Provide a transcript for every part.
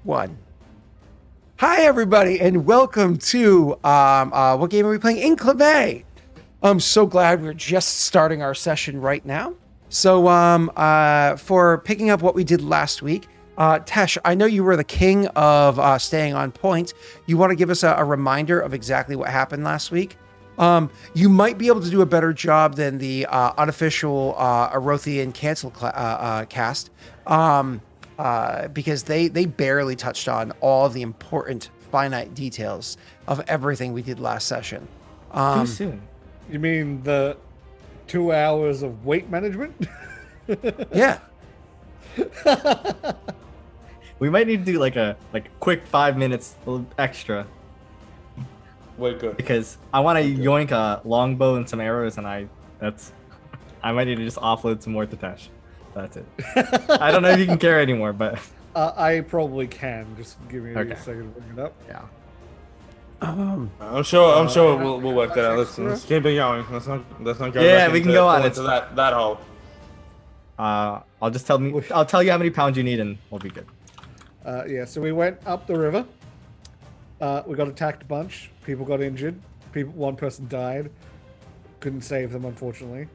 One. Hi, everybody, and welcome to what game are we playing? In Climë. I'm so glad we're just starting our session right now. So, for picking up what we did last week, Tesh, I know you were the king of staying on point. You want to give us a reminder of exactly what happened last week? You might be able to do a better job than the unofficial Arothian cancel cast. Because they barely touched on all of the important finite details of everything we did last session. Too soon. You mean the 2 hours of weight management? Yeah. We might need to do like a quick 5 minutes extra Way good. because I want to yoink a longbow and some arrows, and I might need to just offload some more to Tesh. That's it. I don't know if you can carry anymore, but I probably can. Just give me Okay. a second to bring it up. yeah. I'm sure we'll work that out. Let's keep it going. Let's not go. Yeah, back we can into- go on. fall It's- into that hole. I'll tell you how many pounds you need, and we'll be good. Yeah, so we went up the river. We got attacked a bunch. People got injured. One person died. Couldn't save them, unfortunately.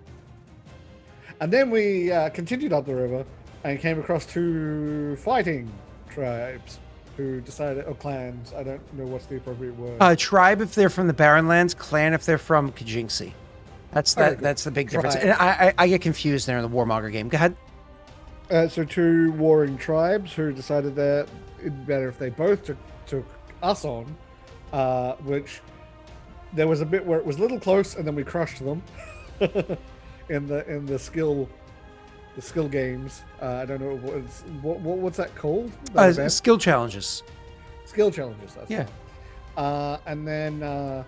And then we continued up the river and came across two fighting tribes who decided, or clans, I don't know what's the appropriate word. Tribe if they're from the Barrenlands, clan if they're from Kajinxi. That's Okay, that's the big difference. Tribe. And I get confused there in the Warmonger game. Go ahead. So two warring tribes who decided that it'd be better if they both took us on, which there was a bit where it was a little close, and then we crushed them in the skill games. I don't know what's that called? That event? Skill challenges. Skill challenges. That's Yeah. it. And then,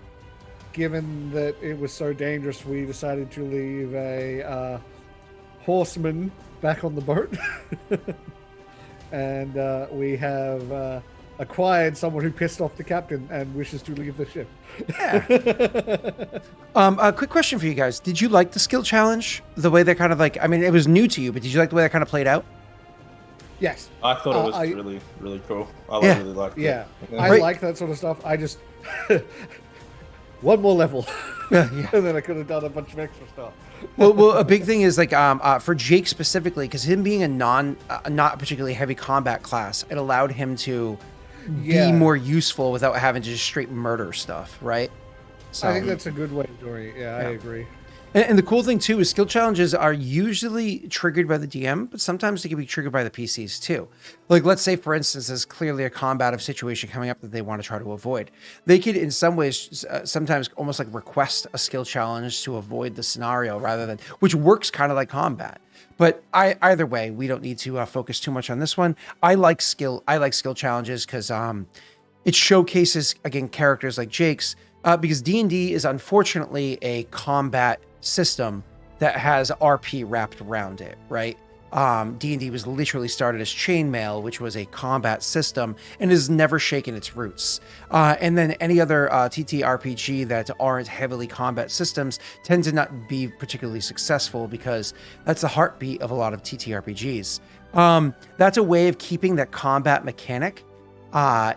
given that it was so dangerous, we decided to leave a horseman back on the boat. And we have acquired someone who pissed off the captain and wishes to leave the ship. Yeah. A quick question for you guys. Did you like the skill challenge? The way that kind of I mean, it was new to you, but did you like the way that kind of played out? Yes. I thought it was I- really, really cool. I Yeah. really liked it. Yeah. Yeah. I Right. like that sort of stuff. I just one more level. Yeah. And then I could have done a bunch of extra stuff. Well, a big thing is for Jake specifically, because him being a not particularly heavy combat class, it allowed him to be more useful without having to just straight murder stuff, right? So, I think that's a good way of doing it. Yeah, I agree. and the cool thing too is skill challenges are usually triggered by the DM, but sometimes they can be triggered by the PCs too. Like, let's say, for instance, there's clearly a combative situation coming up that they want to try to avoid. They could, in some ways, sometimes almost like request a skill challenge to avoid the scenario rather than, which works kind of like combat. But either way, we don't need to focus too much on this one. I like skill challenges because it showcases, again, characters like Jake's, because D&D is unfortunately a combat system that has RP wrapped around it, right? D&D was literally started as chainmail, which was a combat system, and has never shaken its roots. And then any other TTRPG that aren't heavily combat systems tend to not be particularly successful because that's the heartbeat of a lot of TTRPGs. That's a way of keeping that combat mechanic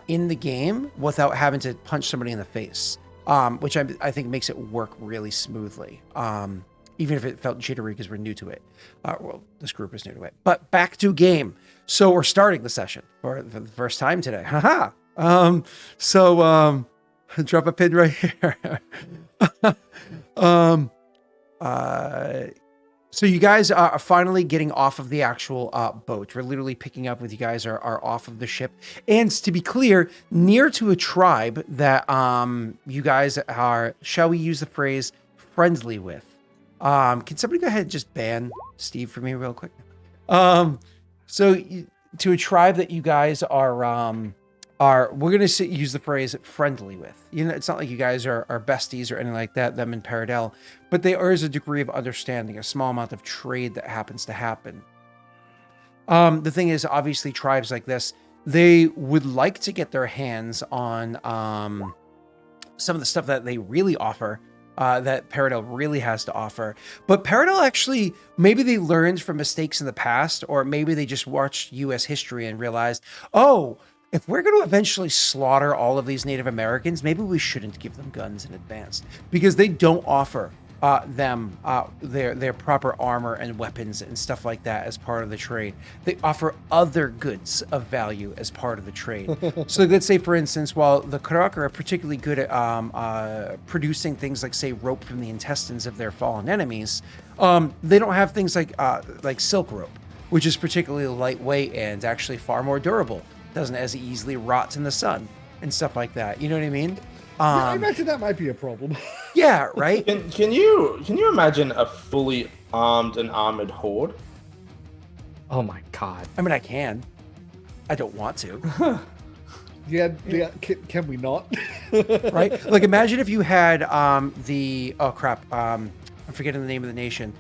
in the game without having to punch somebody in the face, which I think makes it work really smoothly. Even if it felt jittery because we're new to it. Well, this group is new to it. But back to game. So we're starting the session for the first time today. Haha. Drop a pin right here. So you guys are finally getting off of the actual boat. We're literally picking up with you guys are off of the ship. And to be clear, near to a tribe that you guys are, shall we use the phrase, friendly with. Can somebody go ahead and just ban Steve for me real quick? To a tribe that you guys are we're going to use the phrase friendly with. You know, it's not like you guys are besties or anything like that, them and Paradel, but there is a degree of understanding, a small amount of trade that happens to happen. The thing is, obviously, tribes like this, they would like to get their hands on some of the stuff that they really offer, that Paradel really has to offer. But Paradel actually, maybe they learned from mistakes in the past, or maybe they just watched U.S. history and realized, oh, if we're going to eventually slaughter all of these Native Americans, maybe we shouldn't give them guns in advance because they don't offer them their proper armor and weapons and stuff like that as part of the trade. They offer other goods of value as part of the trade. So let's say, for instance, while the Karak are particularly good at producing things like, say, rope from the intestines of their fallen enemies, they don't have things like silk rope, which is particularly lightweight and actually far more durable. Doesn't as easily rot in the sun and stuff like that. You know what I mean? I imagine that might be a problem. Yeah, right? Can you imagine a fully armed and armored horde? Oh my god. I mean, I can. I don't want to. Yeah, can we not? Right? Like, imagine if you had I'm forgetting the name of the nation.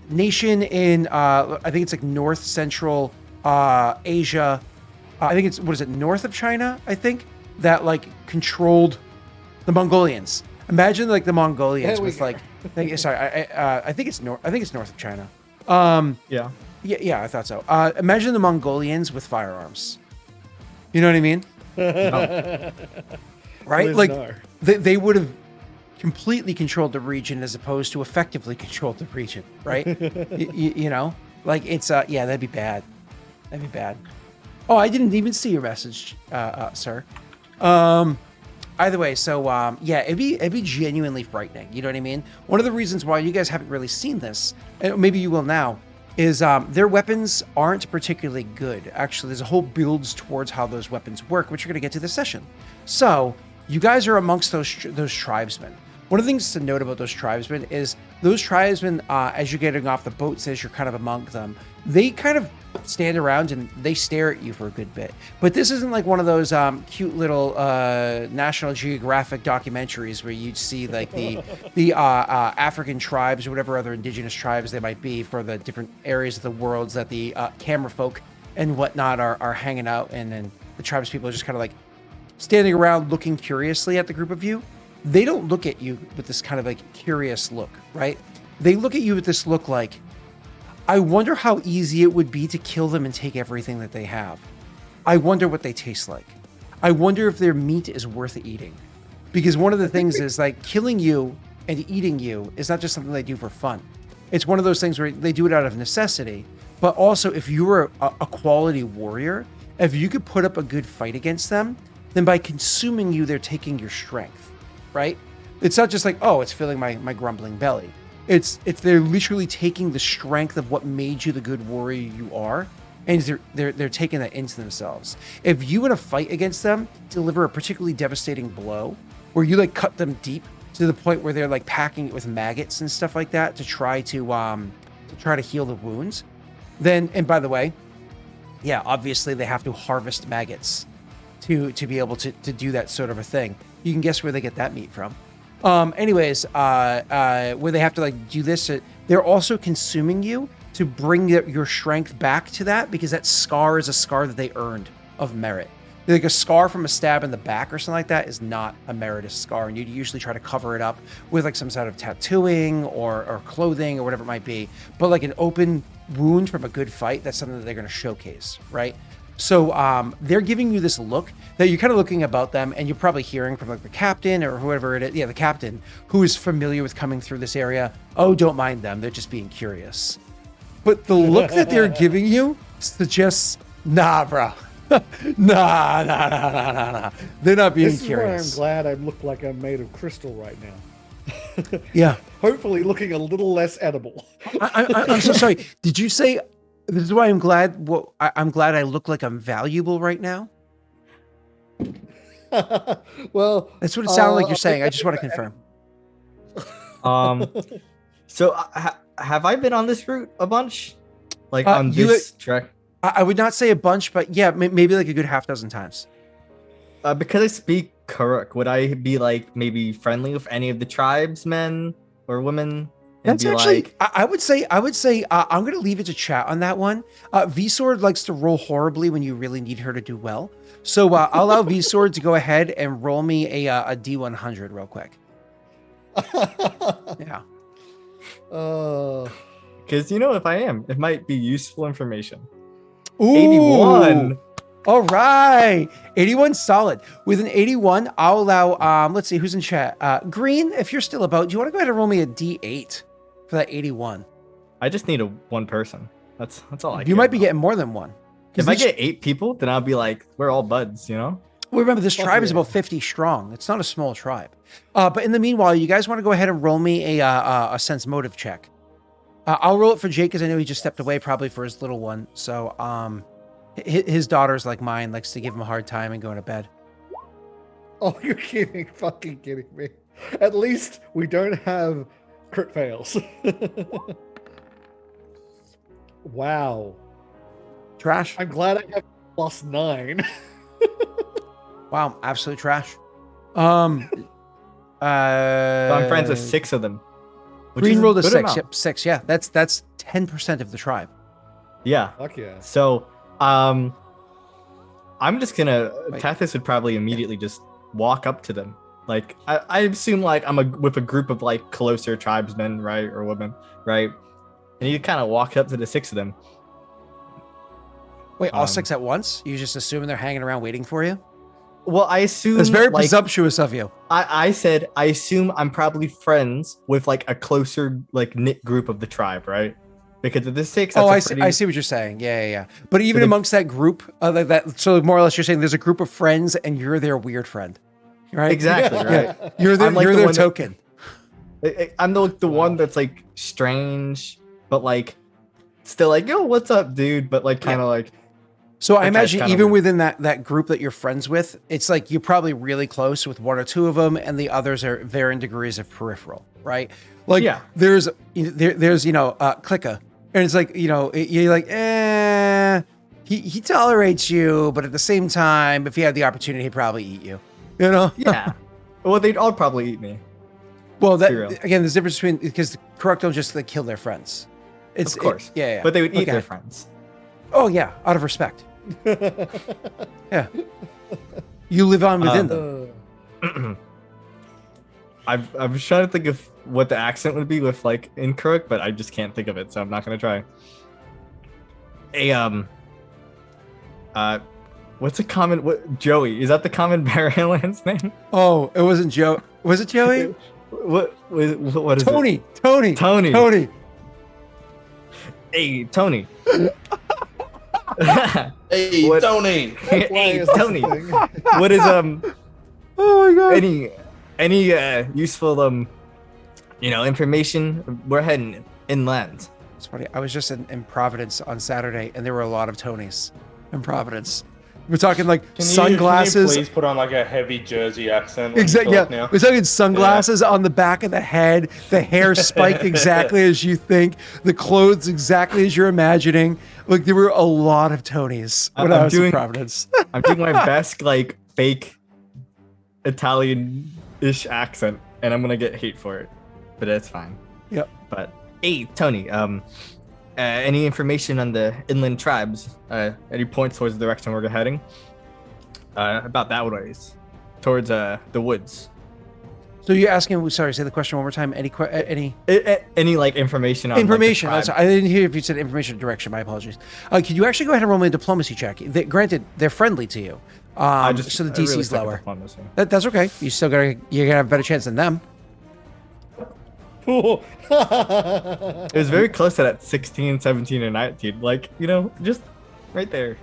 Nation in I think it's like North Central Asia. I think it's, what is it, north of China, I think, that like controlled the Mongolians. Imagine like the Mongolians with like sorry, I think it's north of China. Yeah. Yeah, I thought so. Imagine the Mongolians with firearms. You know what I mean? No. Right? Liz, Like no. they would have completely controlled the region as opposed to effectively controlled the region, right? You know, like it's yeah, that'd be bad. That'd be bad. Oh, I didn't even see your message, sir. Either way, so yeah, it'd be genuinely frightening. You know what I mean? One of the reasons why you guys haven't really seen this, and maybe you will now, is their weapons aren't particularly good. Actually, there's a whole builds towards how those weapons work, which we're going to get to this session. So you guys are amongst those tribesmen. One of the things to note about those tribesmen is those tribesmen, as you're getting off the boats, as you're kind of among them, they kind of stand around and they stare at you for a good bit. But this isn't like one of those cute little National Geographic documentaries where you'd see like the African tribes or whatever other indigenous tribes they might be for the different areas of the world that the camera folk and whatnot are hanging out in, and the tribes people are just kind of like standing around looking curiously at the group of you. They don't look at you with this kind of like curious look, right? They look at you with this look like, I wonder how easy it would be to kill them and take everything that they have. I wonder what they taste like. I wonder if their meat is worth eating. Because one of the things is like killing you and eating you is not just something they do for fun. It's one of those things where they do it out of necessity. But also, if you were a quality warrior, if you could put up a good fight against them, then by consuming you, they're taking your strength, right? It's not just like, oh, it's filling my grumbling belly. It's they're literally taking the strength of what made you the good warrior you are, and they're taking that into themselves. If you in a fight against them deliver a particularly devastating blow, where you like cut them deep to the point where they're like packing it with maggots and stuff like that to try to heal the wounds, then, and by the way, yeah, obviously they have to harvest maggots to be able to do that sort of a thing. You can guess where they get that meat from. Anyways, where they have to like do this, they're also consuming you to bring your strength back to that, because that scar is a scar that they earned of merit. Like a scar from a stab in the back or something like that is not a meritorious scar, and you'd usually try to cover it up with like some sort of tattooing or clothing or whatever it might be. But like an open wound from a good fight, that's something that they're going to showcase, right? So they're giving you this look that you're kind of looking about them, and you're probably hearing from like the captain or whoever it is. Yeah, the captain, who is familiar with coming through this area. Oh, don't mind them. They're just being curious. But the look that they're giving you suggests, nah, bro. Nah. They're not being curious. This is why I'm glad I look like I'm made of crystal right now. Yeah. Hopefully looking a little less edible. I'm so sorry. Did you say... This is why I'm glad. Well, I'm glad I look like I'm valuable right now. Well, That's what it sounded like you're saying. I just want to confirm. So have I been on this route a bunch? Like on this trek? I would not say a bunch, but yeah, maybe like a good half dozen times. Because I speak Kuruk, would I be like maybe friendly with any of the tribesmen or women? That's actually, I would say, I'm going to leave it to chat on that one. V-Sword likes to roll horribly when you really need her to do well. So I'll allow V-Sword to go ahead and roll me a D100 real quick. Yeah. Because, if I am, it might be useful information. Ooh. 81. All right. 81 solid. With an 81, I'll allow, let's see, who's in chat? Green, if you're still about, do you want to go ahead and roll me a D8 for that 81? I just need one person. That's all I. You might be getting more than one. If I get 8 people, then I'll be like, we're all buds, you know? Well, remember, this tribe is about 50 strong. It's not a small tribe. But in the meanwhile, you guys want to go ahead and roll me a sense motive check. I'll roll it for Jake because I know he just stepped away probably for his little one. So his daughter's like mine, likes to give him a hard time and go to bed. Oh, you're kidding. Fucking kidding me. At least we don't have crit fails. Wow. Trash. I'm glad I have +9. Wow, absolute trash. So I'm friends with 6 of them. Green rolled a good 6. amount. Yep, 6. Yeah, that's 10% of the tribe. Yeah. Fuck yeah. So, I'm just gonna. Tathis would probably immediately just walk up to them. Like, I assume like I'm with a group of like closer tribesmen, right, or women, right? And you kind of walk up to the 6 of them. Wait, all 6 at once? You just assuming they're hanging around waiting for you? Well, I assume That's very like, presumptuous of you. I said I assume I'm probably friends with like a closer like knit group of the tribe, right? Because of the 6. Oh, I see what you're saying. Yeah. But even amongst that group, like that, so more or less, you're saying there's a group of friends, and you're their weird friend, right? Exactly, right. Yeah. You're their, I'm like you're the their one token. I'm the one that's like strange, but like still like, yo, what's up, dude? But like kind of like. So I Okay, imagine kinda even weird. within that group that you're friends with, it's like you're probably really close with 1 or 2 of them, and the others are varying degrees of peripheral, right? Like Yeah. there's Clicker, and it's like, you're like, he tolerates you, but at the same time, if he had the opportunity, he'd probably eat you. Yeah. Well, they'd all probably eat me. Well, that Be real. again, there's a difference between, because the Kuruk don't just like kill their friends. Of course. Yeah. But they would eat Okay. their friends. Oh yeah, out of respect. Yeah. You live on within them. I was trying to think of what the accent would be with like in Kuruk, but I just can't think of it, so I'm not gonna try. What's a common Joey? Is that the common Barrowland's name? Oh, it wasn't Joe. Was it Joey? What is Tony. it? Tony. Tony. Hey, Tony. Hey, What- Tony. Why Hey, is this a Tony. thing? What is Oh my god. any useful information? We're heading inland. It's funny. I was just in Providence on Saturday, and there were a lot of Tonys in Providence. We're talking like Can sunglasses. you please put on like a heavy Jersey accent? when you Exactly. talk Yeah, now? we're talking sunglasses on the back of the head, the hair spiked exactly as you think, the clothes exactly as you're imagining. Like there were a lot of Tonys when I I'm was in doing- Providence. I'm doing my best like fake Italian-ish accent, and I'm gonna get hate for it, but that's fine. Yep. But hey, Tony, any information on the inland tribes? Any points towards the direction we're heading? About that ways, towards the woods. So you're asking? Sorry, say the question one more time. Any Like information on information? Like, That's, I didn't hear if you said information or direction. My apologies. Could you actually go ahead and roll me a diplomacy check? Granted, they're friendly to you. So the I DC really is suck at lower. diplomacy. That's okay. You're gonna have a better chance than them. It was very close to that 16, 17, and 19. Like, just right there.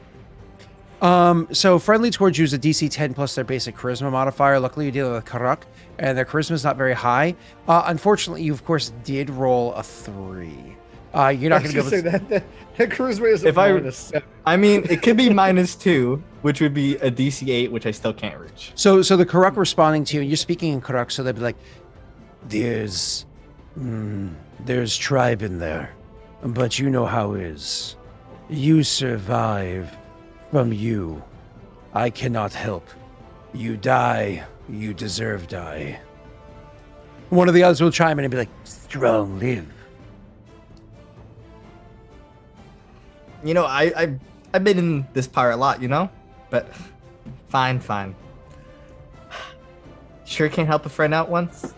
So friendly towards you is a DC 10 plus their basic charisma modifier. Luckily, you're dealing with Karuk, and their charisma is not very high. Unfortunately, you of course did roll a 3. You're not going to be able say to. that charisma is If I- -7. I mean, it could be -2, which would be a DC 8, which I still can't reach. So the Karuk responding to you, and you're speaking in Karuk, so they'd be like, "There's tribe in there, but you know how it is. You survive. From you, I cannot help. You die, you deserve die." One of the others will chime in and be like, "Strong live." I've been in this part a lot, but fine. Sure can't help a friend out once.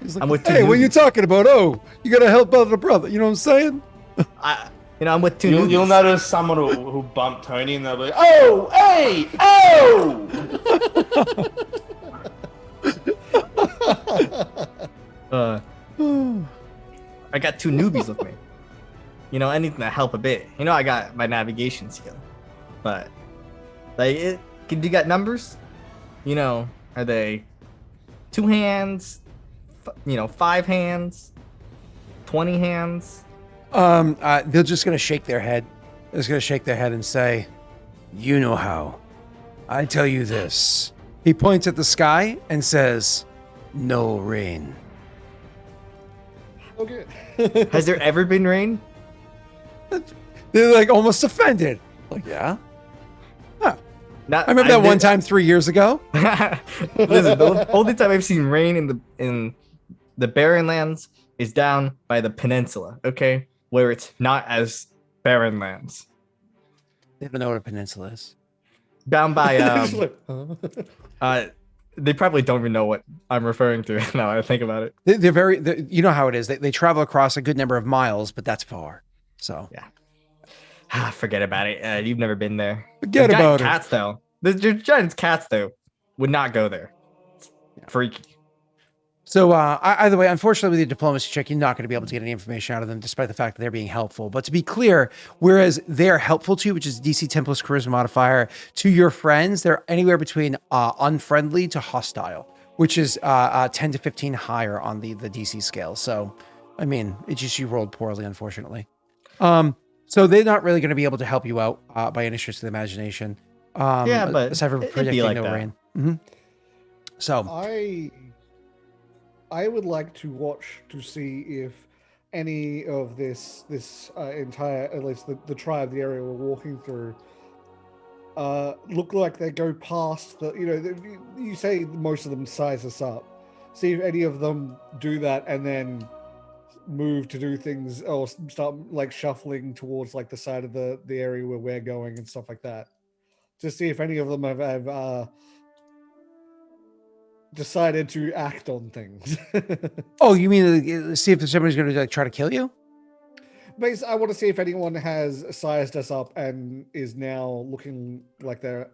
He's like, I'm with "Hey, two what are you newbies." talking about? Oh, you gotta help out a brother. You know what I'm saying?" You know, I'm with 2 You'll newbies. notice someone who'll bump Tony and they'll be like, oh, hey, oh! I got 2 newbies with me. You know, anything to help a bit. You know, I got my navigation skill. But, like, do you got numbers? You know, are they 2 hands? 5 hands? 20 hands? They're just gonna shake their head. They're just gonna shake their head and say, "You know how. I tell you this." He points at the sky and says, "No rain." Okay. Has there ever been rain? They're like almost offended. Like, yeah. Not, I remember that one time 3 years ago. Listen, the only time I've seen rain in the barren lands is down by the peninsula, okay? Where it's not as barren lands. They don't know what a peninsula is. Down by It's like, huh? they probably don't even know what I'm referring to now I think about it. They're very, you know how it is. They travel across a good number of miles, but that's far. So Yeah. Forget about it. You've never been there. Forget The giant about it. cats, though. The giant cats, though, would not go there. It's freaky. So either way, unfortunately, with the diplomacy check, you're not going to be able to get any information out of them, despite the fact that they're being helpful. But to be clear, whereas they're helpful to you, which is DC 10 plus charisma modifier, to your friends, they're anywhere between unfriendly to hostile, which is 10 to 15 higher on the DC scale. So, I mean, it's just you rolled poorly, unfortunately. So they're not really going to be able to help you out by any stretch of the imagination. Yeah, but aside from it'd be predicting like no that. rain. Mm-hmm. So I would like to watch to see if any of this entire, at least the tribe, the area we're walking through, look like they go past the, you say most of them size us up. See if any of them do that and then move to do things or start like shuffling towards like the side of the area where we're going and stuff like that. To see if any of them have decided to act on things. Oh, you mean see if somebody's going to like try to kill you? Basically, I want to see if anyone has sized us up and is now looking like they're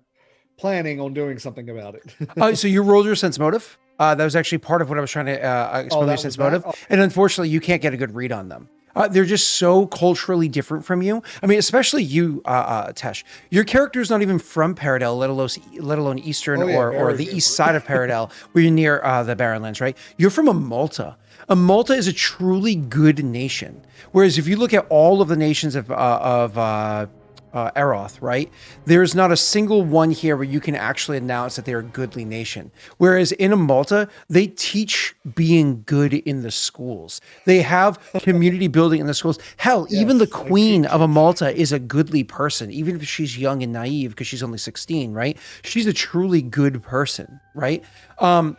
planning on doing something about it. So you rolled your sense motive. That was actually part of what I was trying to explain your sense motive. And unfortunately, you can't get a good read on them. They're just so culturally different from you. I mean, especially you, Tesh. Your character is not even from Paradel, let alone Eastern or the east side of Paradel, where you're near the Barrenlands, right? You're from a Malta. A Malta is a truly good nation. Whereas if you look at all of the nations of Eroth, right? There's not a single one here where you can actually announce that they're a goodly nation. Whereas in a Malta, they teach being good in the schools. They have community building in the schools. Hell, even the queen of a Malta is a goodly person, even if she's young and naive because she's only 16, right? She's a truly good person, right?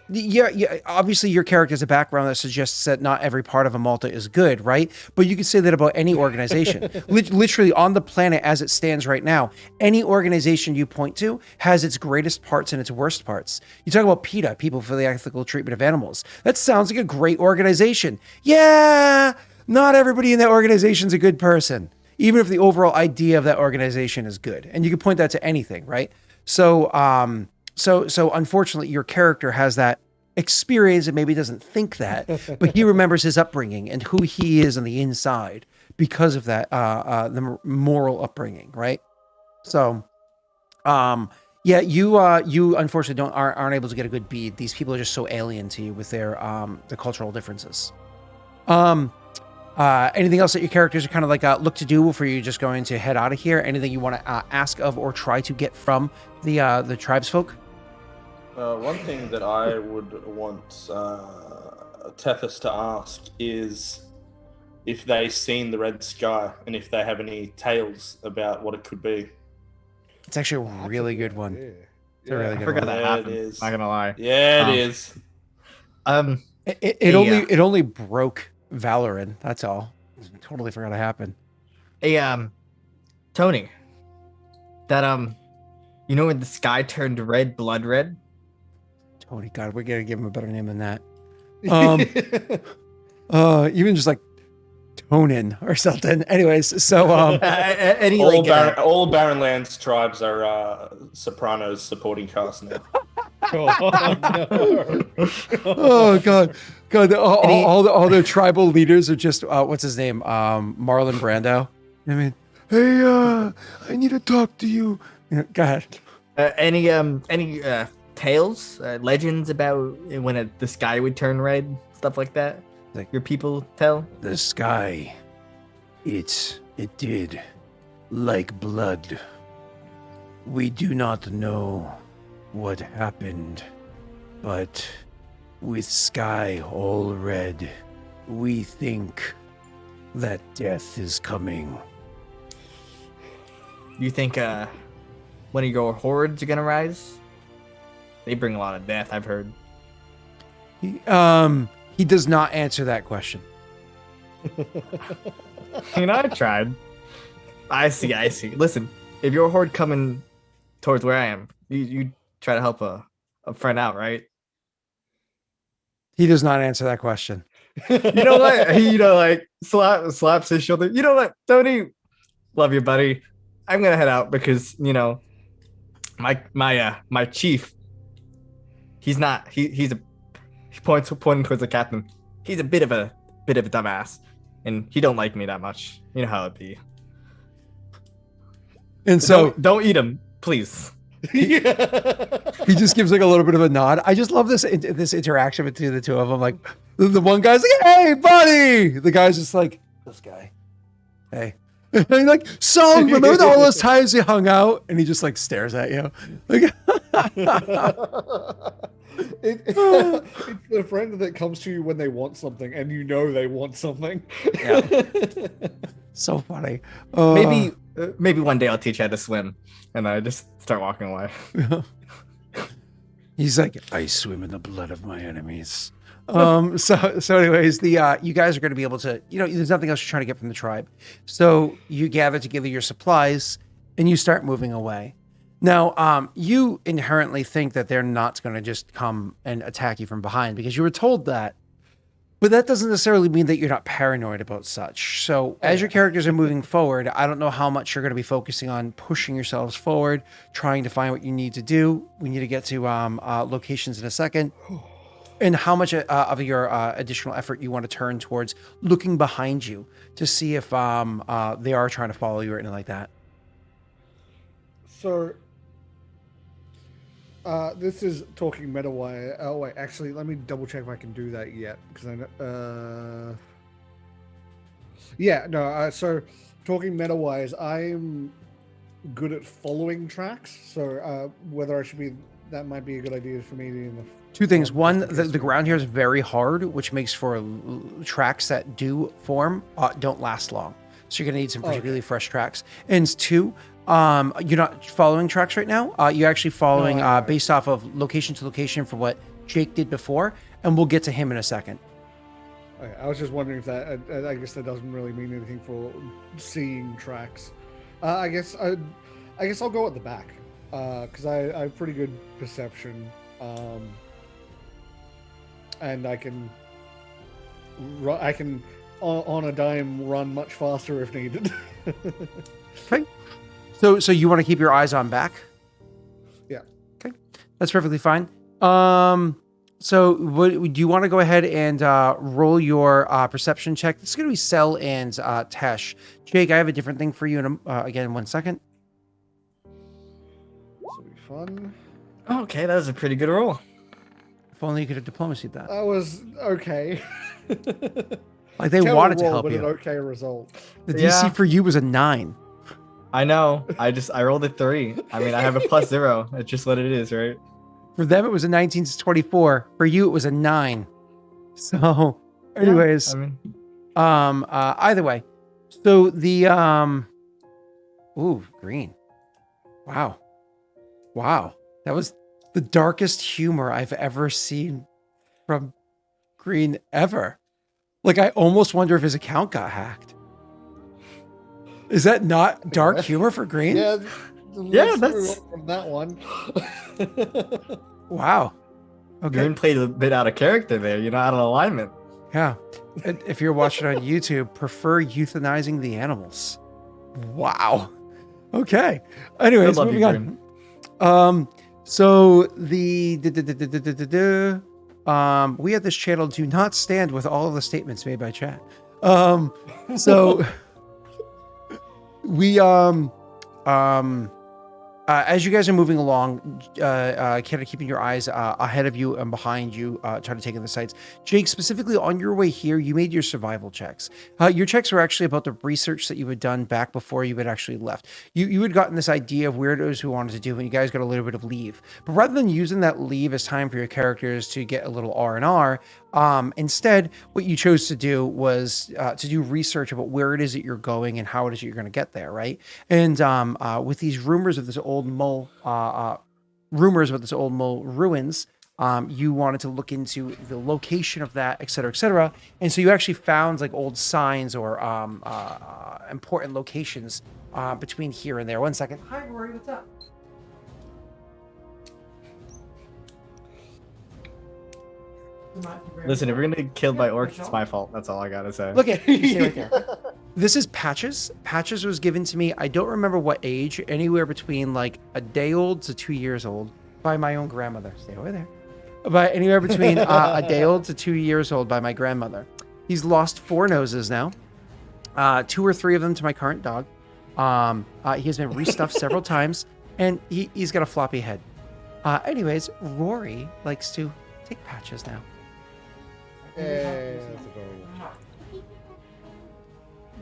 Yeah, obviously your character has a background that suggests that not every part of a Malta is good, right? But you can say that about any organization. Literally on the planet as it stands right now, any organization you point to has its greatest parts and its worst parts. You talk about PETA, People for the Ethical Treatment of Animals. That sounds like a great organization. Yeah, not everybody in that organization is a good person, even if the overall idea of that organization is good. And you can point that to anything, right? So unfortunately, your character has that experience and maybe doesn't think that, but he remembers his upbringing and who he is on the inside because of that, the moral upbringing, right? So, yeah, you unfortunately aren't able to get a good bead. These people are just so alien to you with their the cultural differences. Anything else that your characters are kind of like look to do before you're just going to head out of here? Anything you want to ask of or try to get from the tribesfolk? One thing that I would want Tethys to ask is if they've seen the red sky and if they have any tales about what it could be. It's actually a really good one. It's a really good I forgot one. that happened. Not gonna lie. Yeah, it is. It only broke Valoran. That's all. Totally forgot it happened. Hey, Tony. That you know when the sky turned red, blood red? Tony, God, we're gonna give him a better name than that. Even just like Conan or something. Anyways, so Any all Barren Lands tribes are Sopranos supporting cast now. Oh, no. oh god, all the tribal leaders are just what's his name, Marlon Brando. I mean, hey, I need to talk to you. Go ahead. Any tales, legends about when the sky would turn red, stuff like that? Like, your people tell? The sky, it did like blood. We do not know what happened, but with sky all red, we think that death is coming. You think one of your hordes are gonna rise? They bring a lot of death, I've heard. He does not answer that question. I tried. I see. Listen, if your horde coming towards where I am, you try to help a friend out, right? He does not answer that question. You know what? He, like slaps his shoulder. You know what, Tony? Love you, buddy. I'm gonna head out because my chief. He's not. He pointing towards the captain. He's a bit of a dumbass, and he don't like me that much. You know how it be. And so don't eat him, please. He just gives like a little bit of a nod. I just love this interaction between the two of them. Like the one guy's like, "Hey, buddy," the guy's just like, "This guy, hey." And like, so remember all those times you hung out? And he just like stares at you. Like, it's the friend that comes to you when they want something, and you know they want something. Yeah. So funny. Maybe one day I'll teach you how to swim, and I just start walking away. He's like, I swim in the blood of my enemies. So anyways, you guys are going to be able to, there's nothing else you're trying to get from the tribe. So you gather together your supplies and you start moving away. Now, you inherently think that they're not going to just come and attack you from behind because you were told that, but that doesn't necessarily mean that you're not paranoid about such. So as your characters are moving forward, I don't know how much you're going to be focusing on pushing yourselves forward, trying to find what you need to do. We need to get to locations in a second. And how much of your additional effort you want to turn towards looking behind you to see if they are trying to follow you or anything like that. So, this is talking meta-wise. Oh, wait, actually, let me double-check if I can do that yet. Because I know... so, talking meta-wise, I'm good at following tracks. So, whether I should be... That might be a good idea for me in the... Two things. One, the ground here is very hard, which makes for tracks that do form don't last long. So you're going to need some particularly fresh tracks. And two, you're not following tracks right now. You're actually following based off of location to location for what Jake did before. And we'll get to him in a second. Okay, I was just wondering if that... I guess that doesn't really mean anything for seeing tracks. I guess I'll go at the back. Because I have pretty good perception. And I can on a dime run much faster if needed. Okay. So you want to keep your eyes on back? Yeah. Okay. That's perfectly fine. So do you want to go ahead and roll your perception check? This is going to be Cell and Tesh. Jake, I have a different thing for you again in 1 second. This will be fun. Okay, that was a pretty good roll. If only you could have diplomacied that. That was okay. Like they wanted to help but you. An okay result. The DC for you was a 9. I know. I rolled a 3. I mean, I have a +0. It's just what it is, right? For them, it was a 19 to 24. For you, it was a 9. So, anyways, either way. So the green. Wow. That was the darkest humor I've ever seen from Green ever. Like, I almost wonder if his account got hacked. Is that not dark humor for Green? Yeah, that's from that one. Wow. Okay. Green played a bit out of character there, out of alignment. Yeah. And if you're watching on YouTube, prefer euthanizing the animals. Wow. Okay. Anyways, Still love moving you, on. Grim. So the we at this channel do not stand with all of the statements made by chat. So we as you guys are moving along, kind of keeping your eyes ahead of you and behind you, trying to take in the sights. Jake, specifically on your way here, you made your survival checks. Your checks were actually about the research that you had done back before you had actually left. You had gotten this idea of where it was you wanted to do, and you guys got a little bit of leave. But rather than using that leave as time for your characters to get a little R&R, instead, what you chose to do was to do research about where it is that you're going and how it is that you're going to get there, right? And with these rumors of this old mole, ruins, you wanted to look into the location of that, et cetera, et cetera. And so you actually found like old signs or important locations between here and there. One second. Hi, Rory, what's up? Listen, if we're gonna get killed by orcs, it's my fault. That's all I gotta say. Look at see right there. This is Patches. Patches was given to me, I don't remember what age, anywhere between like a day old to 2 years old by my own grandmother. Stay over there. But anywhere between a day old to 2 years old by my grandmother. He's lost 4 noses now, 2 or 3 of them to my current dog. He has been restuffed several times, and he's got a floppy head. Anyways, Rory likes to take Patches now. Hey, that's adorable.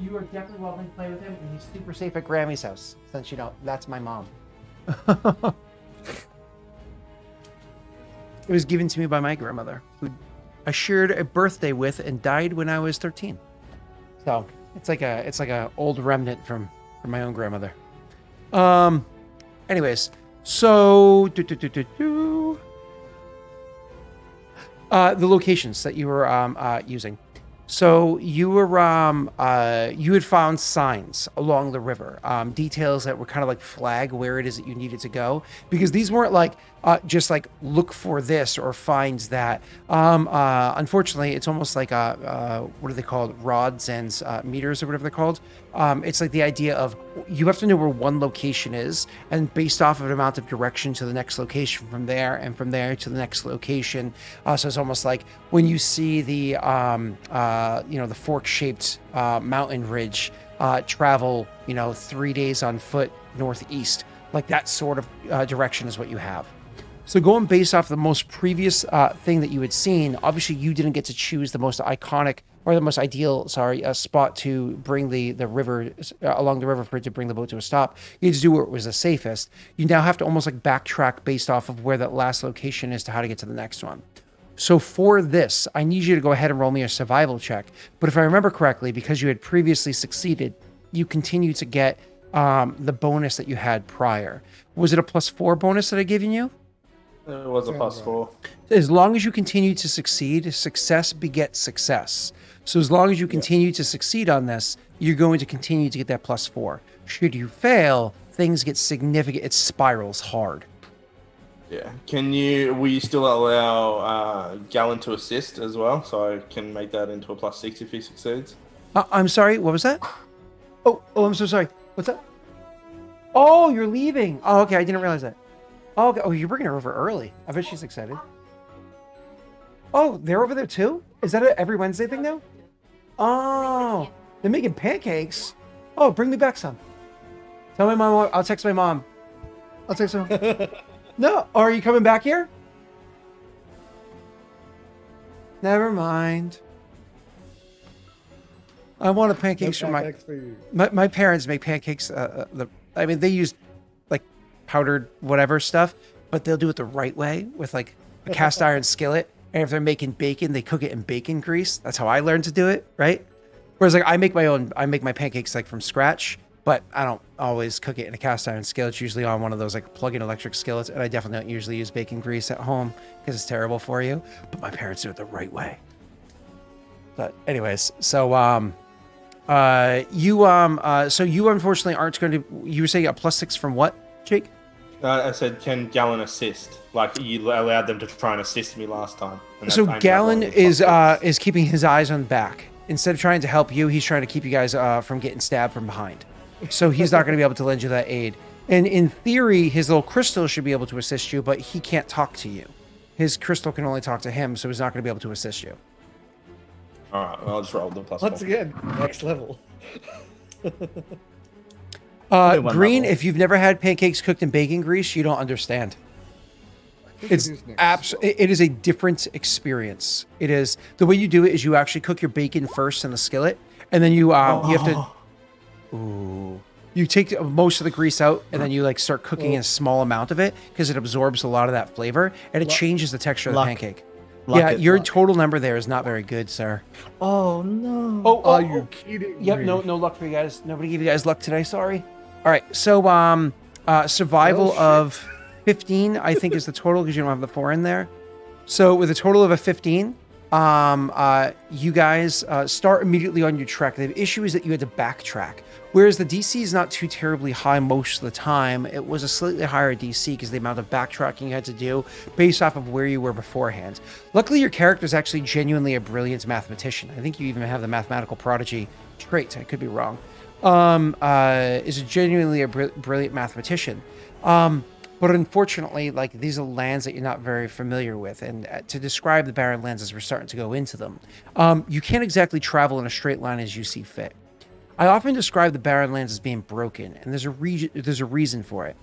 You are definitely welcome to play with him, and he's super safe at Grammy's house, since you know that's my mom. It was given to me by my grandmother, who I shared a birthday with and died when I was 13. So it's like a old remnant from my own grandmother. Anyways, so the locations that you were using. So you were you had found signs along the river, details that were kind of like flag where it is that you needed to go, because these weren't like just like look for this or find that. Unfortunately, it's almost like what are they called, rods and meters or whatever they're called. It's like the idea of you have to know where one location is, and based off of an amount of direction to the next location from there, and from there to the next location. So it's almost like when you see the the fork-shaped mountain ridge, travel 3 days on foot northeast, like that sort of direction is what you have. So going based off the most previous thing that you had seen, obviously you didn't get to choose the most iconic or the most ideal, spot to bring the river along the river for it to bring the boat to a stop. You had to do where it was the safest. You now have to almost like backtrack based off of where that last location is to how to get to the next one. So for this, I need you to go ahead and roll me a survival check. But if I remember correctly, because you had previously succeeded, you continue to get the bonus that you had prior. Was it a +4 bonus that I given you? It was a +4. As long as you continue to succeed, success begets success. So as long as you continue to succeed on this, you're going to continue to get that +4. Should you fail, things get significant. It spirals hard. Yeah. Will you still allow Gallon to assist as well, so I can make that into a +6 if he succeeds? I'm sorry, what was that? Oh, I'm so sorry. What's that? Oh, you're leaving. Oh, okay, I didn't realize that. Oh, okay. Oh, you're bringing her over early. I bet she's excited. Oh, they're over there too? Is that a every Wednesday thing now? Oh, they're making pancakes. Oh, bring me back some. Tell my mom. I'll text my mom. I'll text her. No, are you coming back here? Never mind. I want a pancakes from my parents make pancakes. They use like powdered whatever stuff, but they'll do it the right way with like a cast iron skillet. And if they're making bacon, they cook it in bacon grease. That's how I learned to do it, right? Whereas like I make my pancakes like from scratch, but I don't always cook it in a cast iron skillet. It's usually on one of those like plug-in electric skillets, and I definitely don't usually use bacon grease at home because it's terrible for you. But my parents do it the right way. But anyways, so you unfortunately aren't going to. You were saying a +6 from what, Jake? I said, can Gallon assist? Like, you allowed them to try and assist me last time. And So I ended up Gallon rolling a is keeping his eyes on back. Instead of trying to help you, he's trying to keep you guys from getting stabbed from behind. So he's not going to be able to lend you that aid. And in theory, his little crystal should be able to assist you, but he can't talk to you. His crystal can only talk to him, so he's not going to be able to assist you. All right, well, I'll just roll the plus Once 4. again, next level. Only one Green, level. if you've never had pancakes cooked in bacon grease, you don't understand. It's it is a different experience. It is the way you do it is you actually cook your bacon first in the skillet, and then you have to. Ooh. You take most of the grease out, and then you like start cooking in a small amount of it because it absorbs a lot of that flavor, and it changes the texture of the pancake. Yeah, your total number there is not very good, sir. Oh no. Oh, Are you kidding Yep, me? no luck for you guys. Nobody gave you guys luck today. Sorry. All right, so survival Oh, shit. of 15, I think, is the total because you don't have the 4 in there. So with a total of a 15, you guys start immediately on your trek. The issue is that you had to backtrack. Whereas the DC is not too terribly high most of the time, it was a slightly higher DC because the amount of backtracking you had to do based off of where you were beforehand. Luckily, your character is actually genuinely a brilliant mathematician. I think you even have the mathematical prodigy trait. I could be wrong. Is genuinely a brilliant mathematician. But unfortunately, like, these are lands that you're not very familiar with. And to describe the barren lands as we're starting to go into them, you can't exactly travel in a straight line as you see fit. I often describe the barren lands as being broken, and there's a reason for it.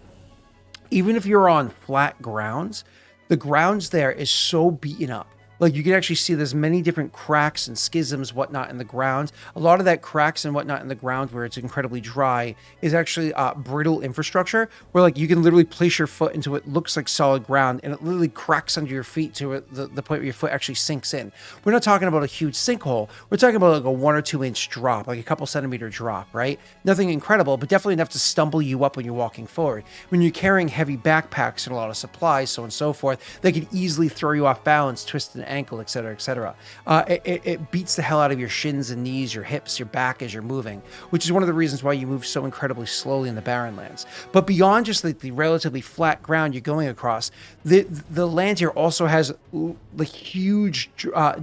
Even if you're on flat grounds, the grounds there is so beaten up. Like, you can actually see there's many different cracks and schisms, whatnot, in the ground. A lot of that cracks and whatnot in the ground where it's incredibly dry is actually brittle infrastructure where, like, you can literally place your foot into what looks like solid ground and it literally cracks under your feet to the point where your foot actually sinks in. We're not talking about a huge sinkhole. We're talking about like a 1 or 2 inch drop, like a couple centimeter drop, right? Nothing incredible, but definitely enough to stumble you up when you're walking forward. When you're carrying heavy backpacks and a lot of supplies, so on and so forth, they can easily throw you off balance, twist an ankle, etc., etc. It beats the hell out of your shins and knees, your hips, your back as you're moving, which is one of the reasons why you move so incredibly slowly in the barren lands. But beyond just the relatively flat ground you're going across, the land here also has the huge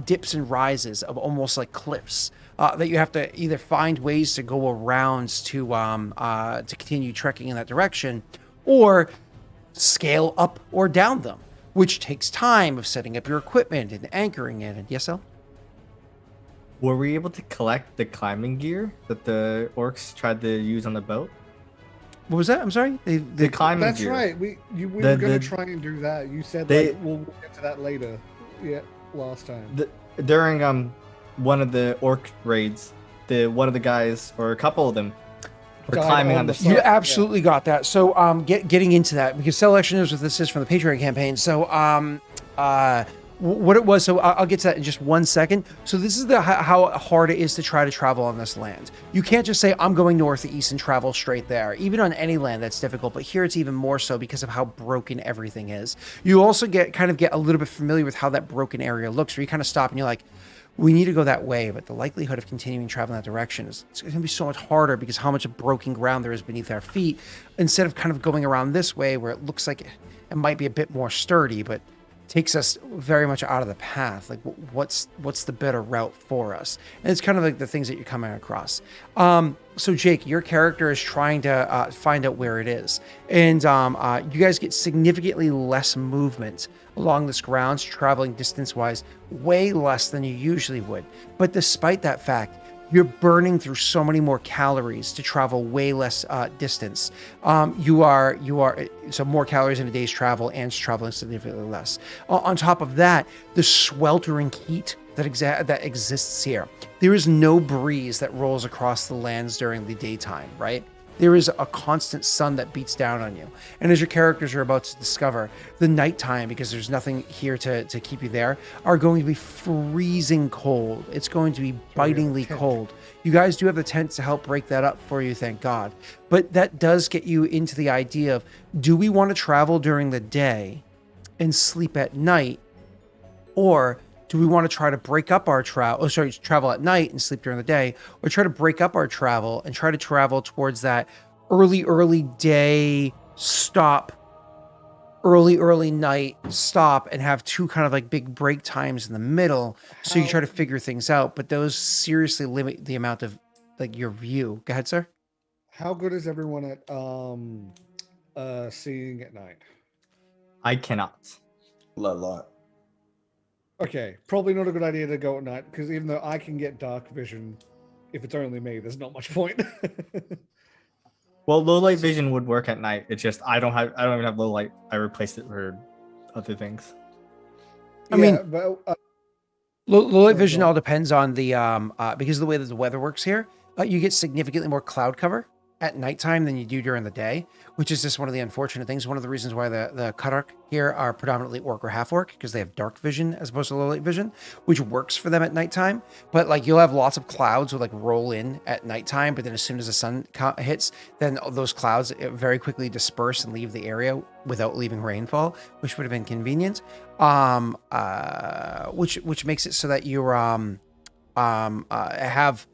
dips and rises of almost like cliffs that you have to either find ways to go around to continue trekking in that direction, or scale up or down them, which takes time of setting up your equipment and anchoring it. And yes, El? Were we able to collect the climbing gear that the orcs tried to use on the boat? What was that? I'm sorry? The climbing That's gear. right. We were The- going to the- try and do that. You said They- we'll get to that later. Yeah, last time. During one of the orc raids, one of the guys, or a couple of them, were Died climbing on on the the side. You absolutely got that. So getting into that, because Cell actually knows what this is from the Patreon campaign. So what it was, so I'll get to that in just 1 second. So this is how hard it is to try to travel on this land. You can't just say, I'm going northeast and travel straight there. Even on any land, that's difficult, but here it's even more so because of how broken everything is. You also get a little bit familiar with how that broken area looks, where you kind of stop and you're like, we need to go that way, but the likelihood of continuing traveling that direction is going to be so much harder because how much broken ground there is beneath our feet, instead of kind of going around this way where it looks like it might be a bit more sturdy, but takes us very much out of the path. Like, what's the better route for us? And it's kind of like the things that you're coming across. So Jake, your character is trying to find out where it is, and you guys get significantly less movement along this grounds, traveling distance-wise, way less than you usually would. But despite that fact, you're burning through so many more calories to travel way less distance. You are so more calories in a day's travel and traveling significantly less. On top of that, the sweltering heat that exists here. There is no breeze that rolls across the lands during the daytime, right? There is a constant sun that beats down on you. And as your characters are about to discover, the nighttime, because there's nothing here to keep you there, are going to be freezing cold. It's going to be bitingly cold. You guys do have the tent to help break that up for you, thank God. But that does get you into the idea of, do we want to travel during the day and sleep at night? Or do we want to try to break up our travel at night and sleep during the day, or try to break up our travel and try to travel towards that early day stop early night stop and have two kind of like big break times in the middle. So you try to figure things out, but those seriously limit the amount of like your view. Go ahead, sir. How good is everyone at seeing at night? I cannot. Low light. Okay, probably not a good idea to go at night because even though I can get dark vision, if it's only me, there's not much point. Well, low light vision would work at night. It's just I don't even have low light. I replaced it for other things. I mean, but, low light Sorry, vision go on. all depends on the because of the way that the weather works here. You get significantly more cloud cover at nighttime than you do during the day, which is just one of the unfortunate things. One of the reasons why the Karak here are predominantly orc or half orc, because they have dark vision as opposed to low light vision, which works for them at nighttime. But like you'll have lots of clouds will like roll in at nighttime, but then as soon as the sun hits, then those clouds very quickly disperse and leave the area without leaving rainfall, which would have been convenient. Which makes it so that you're have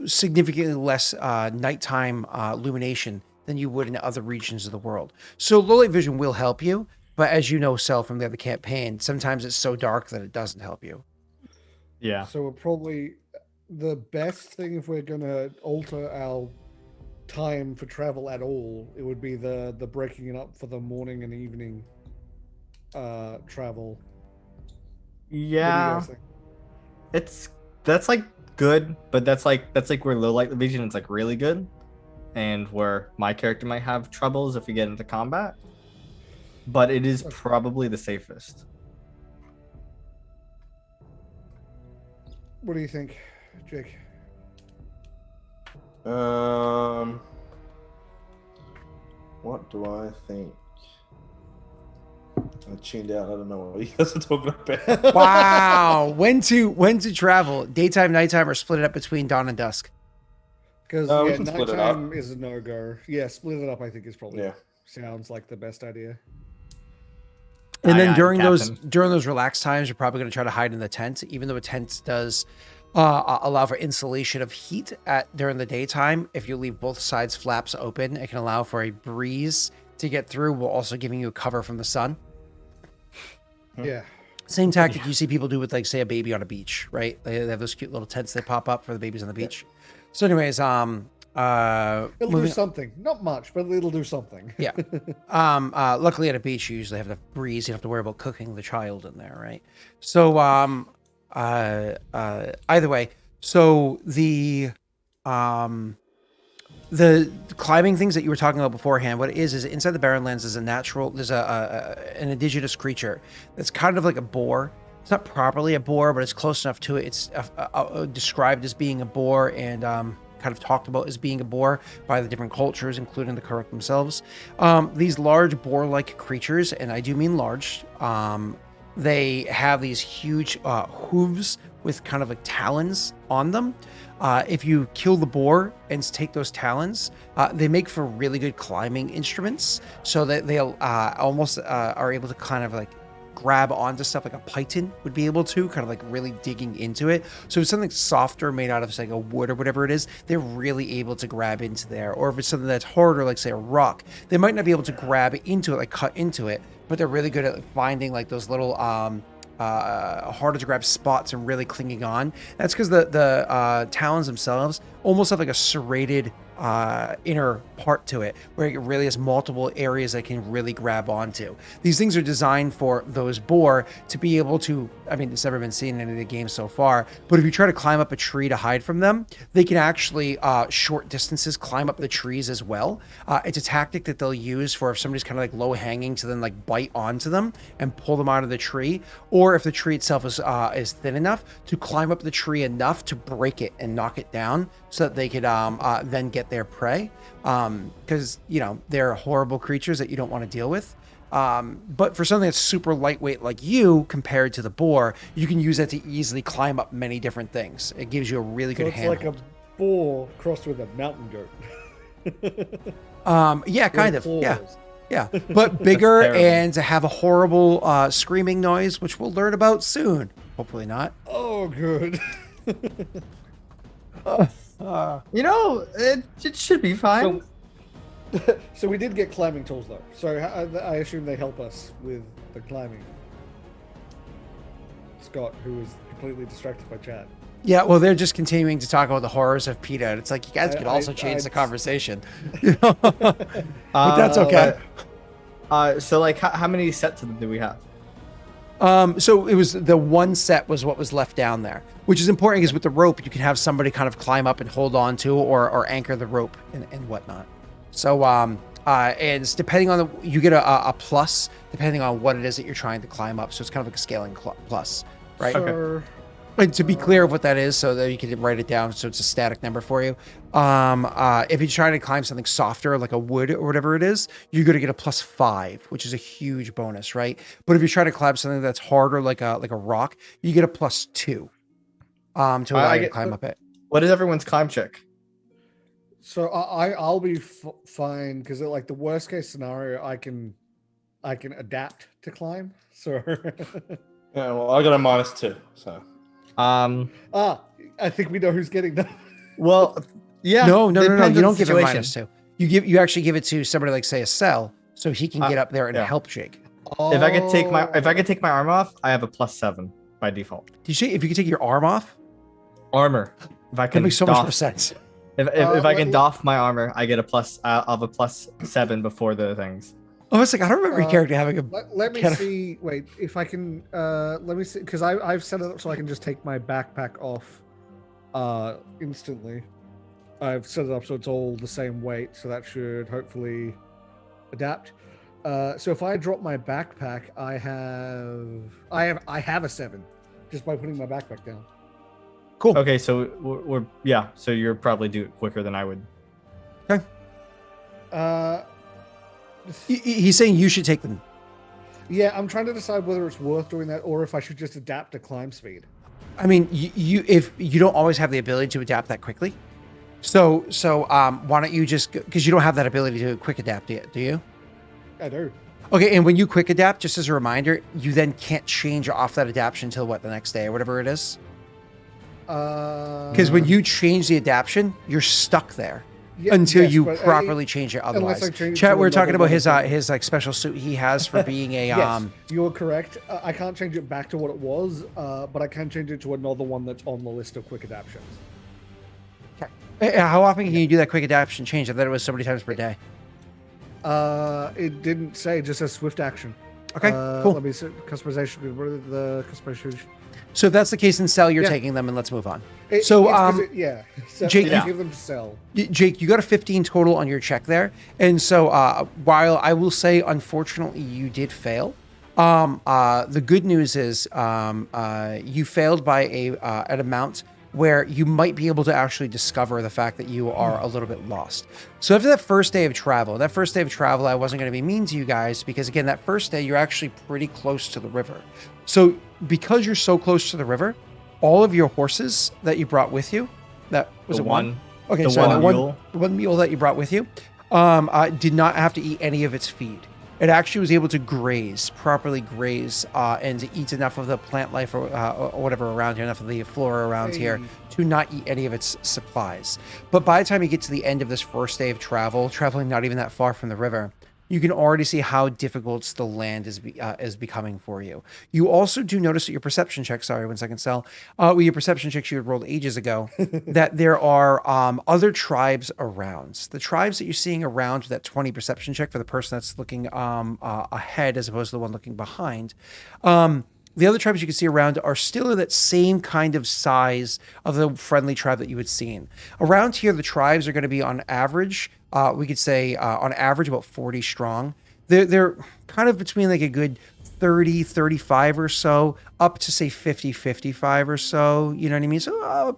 significantly less nighttime illumination than you would in other regions of the world. So low light vision will help you, but as you know, Sel, from the other campaign, sometimes it's so dark that it doesn't help you. Yeah. So we're probably the best thing if we're gonna alter our time for travel at all. It would be the breaking it up for the morning and evening travel. What do you Yeah. guys think? That's like good, but that's like where low light vision is like really good, and where my character might have troubles if we get into combat. But it is probably the safest. What do you think, Jake? What do I think? I tuned out. I don't know what you guys are talking about. Wow. When to travel? Daytime, nighttime, or split it up between dawn and dusk? Because we can split it nighttime up. is a no-go. Yeah, split it up. I think is probably Yeah. sounds like the best idea. And then Aye, during Captain. those relaxed times, you're probably going to try to hide in the tent, even though a tent does allow for insulation of heat during the daytime. If you leave both sides flaps open, it can allow for a breeze to get through, while also giving you cover from the sun. Yeah. Same tactic you see people do with, like, say, a baby on a beach, right? They have those cute little tents they pop up for the babies on the beach. So, anyways, It'll do moving- something. Not much, but it'll do something. Yeah. Luckily at a beach, you usually have the breeze. You don't have to worry about cooking the child in there, right? So, either way, so the climbing things that you were talking about beforehand, what it is inside the Barrenlands is there's an indigenous creature that's kind of like a boar. It's not properly a boar, but it's close enough to it. It's described as being a boar and kind of talked about as being a boar by the different cultures, including the Karuk themselves. These large boar-like creatures, and I do mean large, they have these huge hooves with kind of like talons on them. If you kill the boar and take those talons, they make for really good climbing instruments, so that they almost are able to kind of like grab onto stuff like a python would be able to, kind of like really digging into it. So if it's something softer made out of, say, a wood or whatever it is, they're really able to grab into there. Or if it's something that's harder, like, say, a rock, they might not be able to grab into it, like cut into it, but they're really good at finding like those little harder to grab spots and really clinging on. That's because the talons themselves almost have like a serrated inner part to it, where it really has multiple areas that can really grab onto. These things are designed for those boar to be able to, I mean, it's never been seen in any of the games so far, but if you try to climb up a tree to hide from them, they can actually short distances climb up the trees as well. It's a tactic that they'll use for if somebody's kind of like low hanging, to then like bite onto them and pull them out of the tree, or if the tree itself is thin enough to climb up the tree enough to break it and knock it down, so that they could then get their prey, because they're horrible creatures that you don't want to deal with. But for something that's super lightweight like you, compared to the boar, you can use that to easily climb up many different things. It gives you a really So good it's handhold. like a boar crossed with a mountain goat. Yeah, kind of. With Yeah. claws. Yeah, but bigger Terrible. and to have a horrible screaming noise, which we'll learn about soon. Hopefully not. Oh, good. It should be fine. So we did get climbing tools though. So I assume they help us with the climbing. Scott, who was completely distracted by chat. Yeah, well, they're just continuing to talk about the horrors of PETA. And it's like, you guys could also change the conversation. But that's okay. So like, how many sets of them do we have? So it was the one set was what was left down there, which is important because with the rope, you can have somebody kind of climb up and hold on to or anchor the rope and whatnot. So, and it's depending on you get a plus depending on what it is that you're trying to climb up. So it's kind of like a scaling plus, right? So, And to be clear of what that is, so that you can write it down, so it's a static number for you. If you're trying to climb something softer, like a wood or whatever it is, you're going to get a +5, which is a huge bonus, right? But if you're trying to climb something that's harder, like a rock, you get a +2 to allow you to climb up it. What is everyone's climb check? So I'll be fine because like the worst case scenario, I can adapt to climb. So Yeah, well, I got a -2, so. I think we know who's getting that. Well, yeah. No. You depends on don't the give it situation. -2. You actually give it to somebody like say a cell, so he can get up there and help Jake. If I could take my arm off, I have a +7 by default. Did you say if you could take your arm off? Armor. If I That can makes so much more sense. If I can doff my armor, I get a plus of a +7 before the things. Oh, it's like I don't remember your character having a. Let me see. Wait, if I can. Let me see, because I've set it up so I can just take my backpack off, instantly. I've set it up so it's all the same weight, so that should hopefully adapt. So if I drop my backpack, I have a 7, just by putting my backpack down. Cool. Okay, so we're so you're probably do it quicker than I would. Okay. He's saying you should take them. Yeah, I'm trying to decide whether it's worth doing that or if I should just adapt to climb speed. I mean, if you don't always have the ability to adapt that quickly, so why don't you just, because you don't have that ability to quick adapt yet, do you? I do. Okay, and when you quick adapt, just as a reminder, you then can't change off that adaptation until what, the next day or whatever it is. Because when you change the adaptation, you're stuck there until you properly change it. Otherwise, chat. We're talking about his like special suit he has for being a. Yes, you're correct. I can't change it back to what it was, but I can change it to another one that's on the list of quick adaptions. Okay. How often can you do that quick adaptation change? I thought it was so many times per day. It didn't say. It just says swift action. Okay, cool. Let me see. Customization. What are the customization? So if that's the case, in Cell, you're taking them, and let's move on. So Jake, give them to Cell. Jake, you got a 15 total on your check there, and so while I will say, unfortunately, you did fail. The good news is you failed by an amount where you might be able to actually discover the fact that you are a little bit lost. So after that first day of travel, I wasn't going to be mean to you guys because, again, that first day, you're actually pretty close to the river. So because you're so close to the river, all of your horses that you brought with you, that was one. Okay, the so one mule that you brought with you, did not have to eat any of its feed. It actually was able to properly graze, and eat enough of the plant life or whatever around here, enough of the flora around here to not eat any of its supplies. But by the time you get to the end of this first day of traveling not even that far from the river, you can already see how difficult the land is becoming for you. You also do notice that your perception check, sorry, 1 second, Sal, with your perception checks you had rolled ages ago, that there are other tribes around. The tribes that you're seeing around with that 20 perception check for the person that's looking ahead as opposed to the one looking behind, the other tribes you can see around are still in that same kind of size of the friendly tribe that you had seen. Around here, the tribes are going to be on average, we could say on average about 40 strong. They're kind of between like a good 30, 35 or so, up to say 50, 55 or so. You know what I mean? So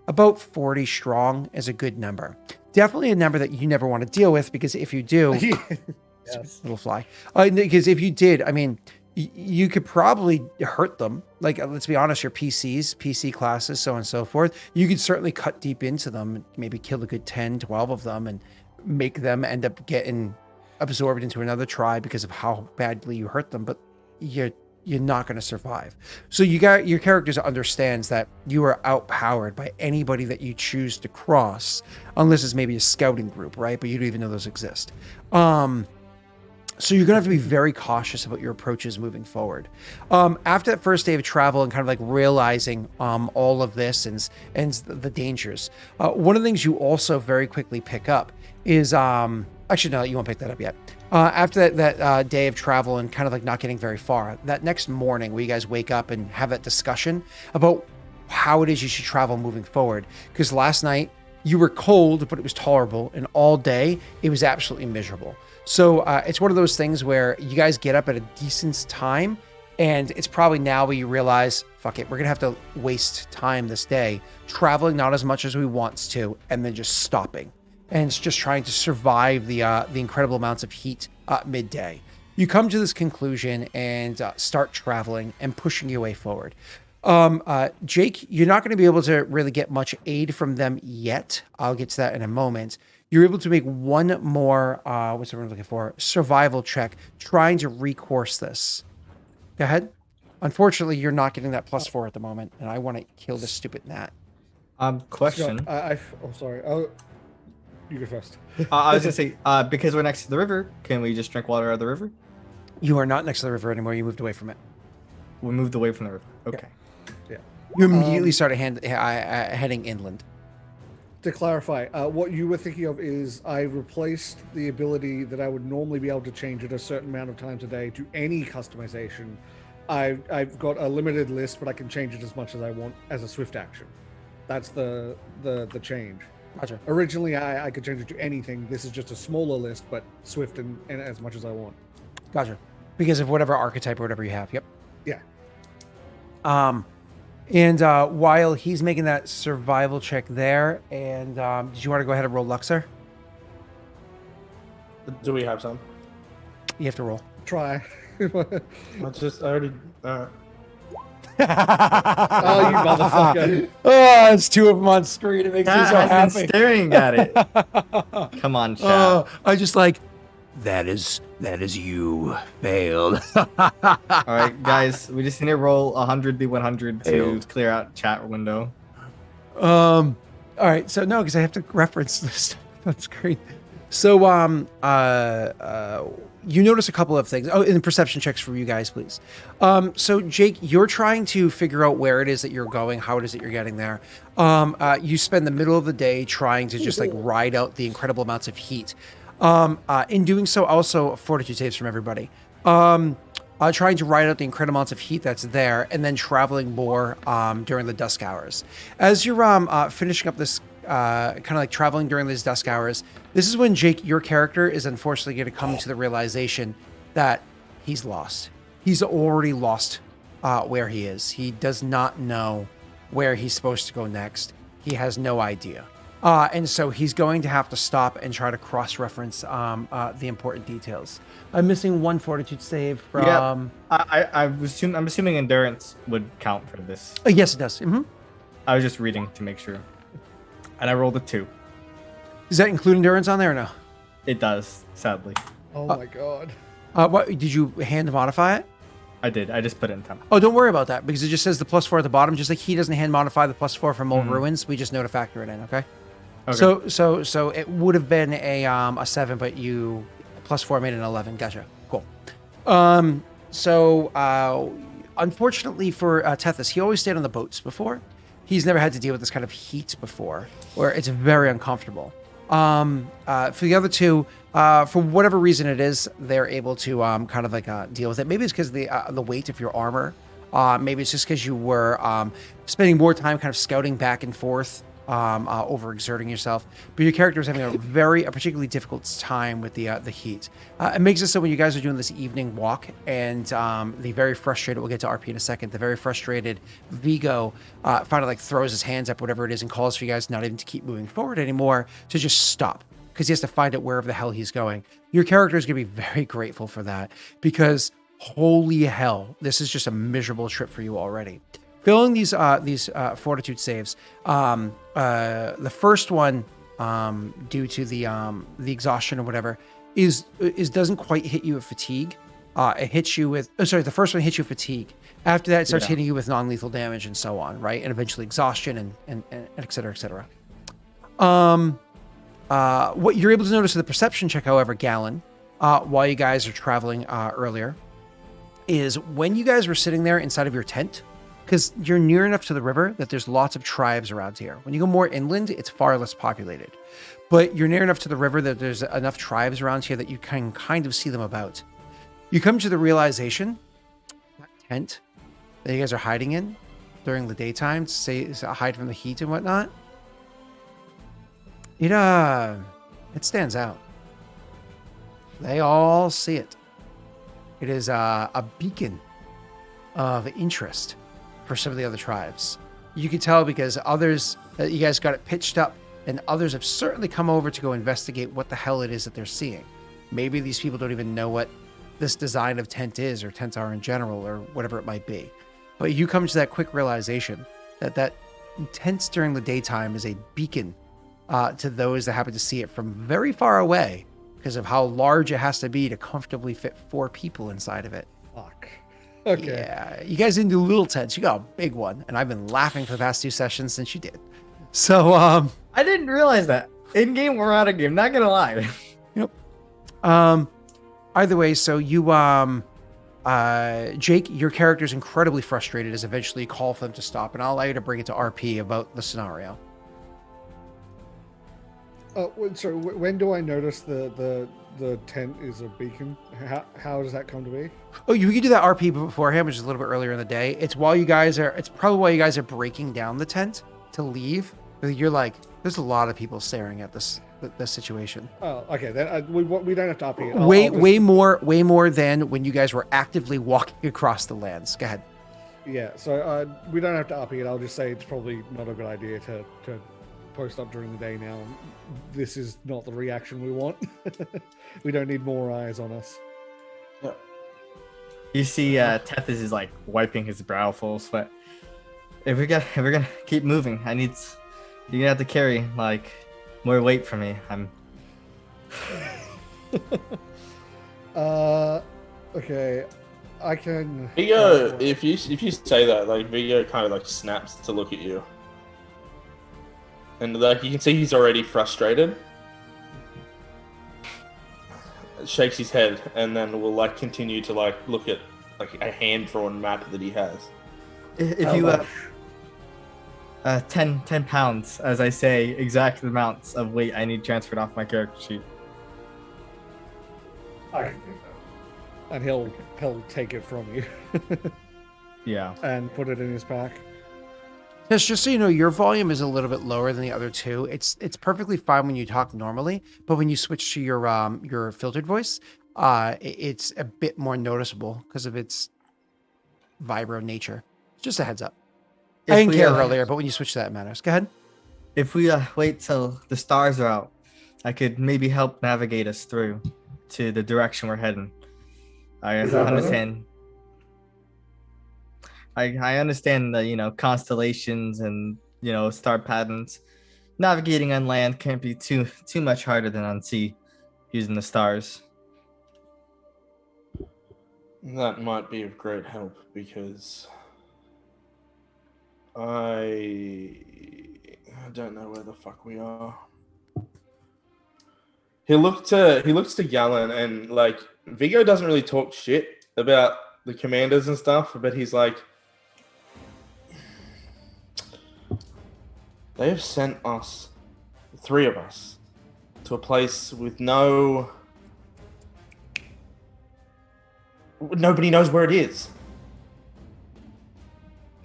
about 40 strong is a good number. Definitely a number that you never want to deal with, because if you do, yes. Little fly. Because if you did, I mean, you could probably hurt them. Like, let's be honest, your PC classes, so on and so forth. You could certainly cut deep into them, maybe kill a good 10, 12 of them and make them end up getting absorbed into another tribe because of how badly you hurt them. But you you're not going to survive. So your characters understands that you are outpowered by anybody that you choose to cross, unless it's maybe a scouting group, right? But you don't even know those exist. So you're going to have to be very cautious about your approaches moving forward. After that first day of travel and kind of like realizing all of this and the dangers, one of the things you also very quickly pick up is, actually, no, you won't pick that up yet. After that day of travel and kind of like not getting very far, that next morning where you guys wake up and have that discussion about how it is you should travel moving forward. Because last night you were cold, but it was tolerable. And all day it was absolutely miserable. So it's one of those things where you guys get up at a decent time, and it's probably now where you realize, fuck it, we're going to have to waste time this day, traveling not as much as we want to, and then just stopping. And it's just trying to survive the incredible amounts of heat midday. You come to this conclusion and start traveling and pushing your way forward. Jake, you're not going to be able to really get much aid from them yet. I'll get to that in a moment. You're able to make one more, what's everyone looking for? Survival check, trying to recourse this. Go ahead. Unfortunately, you're not getting that +4 at the moment, and I want to kill this stupid gnat. Question. Oh, sorry. Oh, you go first. I was gonna say, because we're next to the river, can we just drink water out of the river? You are not next to the river anymore. You moved away from it. We moved away from the river. Okay. Yeah. You immediately started heading inland. To clarify, what you were thinking of is I replaced the ability that I would normally be able to change it a certain amount of times a day to any customization. I've got a limited list, but I can change it as much as I want as a swift action. That's the change. Gotcha. Originally, I could change it to anything. This is just a smaller list, but swift and as much as I want. Gotcha. Because of whatever archetype or whatever you have. Yep. Yeah. And while he's making that survival check there, and did you want to go ahead and roll Luxor? Do we have some? You have to roll. Try. I already. Oh, you motherfucker. Oh, it's two of them on screen. It makes me so I've been happy. staring at it. Come on, chat. Oh, I just like, that is you failed. All right, guys, we just need to roll 100d100 to Failed. clear out chat window. All right, so no, because I have to reference this. That's great. So you notice a couple of things. Oh, and perception checks for you guys, please. So Jake, you're trying to figure out where it is that you're going, how it is that you're getting there. You spend the middle of the day trying to just like ride out the incredible amounts of heat. In doing so, also fortitude saves from everybody. Trying to ride out the incredible amounts of heat that's there, and then traveling more during the dusk hours. As you're finishing up this, kind of like traveling during these dusk hours, this is when Jake, your character, is unfortunately going to come to the realization that he's lost. He's already lost where he is. He does not know where he's supposed to go next. He has no idea. And so he's going to have to stop and try to cross-reference the important details. I'm missing one fortitude save from... Yeah, I'm assuming endurance would count for this. Yes, it does. Mm-hmm. I was just reading to make sure. And I rolled a 2. Does that include endurance on there or no? It does, sadly. Oh my god. What did you hand modify it? I did. I just put it in temp. Oh, don't worry about that, because it just says the +4 at the bottom. Just like he doesn't hand modify the +4 from Old Ruins, we just know to factor it in, okay? Okay. So it would have been a 7, but you +4 made it an 11. Gotcha. Cool. Unfortunately for Tethys, he always stayed on the boats before. He's never had to deal with this kind of heat before, where it's very uncomfortable. For the other two, for whatever reason it is, they're able to kind of like deal with it. Maybe it's because the weight of your armor. Maybe it's just because you were spending more time kind of scouting back and forth, overexerting yourself. But your character is having a particularly difficult time with the heat. It makes it so when you guys are doing this evening walk, and the very frustrated, we'll get to RP in a second, the very frustrated Viggo finally like throws his hands up, whatever it is, and calls for you guys not even to keep moving forward anymore, to just stop, because he has to find out wherever the hell he's going. Your character is going to be very grateful for that, because holy hell, this is just a miserable trip for you already. Filling these fortitude saves, the first one, due to the exhaustion or whatever, is doesn't quite hit you with fatigue. It hits you with, the first one hits you fatigue. After that, it starts Yeah. hitting you with non-lethal damage and so on, right? And eventually exhaustion and et cetera, et cetera. What you're able to notice in the perception check, however, Gallon, while you guys are traveling earlier, is when you guys were sitting there inside of your tent, because you're near enough to the river that there's lots of tribes around here. When you go more inland, it's far less populated. But you're near enough to the river that there's enough tribes around here that you can kind of see them about. You come to the realization that tent that you guys are hiding in during the daytime to hide from the heat and whatnot, it stands out. They all see it. It is a beacon of interest for some of the other tribes. You can tell because others, you guys got it pitched up, and others have certainly come over to go investigate what the hell it is that they're seeing. Maybe these people don't even know what this design of tent is, or tents are in general, or whatever it might be. But you come to that quick realization that tents during the daytime is a beacon to those that happen to see it from very far away, because of how large it has to be to comfortably fit 4 people inside of it. Fuck. Okay. Yeah, you guys didn't do little tents. You got a big one, and I've been laughing for the past 2 sessions since you did. So, I didn't realize that. In game or out of game, not gonna lie. Yep. Either way, so you, Jake, your character's incredibly frustrated as eventually you call for them to stop, and I'll allow you to bring it to RP about the scenario. So when do I notice the tent is a beacon? How does that come to be? Oh, you can do that RP beforehand, which is a little bit earlier in the day. It's probably while you guys are breaking down the tent to leave. You're like, there's a lot of people staring at this situation. Oh, okay. Then we don't have to RP it. Way more than when you guys were actively walking across the lands. Go ahead. Yeah. So we don't have to RP it. I'll just say it's probably not a good idea to post up during the day now. This is not the reaction we want. We don't need more eyes on us. Yeah. You see, Tethys is like wiping his brow full of sweat. If we're gonna keep moving, you're gonna have to carry like more weight for me. Okay. I can. Viggo, if you say that, like Viggo kind of like snaps to look at you, and like you can see he's already frustrated. Shakes his head, and then will like continue to like look at like a hand-drawn map that he has. If you 10 pounds, as I say, exact amounts of weight I need transferred off my character sheet. I can do that. And he'll take it from you. Yeah. And put it in his pack. Yes, just so you know, your volume is a little bit lower than the other two. It's perfectly fine when you talk normally, but when you switch to your filtered voice, it's a bit more noticeable because of its vibro nature. Just a heads up. I didn't care earlier, but when you switch to that, it matters. Go ahead. If we wait till the stars are out, I could maybe help navigate us through to the direction we're heading. I understand. I understand the constellations and star patterns. Navigating on land can't be too much harder than on sea, using the stars. That might be of great help because I don't know where the fuck we are. He looks to Gallon, and like Viggo doesn't really talk shit about the commanders and stuff, but he's like, they have sent us, the 3 of us, to a place with nobody knows where it is.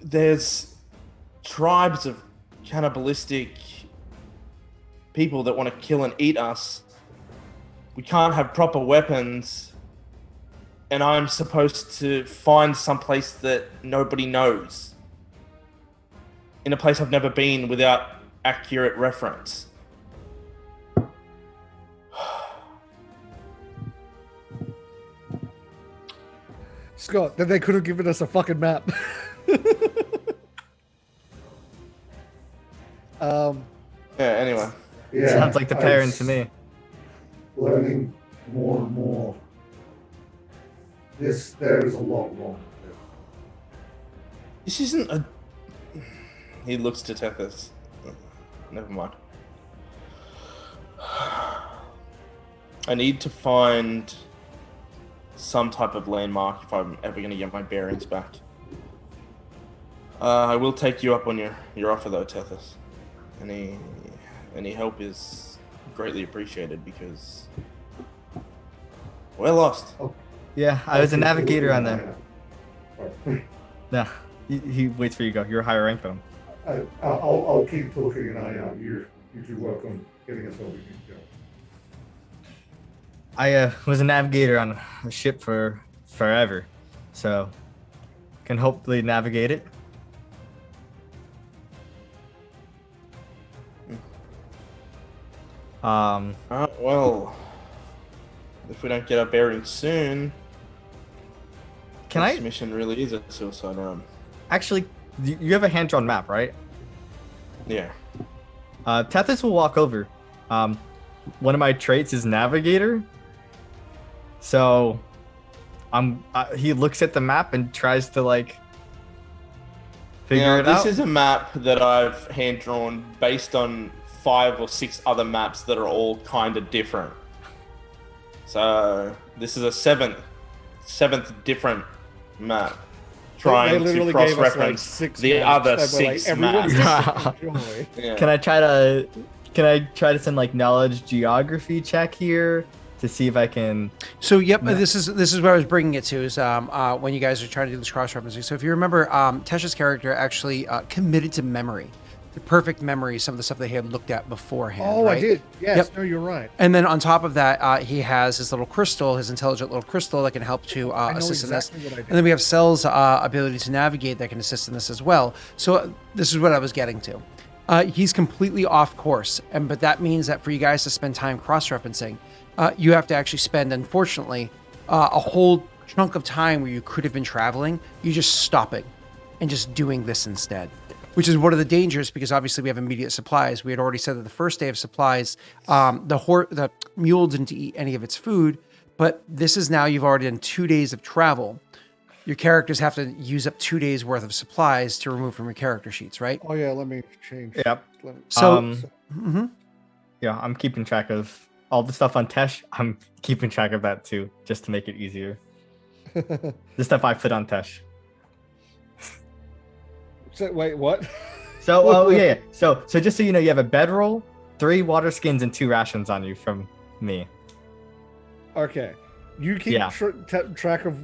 There's tribes of cannibalistic people that want to kill and eat us. We can't have proper weapons, and I'm supposed to find someplace that nobody knows. In a place I've never been without accurate reference. Scott, then they could have given us a fucking map. Anyway. Yeah, Sounds like the parent to me. Learning more and more. There is a lot wrong with it. This isn't a. He looks to Tethys. Never mind. I need to find some type of landmark if I'm ever going to get my bearings back. I will take you up on your offer, though, Tethys. Any help is greatly appreciated because we're lost. Oh, Yeah, I was a navigator on the. them. No, he waits for you to go. You're a higher rank than him. I'll keep looking an eye out. You two work on getting us where we need to go. I was a navigator on a ship for forever, so can hopefully navigate it. Well, if we don't get our bearings soon, this mission really is a suicide run. Actually, you have a hand-drawn map, right? Yeah. Tethys will walk over. One of my traits is navigator. So, he looks at the map and tries to figure it out. This is a map that I've hand drawn based on 5 or 6 other maps that are all kind of different. So this is a seventh different map. Trying to cross-reference the other 6 maps. Yeah. Can I try to send knowledge geography check here to see if I can? So yep, this is where I was bringing it to is when you guys are trying to do this cross-referencing. So if you remember, Tesha's character actually committed to memory, the perfect memory, some of the stuff that he had looked at beforehand. Oh, right? I did. Yes, yep. No, you're right. And then on top of that, he has his little crystal, his intelligent little crystal that can help to assist exactly in this. And what I did. then we have Cell's ability to navigate that can assist in this as well. So this is what I was getting to. He's completely off course, but that means that for you guys to spend time cross-referencing, you have to actually spend, unfortunately, a whole chunk of time where you could have been traveling. You're just stopping and just doing this instead. Which is one of the dangers because obviously we have immediate supplies. We had already said that the first day of supplies, the mule didn't eat any of its food, but this is now you've already done 2 days of travel. Your characters have to use up 2 days worth of supplies to remove from your character sheets, right? Oh yeah, let me change. Yep. So, yeah, I'm keeping track of all the stuff on Tesh. I'm keeping track of that too, just to make it easier. The stuff I put on Tesh. So, wait, what? So, yeah. So just so you know, you have a bedroll, 3 water skins, and 2 rations on you from me. Okay, you keep track of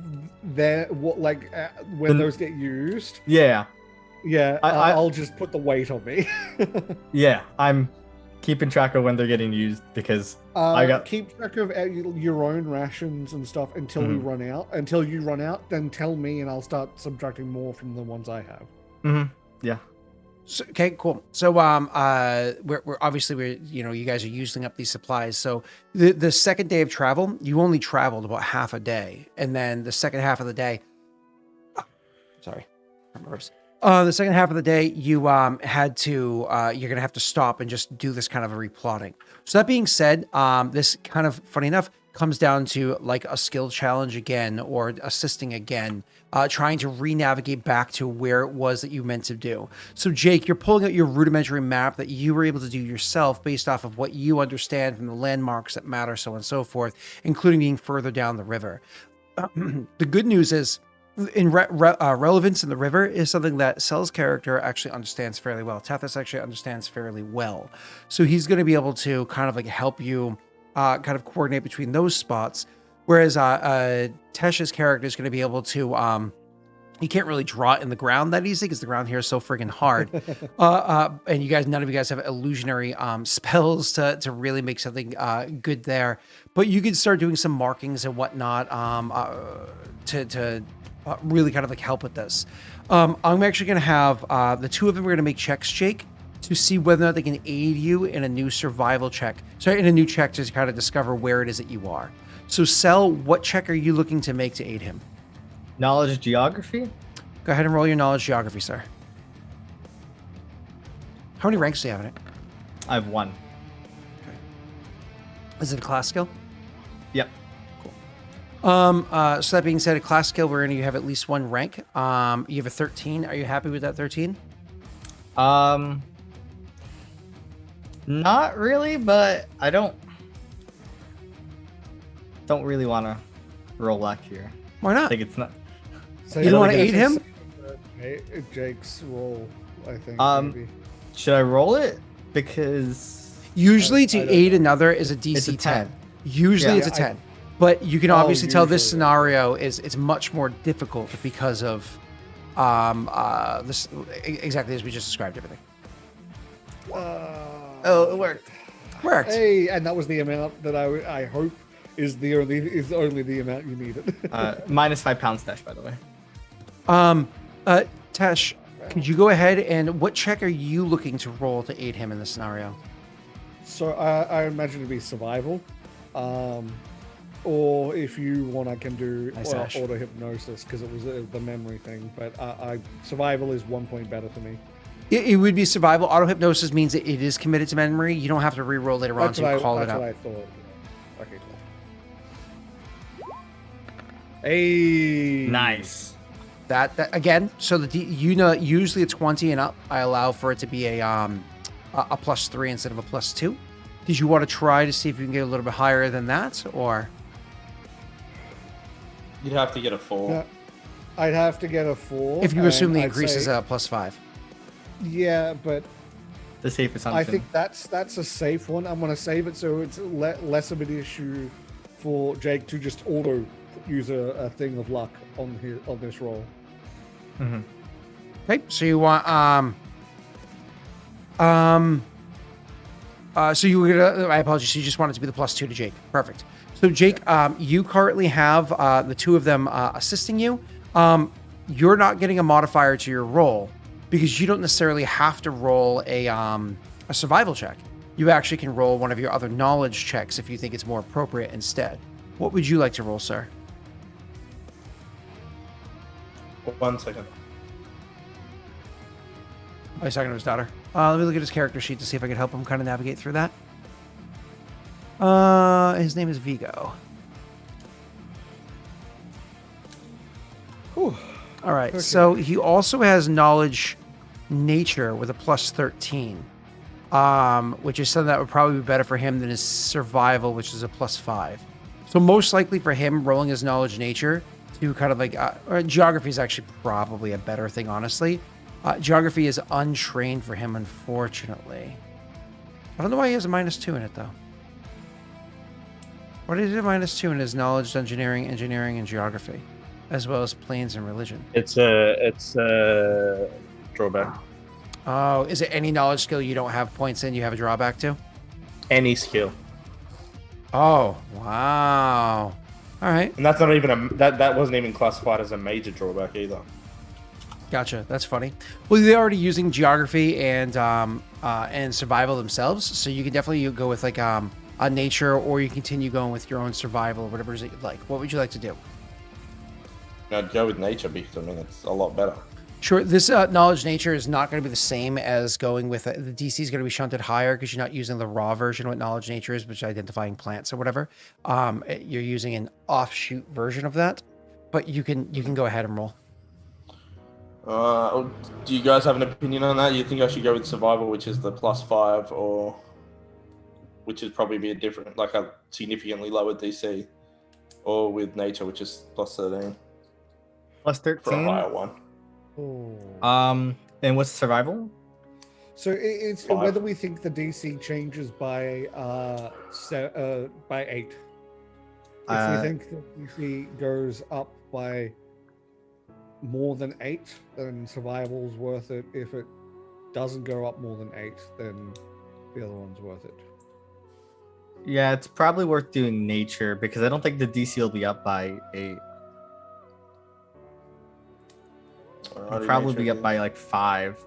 when those get used. Yeah. Yeah, I'll just put the weight on me. Yeah, I'm keeping track of when they're getting used because keep track of your own rations and stuff until we run out. Until you run out, then tell me, and I'll start subtracting more from the ones I have. Yeah. So, okay, cool. So, we're obviously you guys are using up these supplies. So, the second day of travel, you only traveled about half a day, and then the second half of the day, the second half of the day, you had to you're gonna have to stop and just do this kind of a replotting. So that being said, this kind of funny enough comes down to like a skill challenge again or assisting again. Trying to re-navigate back to where it was that you meant to do. So Jake, you're pulling out your rudimentary map that you were able to do yourself based off of what you understand from the landmarks that matter, so on and so forth, including being further down the river. The good news is, relevance in the river is something that Cell's character actually understands fairly well. Tethys actually understands fairly well. So he's going to be able to kind of help you kind of coordinate between those spots. Whereas Tesha's character is going to be able to, he can't really draw it in the ground that easy because the ground here is so friggin' hard. And none of you guys have illusionary spells to really make something good there. But you can start doing some markings and whatnot to really kind of help with this. I'm actually going to have the two of them are going to make checks, Jake, to see whether or not they can aid you in a new survival check. In a new check to kind of discover where it is that you are. So, Cell, what check are you looking to make to aid him? Knowledge geography? Go ahead and roll your knowledge geography, sir. How many ranks do you have in it? I have 1. Okay. Is it a class skill? Yep. Cool. So that being said, a class skill wherein you have at least one rank. You have a 13. Are you happy with that 13? Not really, but I don't really want to roll luck here. Why I not? think it's not. So You don't want to aid him? Jake's roll, I think. Maybe. Should I roll it? Because Usually I to don't aid know. another is a DC It's a 10. 10. Usually Yeah. it's a 10. But you can obviously tell this usually. scenario is it's much more difficult because of this exactly as we just described everything. oh, it worked. Worked. Hey, and that was the amount that I hope is only the amount you needed. Minus 5 pounds dash, by the way. Tesh, could you go ahead and what check are you looking to roll to aid him in this scenario? So I imagine it'd be survival, or if you want, I can do Nice, Ash. auto hypnosis because it was the memory thing. But survival is 1 point better for me. It would be survival. Auto hypnosis means that it is committed to memory. You don't have to re-roll later on to call it That's out. what I thought. Okay, cool. Hey, Nice. That again. So usually a 20 and up. I allow for it to be a +3 instead of a +2. Did you want to try to see if you can get a little bit higher than that, or? You'd have to get a 4. Yeah, I'd have to get a 4. If you assume the and I'd increase is say- a +5. Yeah, but The safe assumption. I think that's a safe one. I'm gonna save it so it's less of an issue for Jake to just auto use a thing of luck on this roll. Okay, so you want so you were gonna. I apologize. You just want it to be the +2 to Jake. Perfect. So Jake, you currently have the two of them assisting you. You're not getting a modifier to your roll because you don't necessarily have to roll a survival check. You actually can roll one of your other knowledge checks if you think it's more appropriate instead. What would you like to roll, sir? 1 second. Oh, he's talking to his daughter. Let me look at his character sheet to see if I can help him kind of navigate through that. His name is Viggo. Whew. All right. Okay. So he also has knowledge nature with a +13, which is something that would probably be better for him than his survival, which is a +5. So most likely for him, rolling his knowledge nature to kind of like geography is actually probably a better thing, honestly. Geography is untrained for him, unfortunately. I don't know why he has a -2 in it, though. What is it, -2 in his knowledge, engineering, and geography, as well as planes and religion? It's a drawback. Oh, is it any knowledge skill you don't have points in, you have a drawback to? Any skill. Oh, wow. All right. And that's not even that wasn't even classified as a major drawback either. Gotcha. That's funny. Well, they're already using geography and survival themselves, so you can definitely go with like a nature, or you continue going with your own survival, or whatever it is that you'd like. What would you like to do? I'd go with nature because I mean it's a lot better. Sure. This knowledge nature is not going to be the same as going with the DC is going to be shunted higher because you're not using the raw version of what knowledge nature is, which is identifying plants or whatever. You're using an offshoot version of that, but you can go ahead and roll. Do you guys have an opinion on that? You think I should go with survival, which is the +5, or which is probably be a different, like a significantly lower DC, or with nature, which is +13 Plus for a 13. higher one? Oh. And what's survival? So it's 5. whether we think the DC changes by 8. If we think the DC goes up by more than 8, then survival's worth it. If it doesn't go up more than 8, then the other one's worth it. Yeah, it's probably worth doing nature because I don't think the DC will be up by 8. It'll probably be up by like 5.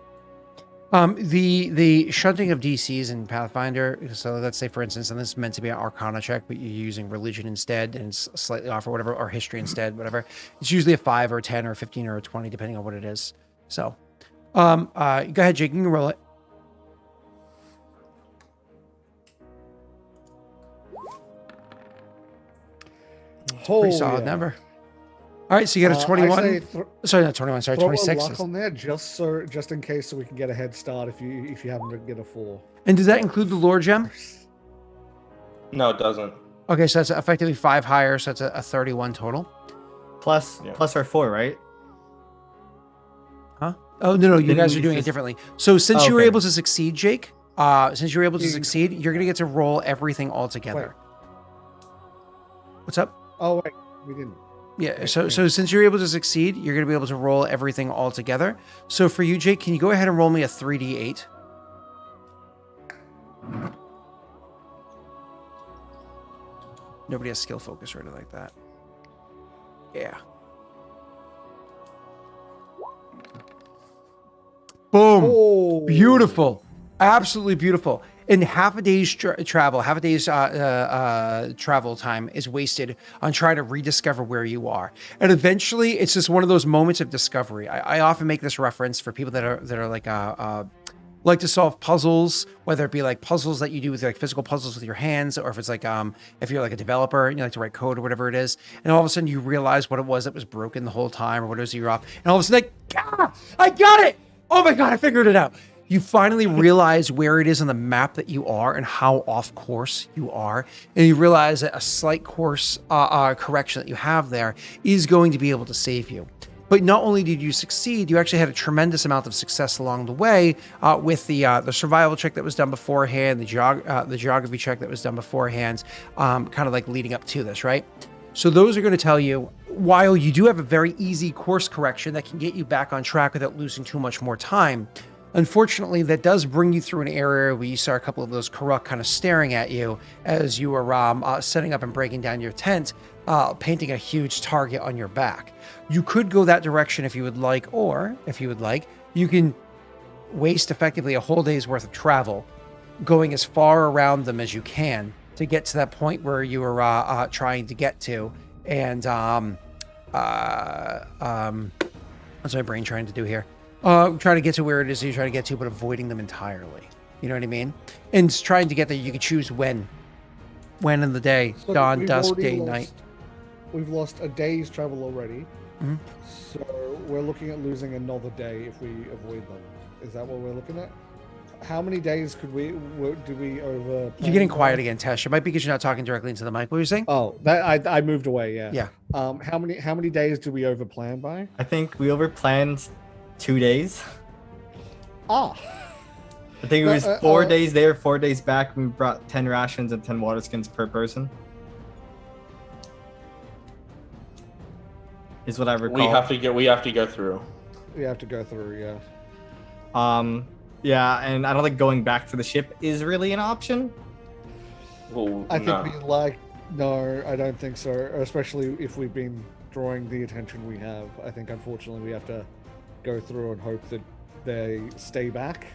The shunting of DCs in Pathfinder, so let's say for instance, and this is meant to be an Arcana check, but you're using religion instead and it's slightly off or whatever, or history instead, whatever. It's usually a 5 or a 10 or a 15 or a 20, depending on what it is. So, go ahead, Jake, you can roll it. Pretty solid number. All right, so you got a 21. Sorry, not 21. Sorry, throw 26. a luck on there just in case, so we can get a head start if you happen to get a 4. And does that include the lore gem? No, it doesn't. Okay, so that's effectively 5 higher, so that's a 31 total. Plus our 4, right? Huh? Oh no, you Didn't guys are we doing it just- differently. So since you were Okay. able to succeed, Jake, since you were able to succeed, you're gonna get to roll everything all together. What's up? Oh wait, we didn't. Yeah, so since you're able to succeed, you're going to be able to roll everything all together. So for you, Jake, can you go ahead and roll me a 3d8? Nobody has skill focus or anything like that. Yeah. Boom. Oh, Beautiful. Absolutely beautiful. And half a day's travel, half a day's travel time is wasted on trying to rediscover where you are. And eventually, it's just one of those moments of discovery. I often make this reference for people that are like to solve puzzles, whether it be like puzzles that you do with like physical puzzles with your hands, or if it's like if you're like a developer and you like to write code or whatever it is, and all of a sudden you realize what it was that was broken the whole time, or what it was you're off, and all of a sudden like, I got it! Oh my god, I figured it out. You finally realize where it is on the map that you are and how off course you are. And you realize that a slight course correction that you have there is going to be able to save you. But not only did you succeed, you actually had a tremendous amount of success along the way with the survival check that was done beforehand, the geography check that was done beforehand, kind of like leading up to this, right? So those are going to tell you, while you do have a very easy course correction that can get you back on track without losing too much more time, unfortunately, that does bring you through an area where you saw a couple of those Karuk kind of staring at you as you were setting up and breaking down your tent, painting a huge target on your back. You could go that direction if you would like, or if you would like, you can waste effectively a whole day's worth of travel going as far around them as you can to get to that point where you were trying to get to. And what's my brain trying to do here? Trying to get to where it is you're trying to get to, but avoiding them entirely. You know what I mean? And trying to get there, you can choose when in the day, So dawn, we've dusk, already day, lost- night. We've lost a day's travel already. Mhm. So we're looking at losing another day if we avoid them. Is that what we're looking at? How many days do we over? You're getting quiet again, Tesh. It might be because you're not talking directly into the mic. What were you saying? Oh, that I moved away. Yeah. Yeah. How many days do we over plan by? I think we overplanned 2 days. Ah. I think it was 4 days there, 4 days back. We brought 10 rations and 10 water skins per person. Is what I recall. We have to go through. We have to go through. Yeah. Yeah, and I don't think going back to the ship is really an option. Well, I think no. no, I don't think so. Especially if we've been drawing the attention we have. I think unfortunately we have to go through and hope that they stay back.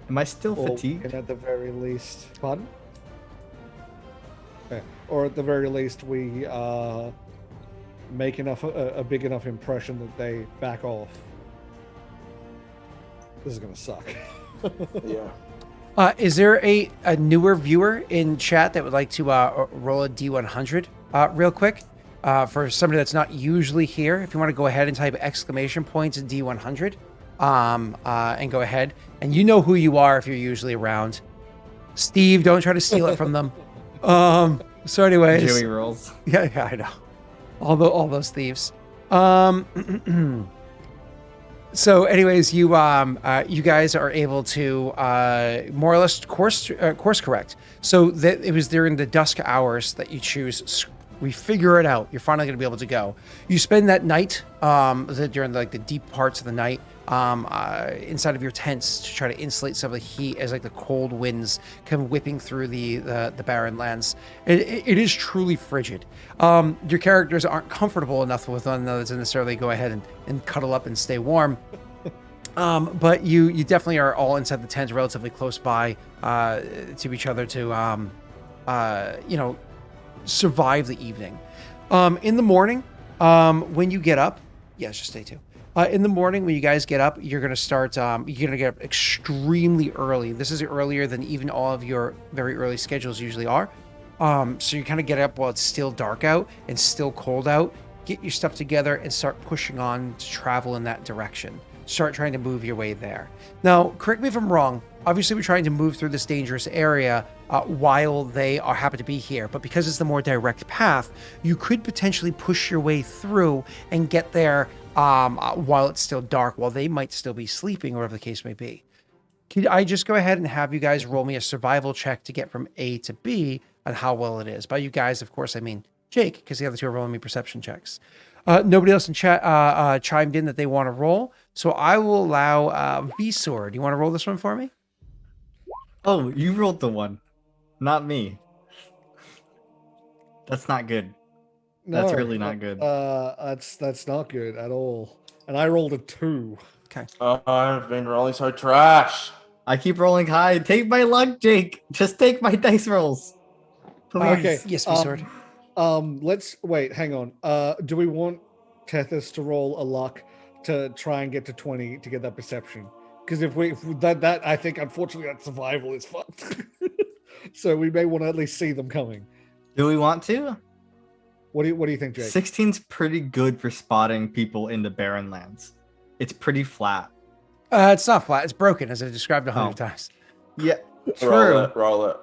Am I still Or fatigued? at the very least, pardon? Yeah. Or at the very least, we make a big enough impression that they back off. This is gonna suck. Yeah. Is there a newer viewer in chat that would like to roll a D100 real quick? For somebody that's not usually here, if you want to go ahead and type exclamation points and D100, and go ahead. And you know who you are if you're usually around. Steve, don't try to steal it from them. So anyways. Joey rolls. Yeah, I know. All those thieves. So anyways, you guys are able to more or less course correct. So that it was during the dusk hours that you choose. We figure it out. You're finally going to be able to go. You spend that night during the deep parts of the night inside of your tents to try to insulate some of the heat as the cold winds come whipping through the barren lands. It is truly frigid. Your characters aren't comfortable enough with one another to necessarily go ahead and cuddle up and stay warm. But you definitely are all inside the tent, relatively close by to each other to survive the evening. In the morning, when you get up, just stay too. In the morning, when you guys get up, you're going to start, you're going to get up extremely early. This is earlier than even all of your very early schedules usually are. So you kind of get up while it's still dark out and still cold out, get your stuff together and start pushing on to travel in that direction. Start trying to move your way there. Now, correct me if I'm wrong. Obviously, we're trying to move through this dangerous area while they are happen to be here. But because it's the more direct path, you could potentially push your way through and get there while it's still dark, while they might still be sleeping, or whatever the case may be. Could I just go ahead and have you guys roll me a survival check to get from A to B on how well it is? By you guys, of course, I mean Jake, because the other two are rolling me perception checks. Nobody else in chat chimed in that they want to roll, so I will allow V-Sword. You want to roll this one for me? Oh, you rolled the one, not me. That's not good. That's really not good. That's not good at all. And I rolled a 2. Okay. Oh, I've been rolling so trash. I keep rolling high. Take my luck, Jake. Just take my dice rolls. Please. Okay. Yes, V-Sword. Let's wait. Hang on. Do we want Tethys to roll a luck to try and get to 20 to get that perception? Because if that I think unfortunately that survival is fucked. So we may want to at least see them coming. Do we want to? What do you think, Jake? 16's pretty good for spotting people in the barren lands. It's pretty flat. It's not flat. It's broken, as I described 100 times. Yeah, true. Roll it.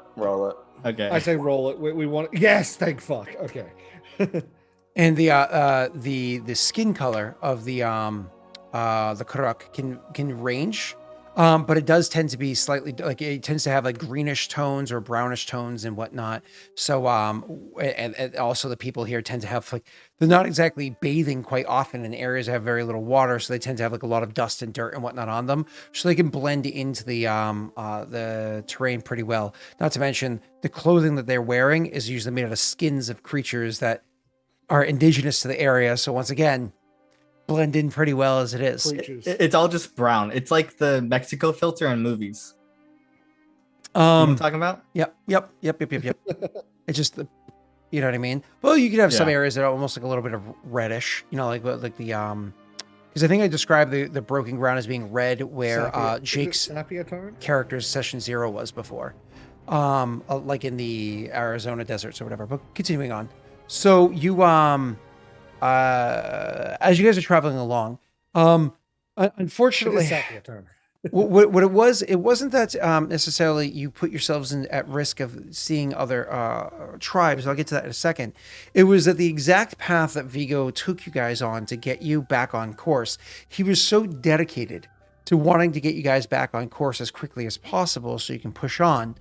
Okay. I say roll it. We want. Yes, thank fuck. Okay. And the skin color of the Karak can range, but it does tend to be slightly like it tends to have like greenish tones or brownish tones and whatnot. So and also the people here tend to have like they're not exactly bathing quite often in areas that have very little water, so they tend to have like a lot of dust and dirt and whatnot on them, so they can blend into the terrain pretty well. Not to mention the clothing that they're wearing is usually made out of skins of creatures that are indigenous to the area. So once again, blend in pretty well as it is. It's all just brown. It's like the Mexico filter in movies. You know what I'm talking about? Yep. It's just the, you know what I mean? Well, you could have some areas that are almost like a little bit of reddish, you know, like the because I think I described the broken ground as being red, where Jake's character's session 0 was before, like in the Arizona deserts or whatever. But continuing on, so you as you guys are traveling along, unfortunately, what it wasn't that necessarily you put yourselves at risk of seeing other tribes. I'll get to that in a second. It was that the exact path that Viggo took you guys on to get you back on course. He was so dedicated to wanting to get you guys back on course as quickly as possible so you can push on,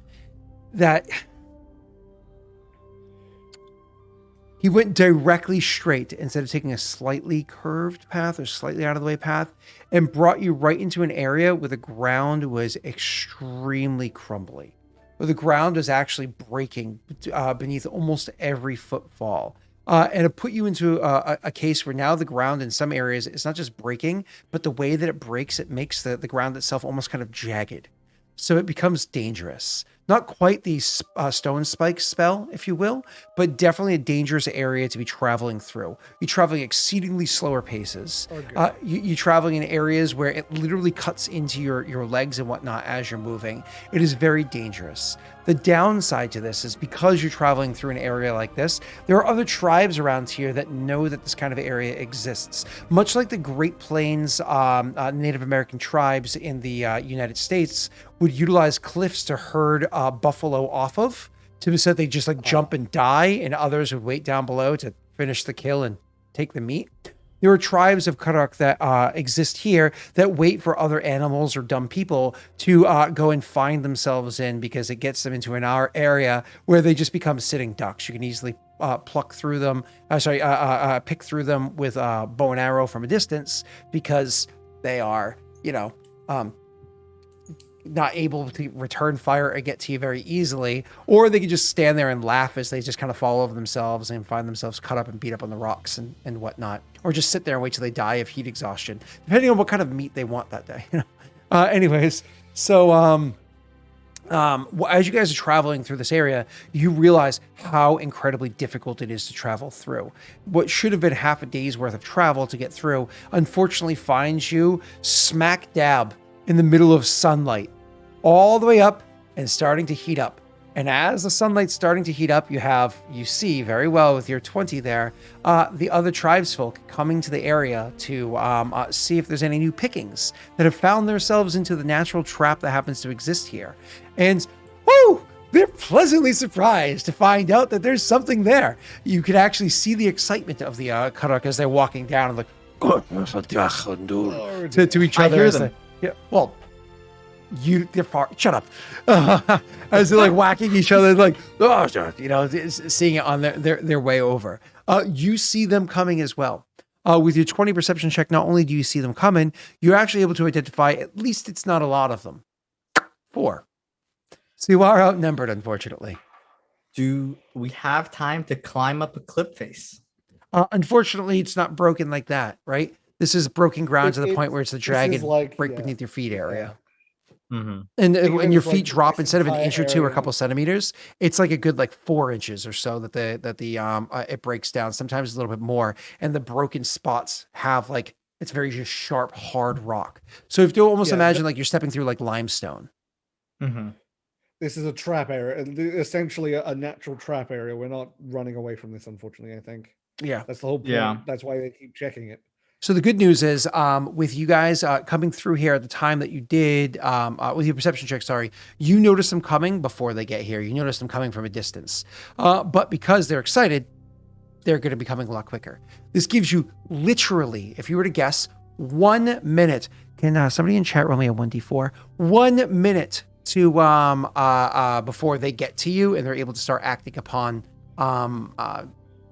that he went directly straight instead of taking a slightly curved path or slightly out of the way path, and brought you right into an area where the ground was extremely crumbly, where the ground was actually breaking beneath almost every footfall. And it put you into a case where now the ground in some areas, it's not just breaking, but the way that it breaks, it makes the ground itself almost kind of jagged. So it becomes dangerous. Not quite the stone spike spell, if you will, but definitely a dangerous area to be traveling through. You're traveling exceedingly slower paces. You're traveling in areas where it literally cuts into your legs and whatnot as you're moving. It is very dangerous. The downside to this is because you're traveling through an area like this, there are other tribes around here that know that this kind of area exists. Much like the Great Plains Native American tribes in the United States would utilize cliffs to herd buffalo off of, so that they just like jump and die, and others would wait down below to finish the kill and take the meat. There are tribes of Karak that exist here that wait for other animals or dumb people to go and find themselves in, because it gets them into an area where they just become sitting ducks. You can easily pick through them with bow and arrow from a distance, because they are, not able to return fire or get to you very easily, or they can just stand there and laugh as they just kind of fall over themselves and find themselves cut up and beat up on the rocks and whatnot, or just sit there and wait till they die of heat exhaustion, depending on what kind of meat they want that day. Anyways, so as you guys are traveling through this area, you realize how incredibly difficult it is to travel through. What should have been half a day's worth of travel to get through, unfortunately finds you smack dab in the middle of sunlight, all the way up and starting to heat up. And as the sunlight's starting to heat up, you see very well with your 20 there, the other tribesfolk coming to the area to see if there's any new pickings that have found themselves into the natural trap that happens to exist here. And whoo! They're pleasantly surprised to find out that there's something there. You can actually see the excitement of the Karuk as they're walking down and like to each other. I hear them. Yeah, well, they're far. Shut up. As they're like whacking each other, like seeing it on their way over. You see them coming as well. With your 20 perception check, not only do you see them coming, you're actually able to identify at least it's not a lot of them. 4. So you are outnumbered, unfortunately. Do we have time to climb up a cliff face? Unfortunately, it's not broken like that, right? This is broken ground to the point where it's the dragon break beneath your feet area. Mm-hmm. And when your feet like drop, this instead of an entire inch or two or a area. couple centimeters, it's like a good 4 inches or so that it breaks down. Sometimes a little bit more, and the broken spots have it's very just sharp, hard rock. So if you almost imagine like you're stepping through limestone. Mm-hmm. This is a trap area, essentially a natural trap area. We're not running away from this, unfortunately. I think. Yeah, That's the whole point. Yeah. That's why they keep checking it. So the good news is, with you guys coming through here at the time that you did, with your perception check, you notice them coming before they get here. You notice them coming from a distance. But because they're excited, they're going to be coming a lot quicker. This gives you literally, if you were to guess, 1 minute. Can somebody in chat roll me a 1d4? 1 minute to before they get to you and they're able to start acting upon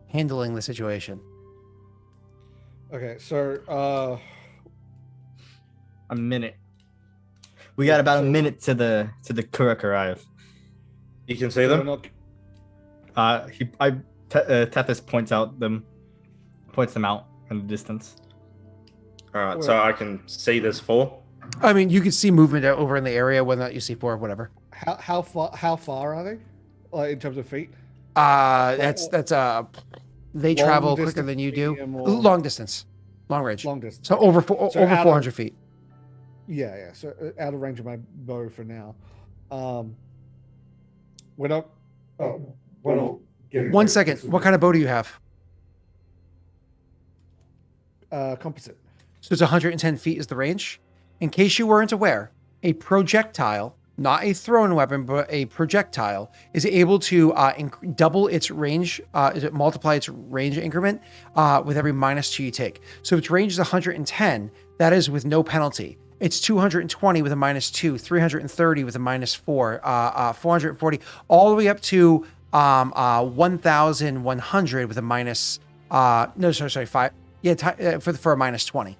handling the situation. Okay, so A minute. We got about a minute to the Kuruk arrive. You can see we're them. not. Tethys points them out in the distance. All right, so I can see there's 4. I mean, you can see movement over in the area, whether or not you see 4, whatever. How far are they? In terms of feet? They Long travel quicker distance, than you do. medium, or- Long distance, long range. Long distance. So over So over out of- 400 feet. Yeah. So out of range of my bow for now. We're not. We're not getting 1 very second. specific. What kind of bow do you have? Composite. So it's 110 feet is the range. In case you weren't aware, a projectile, not a thrown weapon, but a projectile, is able to double its range, multiply its range increment with every -2 you take. So if its range is 110, that is with no penalty. It's 220 with a -2, 330 with a -4, 440, all the way up to 1,100 with a minus. No, sorry, 5. Yeah, for a -20.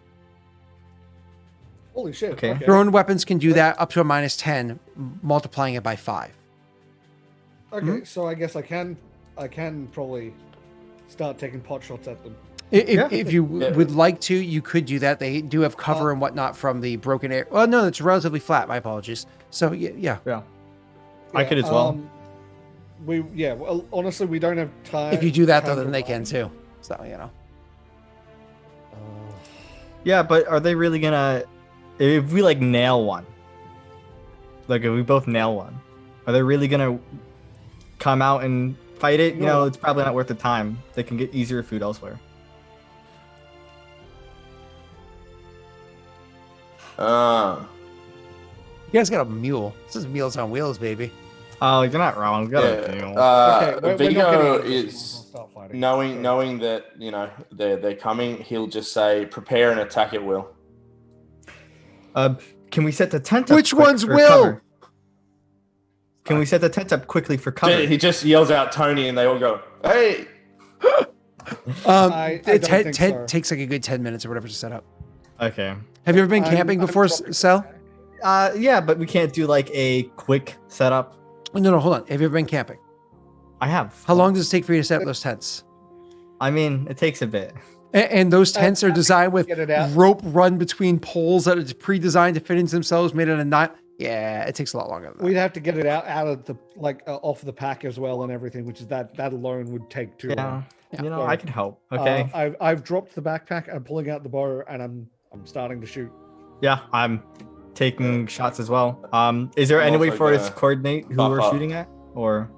Holy shit. Okay. Thrown weapons can do that up to a -10, multiplying it by 5. Okay, so I guess I can probably start taking pot shots at them. If you would like to, you could do that. They do have cover and whatnot from the broken air. Well, no, it's relatively flat. My apologies. So yeah. I could as well. Well, honestly, we don't have time. If you do that, though, time then to they run. can too. So Yeah, but are they really gonna? If we nail one, if we both nail one, are they really gonna come out and fight it? You know, it's probably not worth the time. They can get easier food elsewhere. you guys got a mule. This is Meals on Wheels, baby. Oh, you're not wrong. We got a deal. Okay, we're not getting Viggo into this. is We'll start fighting. knowing that they're coming. He'll just say, "Prepare and attack at will." Can we set the tent up? Which quick one's for will? cover? Can we set the tent up quickly for cover? He just yells out Tony, and they all go, "Hey!" I don't think Ted so. takes like a good 10 minutes or whatever to set up. Okay. Have you ever been I'm- camping I'm before, probably- Sel? Yeah, but we can't do a quick setup. No, hold on. Have you ever been camping? I have. How long does it take for you to set up those tents? I mean, it takes a bit. And those tents are designed with Get it out. rope run between poles that are pre-designed to fit into themselves, made out of knot. Yeah, it takes a lot longer than that. We'd have to get it out of the off the pack as well and everything, which is that alone would take too Yeah. long. You know, Yeah. I can help. Okay. I've dropped the backpack. I'm pulling out the bow and I'm starting to shoot. Yeah, I'm taking shots as well. Is there I'm any way also for us to gonna coordinate who buff we're up. shooting at? or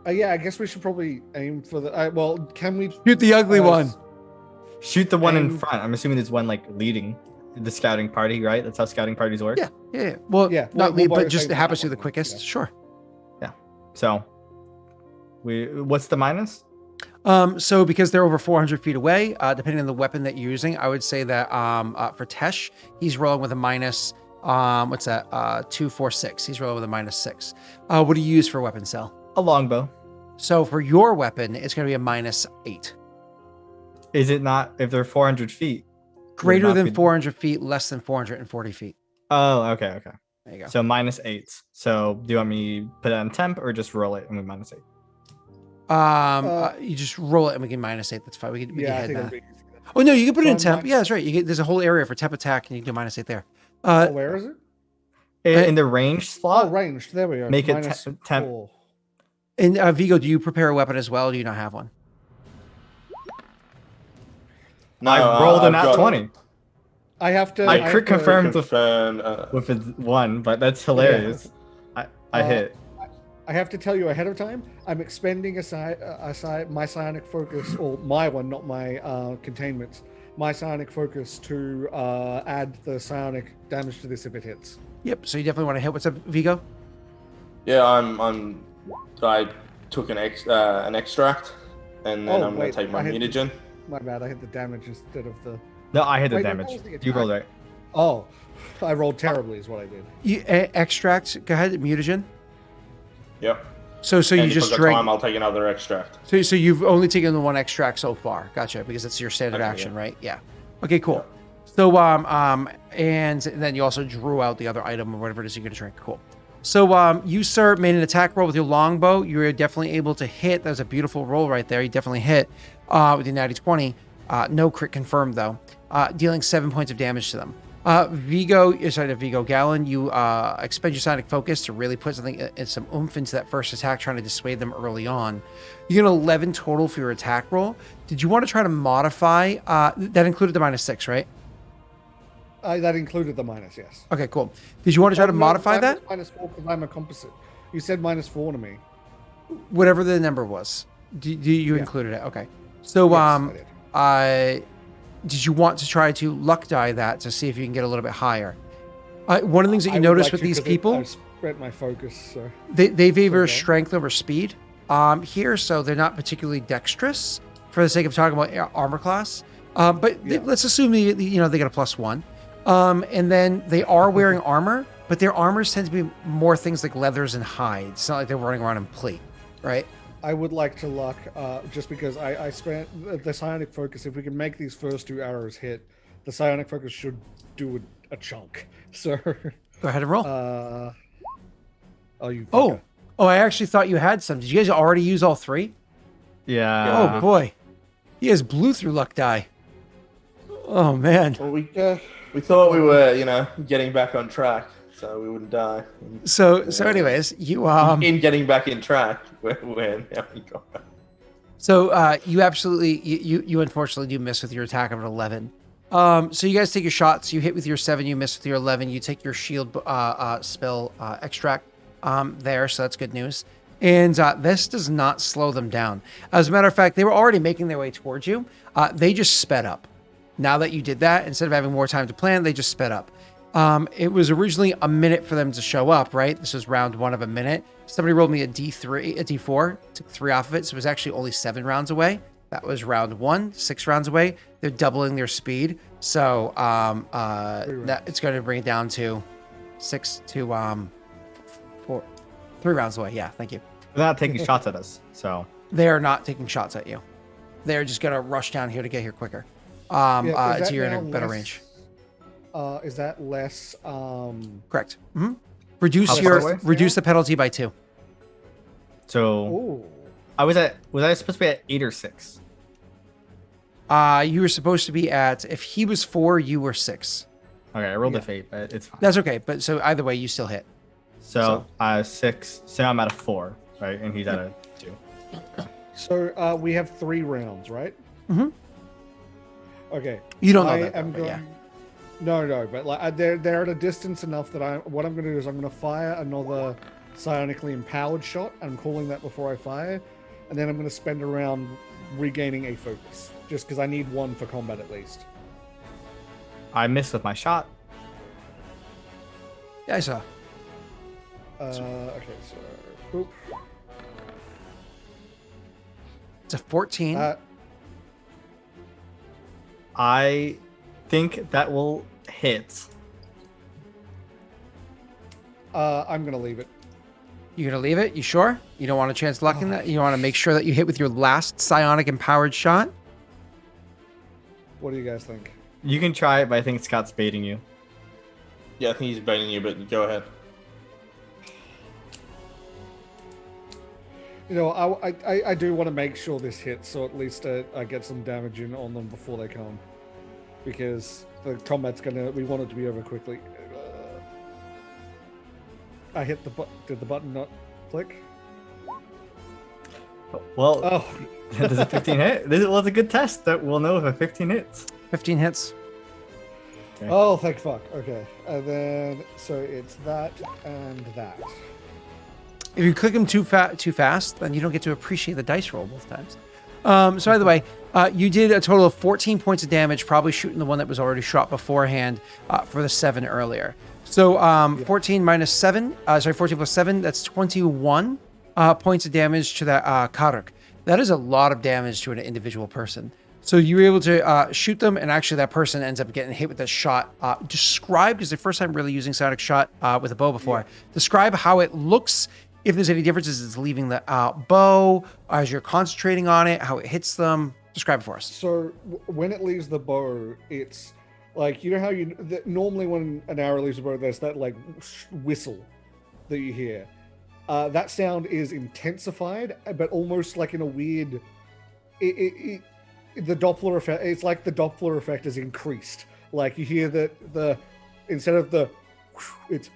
Yeah, I guess we should probably aim for the. Well, can we Shoot the ugly one. shoot the one in And- front? I'm assuming there's one like leading the scouting party, right? That's how scouting parties work. Yeah. Well, Yeah, not we'll lead, but both just aim for happens that to be the one, quickest. yeah. Sure. So what's the minus? So because they're over 400 feet away, depending on the weapon that you're using, I would say that for Tesh, he's rolling with a minus. What's that? 2, 4, 6. He's rolling with a -6. What do you use for weapon cell? A longbow. So for your weapon, it's going to be a -8. Is it not if they're 400 feet? Greater not than be- 400 feet, less than 440 feet. Oh, okay. There you go. So -8. So do you want me to put it on temp or just roll it and we -8? You just roll it and we can -8. That's fine. We can Yeah, I head think it'll that. be. Oh no, you can put it So in I'm temp. not- Yeah, that's right. There's a whole area for temp attack, and you can do -8 there. Oh, where is it? In the range slot? Oh, ranged. There we go. Make it Minus temp. 4. And Vigo, do you prepare a weapon as well? Or do you not have one? No, I rolled a I've nat got- 20 I have to. I have crit to- confirmed Confirm, with a 1, but that's hilarious. I hit. I have to tell you ahead of time. I'm expending my psionic focus, or my one, not my containments. My psionic focus to add the psionic damage to this if it hits. Yep. So you definitely want to hit. What's up, Vigo? Yeah, I took an extract, and then Oh, I'm wait, gonna take my I had- mutagen. My bad. I hit the damage instead of the. No, I hit the Wait, no, damage. what was the You attack? rolled right. Oh, I rolled terribly. Is what I did. You extract. Go ahead, mutagen. Yep. So And you if just I've got drank. time, I'll take another extract. So you've only taken the one extract so far. Gotcha. Because it's your standard Okay, action, yeah. right? Yeah. Okay. Cool. So and then you also drew out the other item or whatever it is you're gonna drink. Cool. So you, sir, made an attack roll with your longbow. You were definitely able to hit. That was a beautiful roll right there. You definitely hit with your natty 20. No crit confirmed though. Dealing 7 points of damage to them. Vigo Gallon, you expend your sonic focus to really put some oomph into that first attack, trying to dissuade them early on. You get 11 total for your attack roll. Did you want to try to modify? That included the -6, right? That included the minus, yes. Okay, cool. Did you want to try to No, modify mine that? was -4 because I'm a composite. You said -4 to me. Whatever the number was. You Yeah. included it. Okay. So Yes, I did. did you want to try to luck die that to see if you can get a little bit higher? One of the things that I you would notice like with to, these 'cause people, I've spread my focus. So they favor Okay. strength over speed here, so they're not particularly dexterous for the sake of talking about armor class. But Yeah. let's assume they get a +1. And then they are wearing armor, but their armors tend to be more things like leathers and hides. It's not like they're running around in plate, right? I would like to luck, just because I spent the psionic focus. If we can make these first 2 arrows hit, the psionic focus should do a chunk. So, Go ahead and roll. oh, you. Oh, I actually thought you had some. Did you guys already use all 3? Yeah. Oh boy, you guys blew through luck die. Oh man. Well, we thought we were, getting back on track, so we wouldn't die. So anyways, you In getting back in track, when now we got back. So you absolutely you unfortunately do miss with your attack of an 11. So you guys take your shots. You hit with your 7. You miss with your 11. You take your shield spell extract there. So that's good news. And this does not slow them down. As a matter of fact, they were already making their way towards you. They just sped up. Now that you did that, instead of having more time to plan, they just sped up. It was originally a minute for them to show up, right? This was round 1 of a minute. Somebody rolled me a D4, took 3 off of it, so it was actually only 7 rounds away. That was round 1, 6 rounds away. They're doubling their speed, so it's going to bring it down to 6 to 4, 3 rounds away. Yeah, thank you. They're not taking shots at us, so They are not taking shots at you. They're just going to rush down here to get here quicker. Is So that you're in a now better less- range. Is that less? Correct. Reduce How far away? reduce the penalty by 2. so Oh, was I supposed to be at 8 or 6? You were supposed to be at, if he was 4, you were 6. Okay, I rolled Yeah. a fate, but it's fine. That's okay. But so either way, you still hit. So 6. So I'm at a 4, right? And he's at a 2. so we have 3 rounds, right? Mhm. Okay. You don't know I that, though, am but going. yeah. No, but like they're at a distance enough that what I'm going to do is I'm going to fire another psionically empowered shot. I'm calling that before I fire, and then I'm going to spend a round regaining a focus, just because I need one for combat at least. I missed with my shot. Yeah, I saw. Okay, so boop. It's a 14. I think that will hit. I'm going to leave it. You're going to leave it? You sure? You don't want a chance luck in that? You want to make sure that you hit with your last psionic empowered shot? What do you guys think? You can try it, but I think Scott's baiting you. Yeah, I think he's baiting you, but go ahead. You know, I do want to make sure this hits, so at least I get some damage in on them before they come. Because the combat's we want it to be over quickly. I hit the button. Did the button not click? Well, Oh. does a 15 hit? This was a good test. That we'll know if a 15 hits. 15 hits. Okay. Oh, thank fuck. Okay. And then, so it's that and that. If you click them too fast, then you don't get to appreciate the dice roll both times. So either way, you did a total of 14 points of damage, probably shooting the one that was already shot beforehand for the 7 earlier. So 14 minus 7, 14 plus 7, that's 21 points of damage to that Karuk. That is a lot of damage to an individual person. So you were able to shoot them, and actually that person ends up getting hit with a shot. Describe, because the first time really using Sonic Shot with a bow before, describe how it looks, if there's any differences it's leaving the bow, as you're concentrating on it, how it hits them. Describe it for us. So when it leaves the bow, it's like, you know how normally when an arrow leaves the bow, there's that like whistle that you hear. That sound is intensified, but almost like in a weird. The Doppler effect. It's like the Doppler effect is increased. Like you hear that instead of the, it's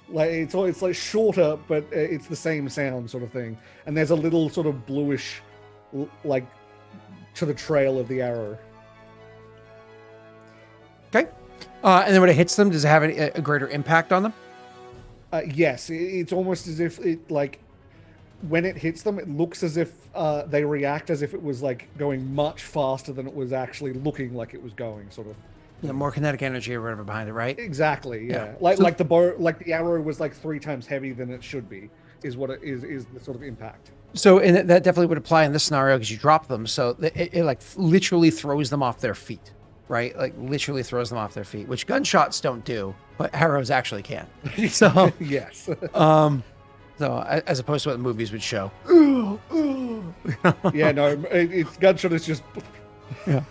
like it's like shorter, but it's the same sound sort of thing. And there's a little sort of bluish, like, to the trail of the arrow. Okay. And then when it hits them, does it have a greater impact on them? Yes, it's almost as if it, like, when it hits them, it looks as if they react as if it was like going much faster than it was actually looking like it was going, sort of. Yeah, more kinetic energy or whatever behind it, right? Exactly. Yeah. Yeah. Like the bow, like the arrow was like 3 times heavy than it should be. Is what it is the sort of impact. So, and that definitely would apply in this scenario because you drop them. So it like literally throws them off their feet, right? Like literally throws them off their feet, which gunshots don't do, but arrows actually can. So yes. So as opposed to what the movies would show. Yeah, no, it's gunshot is just. Yeah.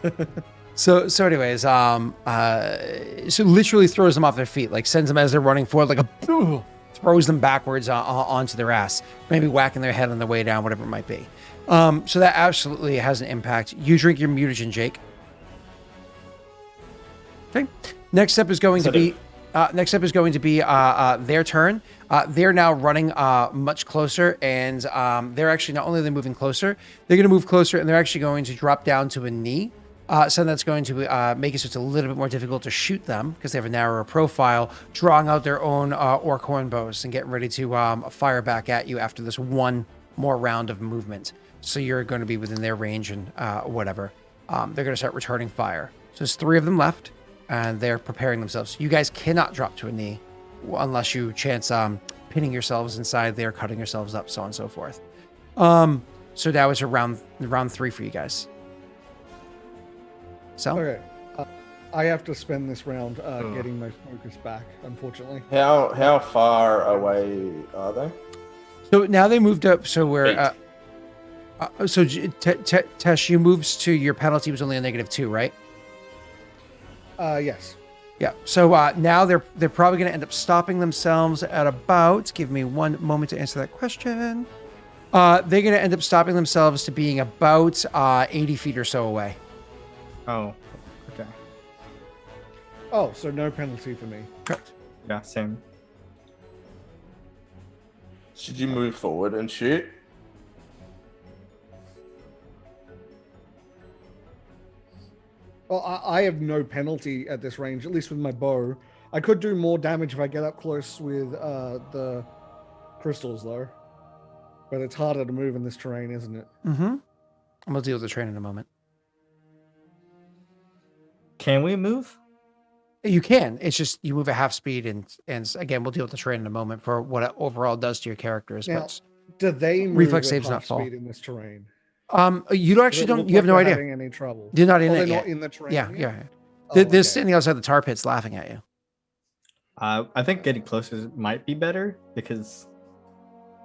So anyways, so literally throws them off their feet, like sends them as they're running forward, like throws them backwards onto their ass, maybe whacking their head on the way down, whatever it might be. So that absolutely has an impact. You drink your mutagen, Jake. Okay. Next step is going to be their turn. They're now running much closer, and they're actually not only are they moving closer, they're going to move closer, and they're actually going to drop down to a knee. So that's going to make it so it's a little bit more difficult to shoot them because they have a narrower profile, drawing out their own orc horn bows and getting ready to fire back at you after this one more round of movement. So you're going to be within their range and whatever. They're going to start returning fire. So there's 3 of them left, and they're preparing themselves. You guys cannot drop to a knee unless you chance pinning yourselves inside there, cutting yourselves up, so on and so forth. So that was round 3 for you guys. So Okay. I have to spend this round getting my focus back, unfortunately. How far away are they? So now they moved up. So we're so Tesh, you moves to your penalty was only a -2, right? Yes. Yeah. So now they're probably going to end up stopping themselves at about. Give me one moment to answer that question. They're going to end up stopping themselves to being about 80 feet or so away. Oh, okay. Oh, so no penalty for me. Correct. Yeah, same. Should you move forward and shoot? Well, I have no penalty at this range, at least with my bow. I could do more damage if I get up close with the crystals though. But it's harder to move in this terrain, isn't it? Mm-hmm. And we'll deal with the train in a moment. Can we move? You can. It's just you move at half speed, and again, we'll deal with the train in a moment for what it overall does to your characters. Now, But do they move reflex at saves, half not fall. speed in this terrain? You don't actually Does it don't. look You have like no they're idea. having any trouble? They're not in Oh, it they're yet. not in the terrain. Yeah, yet? yeah. Oh, They're okay. standing outside the tar pits, laughing at you. I think getting closer might be better because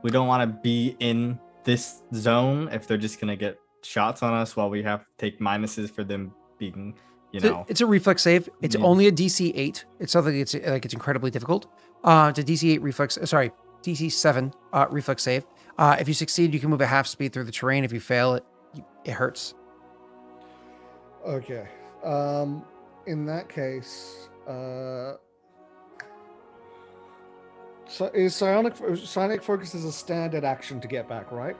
we don't want to be in this zone if they're just gonna get shots on us while we have to take minuses for them being, It's a reflex save. It's Yeah. only a DC 8. It's something it's incredibly difficult. It's a DC 8 reflex. Sorry, DC 7 reflex save. If you succeed, you can move at half speed through the terrain. If you fail, it hurts. Okay. In that case, so is psionic focus is a standard action to get back, right?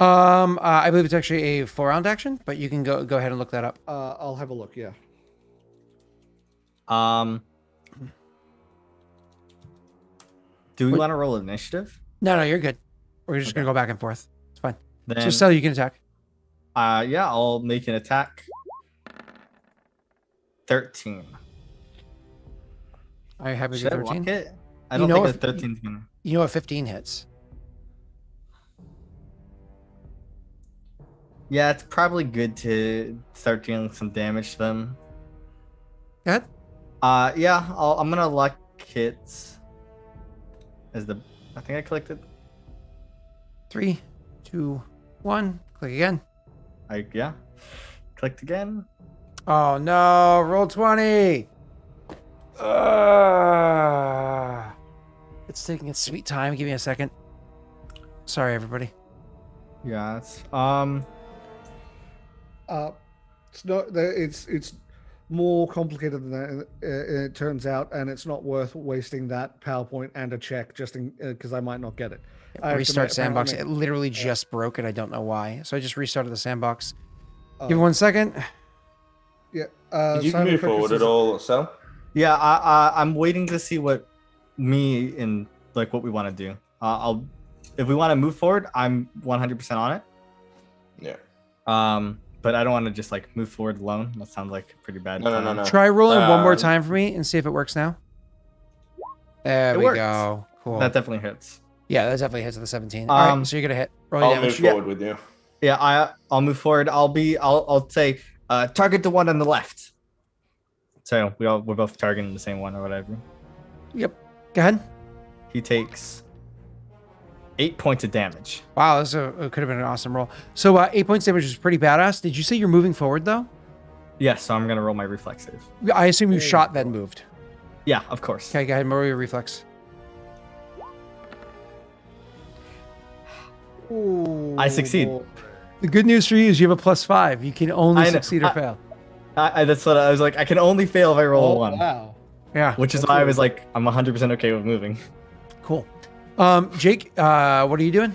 I believe it's actually a 4-round action, but you can go ahead and look that up. I'll have a look. Yeah. Do we Wait. want to roll initiative? No, you're good. We're just gonna go back and forth. It's fine. Then, So Sel, you can attack. yeah, I'll make an attack. 13. Are you happy with Should I 13? walk it? I You don't know think if- a 13 is gonna. You know what 15 hits. Yeah, it's probably good to start dealing some damage to them. Go ahead. Yeah, I'm gonna luck hits as the. I think I collected. 3, 2, 1. Click again. Yeah, clicked again. Oh no! Roll 20. It's taking its sweet time. Give me a second. Sorry, everybody. Yeah, it's It's not. It's more complicated than that. It turns out, and it's not worth wasting that PowerPoint and a check just because I might not get it. I have to Restart make- sandbox. It apparently literally just broke, and I don't know why. So I just restarted the sandbox. make- Give me 1 second. Yeah. Did you psionic move focus forward is- at all, Sal? yeah. I'm waiting to see what me and like what we want to do. If we want to move forward, I'm 100% on it. Yeah. But I don't want to just like move forward alone. That sounds like a pretty bad. No. plan. Try rolling one more Um, time for me and see if it works now. There It we worked. go. Cool. That definitely hits. Yeah, that definitely hits at the 17. All right, so you're gonna hit. Roll your I'll move damage. forward with you. Yeah, I'll move forward. I'll say target the one on the left. So we're both targeting the same one or whatever. Yep. Go ahead. He takes 8 points of damage. Wow, it could have been an awesome roll. So 8 points damage is pretty badass. Did you say you're moving forward though? Yes, so I'm gonna roll my reflex save. I assume you shot then moved. Yeah, of course. Okay, go ahead and roll your reflex. Ooh, I succeed. boy. The good news for you is you have a +5. You can only I know. succeed or fail. That's what I was like. I can only fail if I roll a Oh, one, wow. Yeah, which is That's why I really was like, I'm 100% okay with moving. cool. Jake, what are you doing?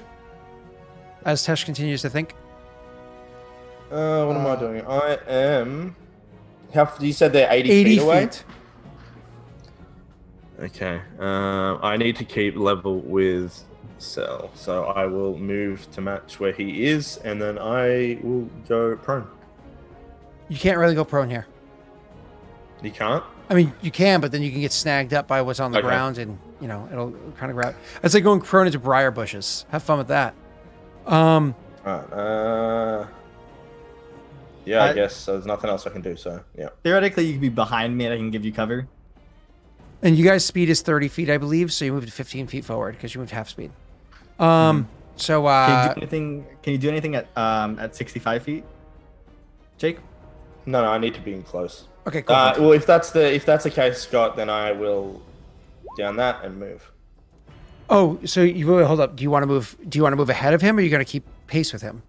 As Tesh continues to think. What am I doing? I am. You said they're 80 80 feet away? feet. Okay. I need to keep level with Cell, so I will move to match where he is, and then I will go prone. You can't really go prone here. You can't? I mean, you can, but then you can get snagged up by what's on the Okay. ground, and it'll kind of grab. It's like going prone into briar bushes. Have fun with that. Alright. Yeah, I I- guess there's nothing else I can do, so yeah. Theoretically, you could be behind me and I can give you cover. And you guys' speed is 30 feet, I believe, so you moved 15 feet forward because you moved half speed. So Can you do anything? Can you do anything at 65 feet, Jake? No, I need to be in close. okay, cool. Well, if that's the case, Scott, then I will down that and move. Oh, so hold up. Do you want to move? Do you want to move ahead of him, or are you going to keep pace with him?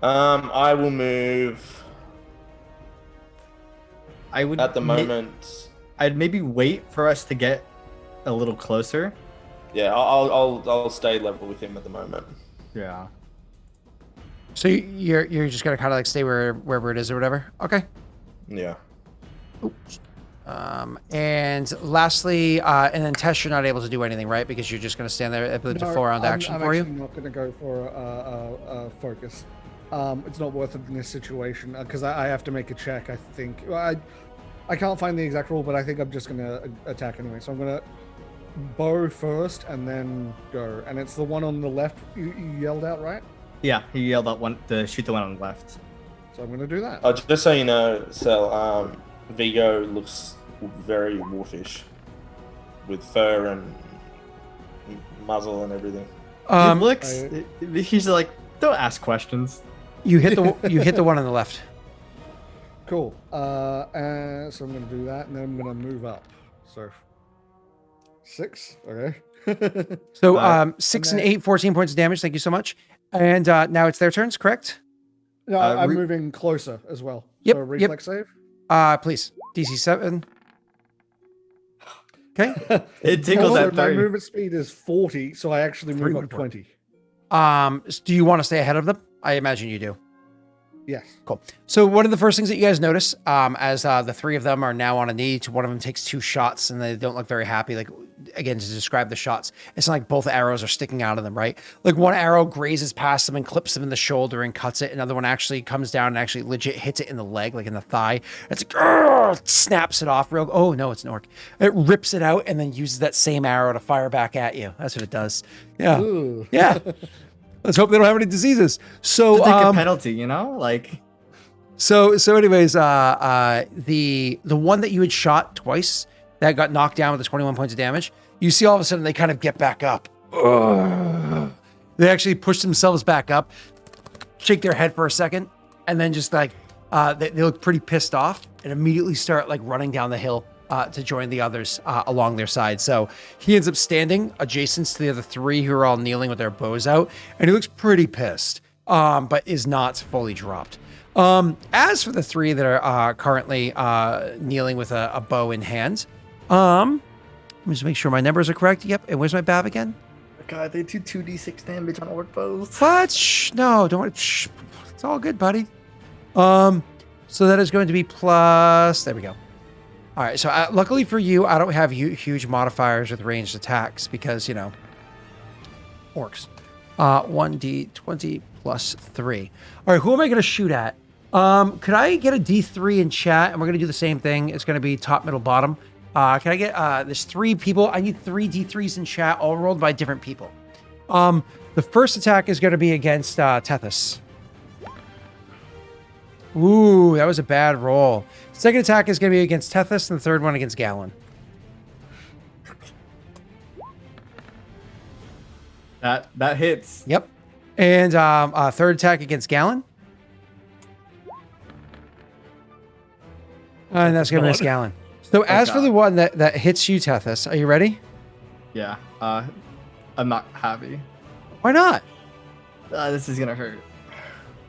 I will move I would at the moment. I'd maybe wait for us to get a little closer. Yeah, I'll stay level with him at the moment. Yeah. So you're just gonna kind of like stay wherever it is or whatever. Okay. Yeah. Oops. And lastly, and then Tess, you're not able to do anything, right? Because you're just going to stand there. I believe it's a full round action I'm for you. actually not going to go for a focus. It's not worth it in this situation because I have to make a check. I think I can't find the exact rule, but I think I'm just going to attack anyway. So I'm going to bow first and then go. And it's the one on the left you yelled out, right? Yeah, he yelled out one to shoot the one on the left. So I'm going to do that. Just so you know, Sel, Viggo looks very wolfish with fur and muzzle and everything. He looks. He's like, don't ask questions. You hit the one on the left. Cool. So I'm going to do that, and then I'm going to move up. So 6. Okay. So 6 and 8, 14 points of damage. Thank you so much. And now it's their turns, correct? No, I'm moving closer as well. Yep, So reflex save. Please. DC 7. Okay. It tickles Also, at my 30. movement speed is 40, so I actually move up 20. Do you want to stay ahead of them? I imagine you do. Yes. Cool. So one of the first things that you guys notice, as the three of them are now on a knee, one of them takes 2 shots and they don't look very happy. Like, again, to describe the shots, it's not like both arrows are sticking out of them, right? Like one arrow grazes past them and clips them in the shoulder and cuts it. Another one actually comes down and actually legit hits it in the leg, like in the thigh. It's like, snaps it off real. Oh no, it's an orc. It rips it out and then uses that same arrow to fire back at you. That's what it does. Yeah. Ooh. Yeah. Let's hope they don't have any diseases. So To take a penalty, you know, like. So anyways, the one that you had shot twice that got knocked down with the 21 points of damage, you see all of a sudden they kind of get back up. Ugh. They actually push themselves back up, shake their head for a second, and then just like they look pretty pissed off and immediately start like running down the hill to join the others along their side. So he ends up standing adjacent to the other 3 who are all kneeling with their bows out, and he looks pretty pissed, but is not fully dropped. As for the 3 that are currently kneeling with a bow in hand, let me just make sure my numbers are correct. Yep. And where's my Bab again? God, they do 2d6 damage on orc bows. What? Shh, no, don't worry. Shh, it's all good, buddy. So that is going to be plus. There we go. All right. So luckily for you, I don't have huge modifiers with ranged attacks because, you know, orcs. 1d20 plus 3. All right. Who am I going to shoot at? Could I get a D3 in chat? And we're going to do the same thing. It's going to be top, middle, bottom. Can I get, there's 3 people. I need 3 D3s in chat, all rolled by different people. The first attack is going to be against, Tethys. Ooh, that was a bad roll. Second attack is going to be against Tethys, and the third one against Galen. That hits. Yep. And, third attack against Galen. And that's going to miss Galen. So as for the one that hits you, Tethys, are you ready? Yeah. I'm not happy. Why not? This is gonna hurt.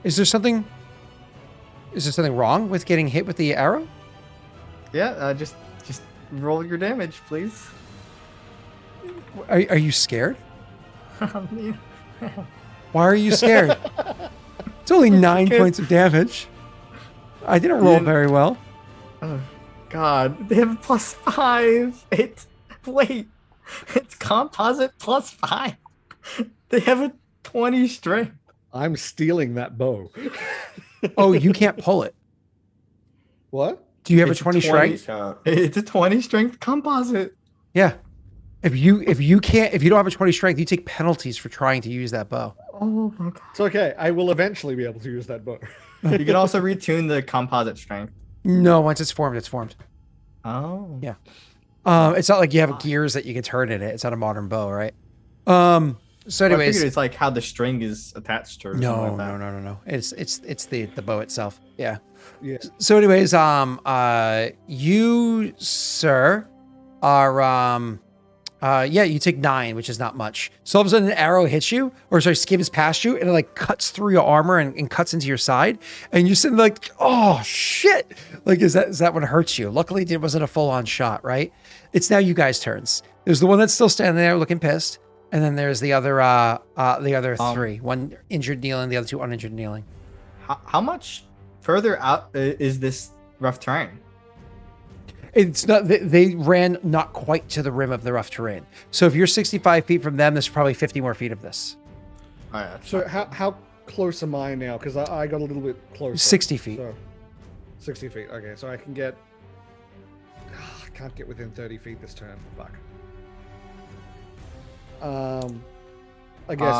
Is there something wrong with getting hit with the arrow? Yeah. Just roll your damage, please. Are you scared? Why are you scared? It's only 9 points of damage. I didn't roll very well. Oh, God. They have +5. It's composite +5. They have a 20 strength. I'm stealing that bow. Oh, you can't pull it. What? Do you have It's a 20 strength? It's a 20 strength composite. Yeah. If you don't have a 20 strength, you take penalties for trying to use that bow. Oh my God. It's okay. I will eventually be able to use that bow. You can also retune the composite strength. No, once it's formed, it's formed. Oh. Yeah. It's not like you have gears that you can turn in it. It's not a modern bow, right? So I anyways, figured it's like how the string is attached to. Or something like that. No. It's the bow itself. Yeah. Yeah. So anyways, you, sir, are you take 9, which is not much. So all of a sudden an arrow hits you, or sorry, skims past you, and it like cuts through your armor and cuts into your side, and you're sitting like, oh shit! Like, is that what hurts you? Luckily, it wasn't a full-on shot, right? It's now you guys' turns. There's the one that's still standing there looking pissed, and then there's the other 3. One injured kneeling, the other 2 uninjured kneeling. How much further out is this rough terrain? It's not. They ran not quite to the rim of the rough terrain. So if you're 65 feet from them, there's probably 50 more feet of this. All right. So how close am I now? Because I got a little bit closer. 60 feet. So, 60 feet. Okay, so I can get. I can't get within 30 feet this turn. Fuck. I guess.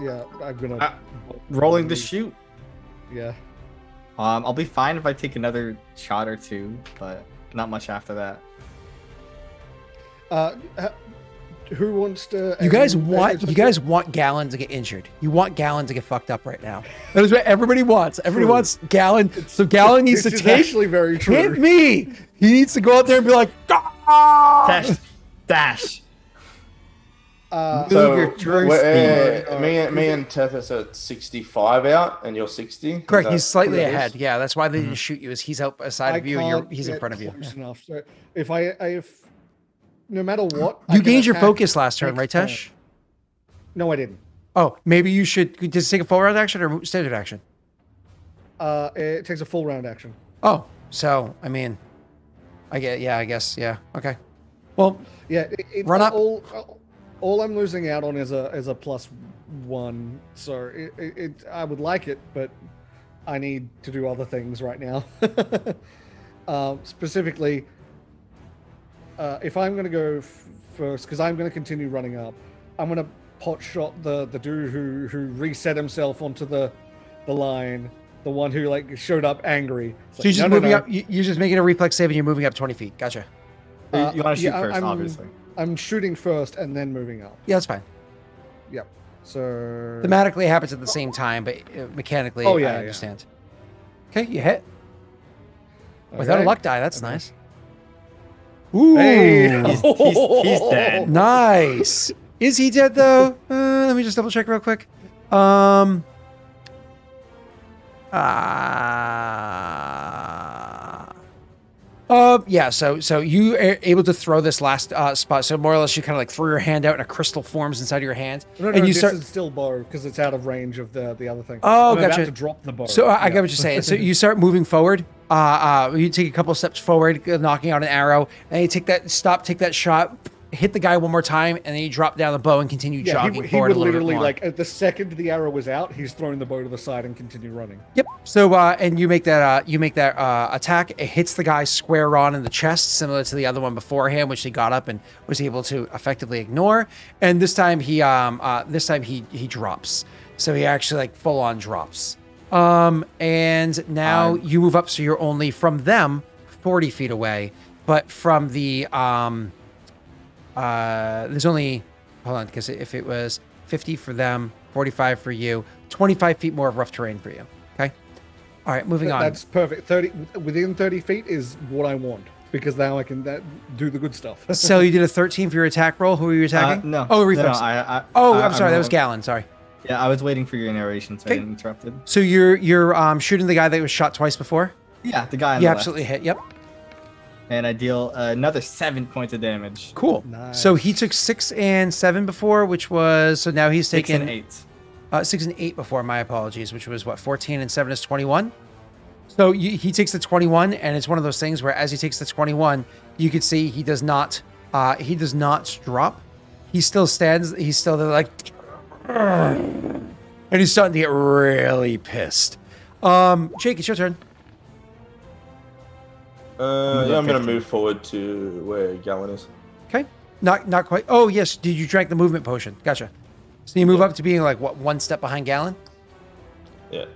Yeah, I'm gonna. Rolling to shoot. Yeah. I'll be fine if I take another shot or two, but not much after that. Who wants to? You guys want Gallon to get injured. You want Gallon to get fucked up right now. That is what everybody wants. Everybody wants Gallon. So Gallon needs to This is take. actually very true. Hit me. He needs to go out there and be like, "Ah!" Dash. So Move your Drew speed. me and Tethys at 65 out, and you're 60. Correct. He's slightly what it is? ahead. Yeah, that's why they didn't shoot you. Is he's out aside of you, and can't he's in get front of you. close Yeah. enough. So if no matter what, I You can gained your attack focus last turn, right, next Tesh? turn. No, I didn't. Oh, maybe you should just take a full round action or standard action. It takes a full round action. Oh, so I mean, I guess, yeah, okay. Well, Yeah, Run up. All I'm losing out on is a +1. So I would like it, but I need to do other things right now. Specifically, if I'm going to go first, because I'm going to continue running up, I'm going to pot shot the dude who reset himself onto the line, the one who like showed up angry. It's so you're like, just no, moving no. up. You're just making a reflex save, and you're moving up 20 feet. Gotcha. You want to shoot yeah, first, I'm- obviously. I'm shooting first and then moving up. Yeah, that's fine. Yep. So Thematically, it happens at the same time, but mechanically, Oh, yeah, I yeah. understand. Okay, you hit without a Okay. luck die. That's nice. Ooh, Hey. He's dead. nice. Is he dead though? Let me just double check real quick. Yeah. So you are able to throw this last spot. So more or less, you kind of like throw your hand out, and a crystal forms inside of your hand, No, and you this start. is still bow because it's out of range of the other thing. Oh, I'm gotcha. about to drop the bow. So I Yeah. get what you're saying. So you start moving forward. You take a couple steps forward, knocking out an arrow, and you take that shot, hit the guy one more time, and then you drop down the bow and continue Yeah, jogging he forward would a little literally bit more. like at the second the arrow was out, he's throwing the bow to the side and continue running. Yep. So and you make that attack. It hits the guy square on in the chest, similar to the other one beforehand, which he got up and was able to effectively ignore. And this time he drops. So he actually like full on drops. And now you move up, so you're only from them 40 feet away, but from the there's only, hold on, because if it was 50 for them, 45 for you, 25 feet more of rough terrain for you. Okay. All right, moving on. That's perfect. 30 within 30 feet is what I want because now I can do the good stuff. So you did a 13 for your attack roll. Who were you attacking? No. Oh, No, reflex. I'm Sorry. That was Gallon. Sorry. Yeah, I was waiting for your narration, so Okay. I didn't interrupt it. So you're shooting the guy that was shot twice before. Yeah, the guy on You the left. absolutely hit. Yep. And I deal another 7 points of damage. Cool. Nice. So he took 6 and 7 before, which was, so now he's 6 taken and 8. 6 and 8 before. My apologies, which was what, 14 and 7 is 21. So he takes the 21, and it's one of those things where as he takes the 21, you can see he does not drop. He still stands. He's still there like, and he's starting to get really pissed. Jake, it's your turn. Yeah, I'm going to move forward to where Gallon is. Okay. Not quite. Oh yes, did you drank the movement potion? Gotcha. So you move up to being like what, one step behind Gallon? Yeah.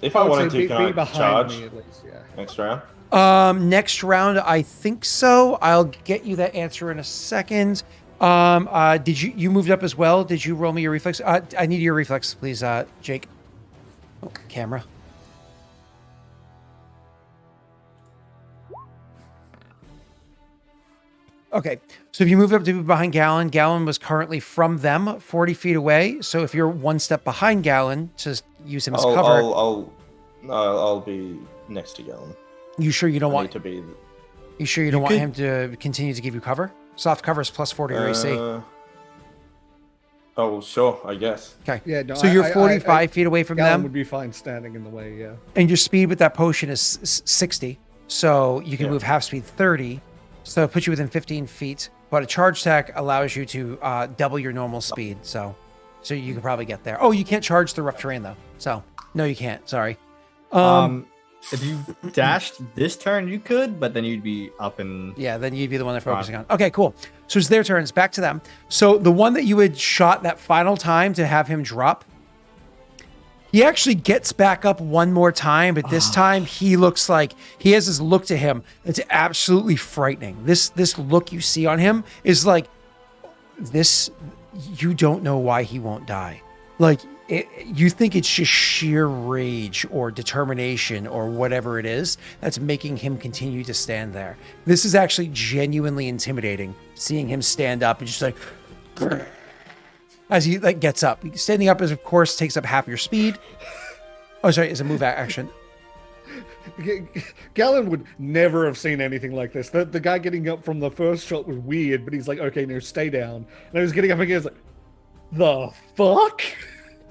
If I would wanted say to, can I behind charge me at least. Yeah. next round? Next round, I think so. I'll get you that answer in a second. Did you moved up as well? Did you roll me your reflex? I need your reflex, please, Jake. Oh, camera. Okay, so if you moved up to be behind Gallon, Gallon was currently from them 40 feet away. So if you're one step behind Gallon to use him as cover, I'll be next to Gallon. you sure you don't I want need to be. You sure you don't want could- him to continue to give you cover? Soft cover is plus 40 your AC. Oh, sure, I guess. Okay. Yeah, no, so you're 45 feet away from Gallon them, would be fine standing in the way. Yeah. and your speed with that potion is 60. So you can Yeah. move half speed 30. So it puts you within 15 feet. But a charge attack allows you to double your normal speed. So you can probably get there. Oh, you can't charge the rough terrain though. So no, you can't. Sorry. If you dashed this turn, you could, but then you'd be up and Yeah, then you'd be the one they're focusing on. Okay, cool. So it's their turns. Back to them. So the one that you had shot that final time to have him drop, he actually gets back up one more time, but this time he looks like he has this look to him that's absolutely frightening. This look you see on him is like this. You don't know why he won't die. Like you think it's just sheer rage or determination or whatever it is that's making him continue to stand there. This is actually genuinely intimidating, seeing him stand up and just like as he like gets up. Standing up is of course takes up half your speed. Oh, sorry, is a move action. Galen would never have seen anything like this. The guy getting up from the first shot was weird, but he's like, okay, now stay down. And I was getting up again, it's like, the fuck?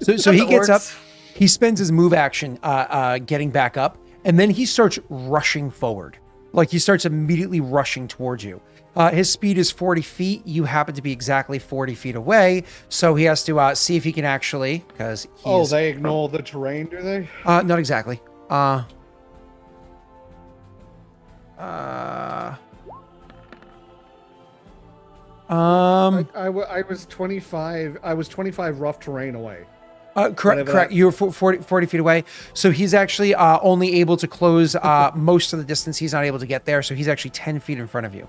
So he gets up, works. he spends his move action getting back up, and then he starts rushing forward. Like he starts immediately rushing towards you. His speed is 40 feet. You happen to be exactly 40 feet away. So he has to see if he can actually, because he's... they ignore the terrain, do they? Not exactly. I was 25. I was 25 rough terrain away. Correct. You're 40 feet away. So he's actually only able to close most of the distance. He's not able to get there. So he's actually 10 feet in front of you.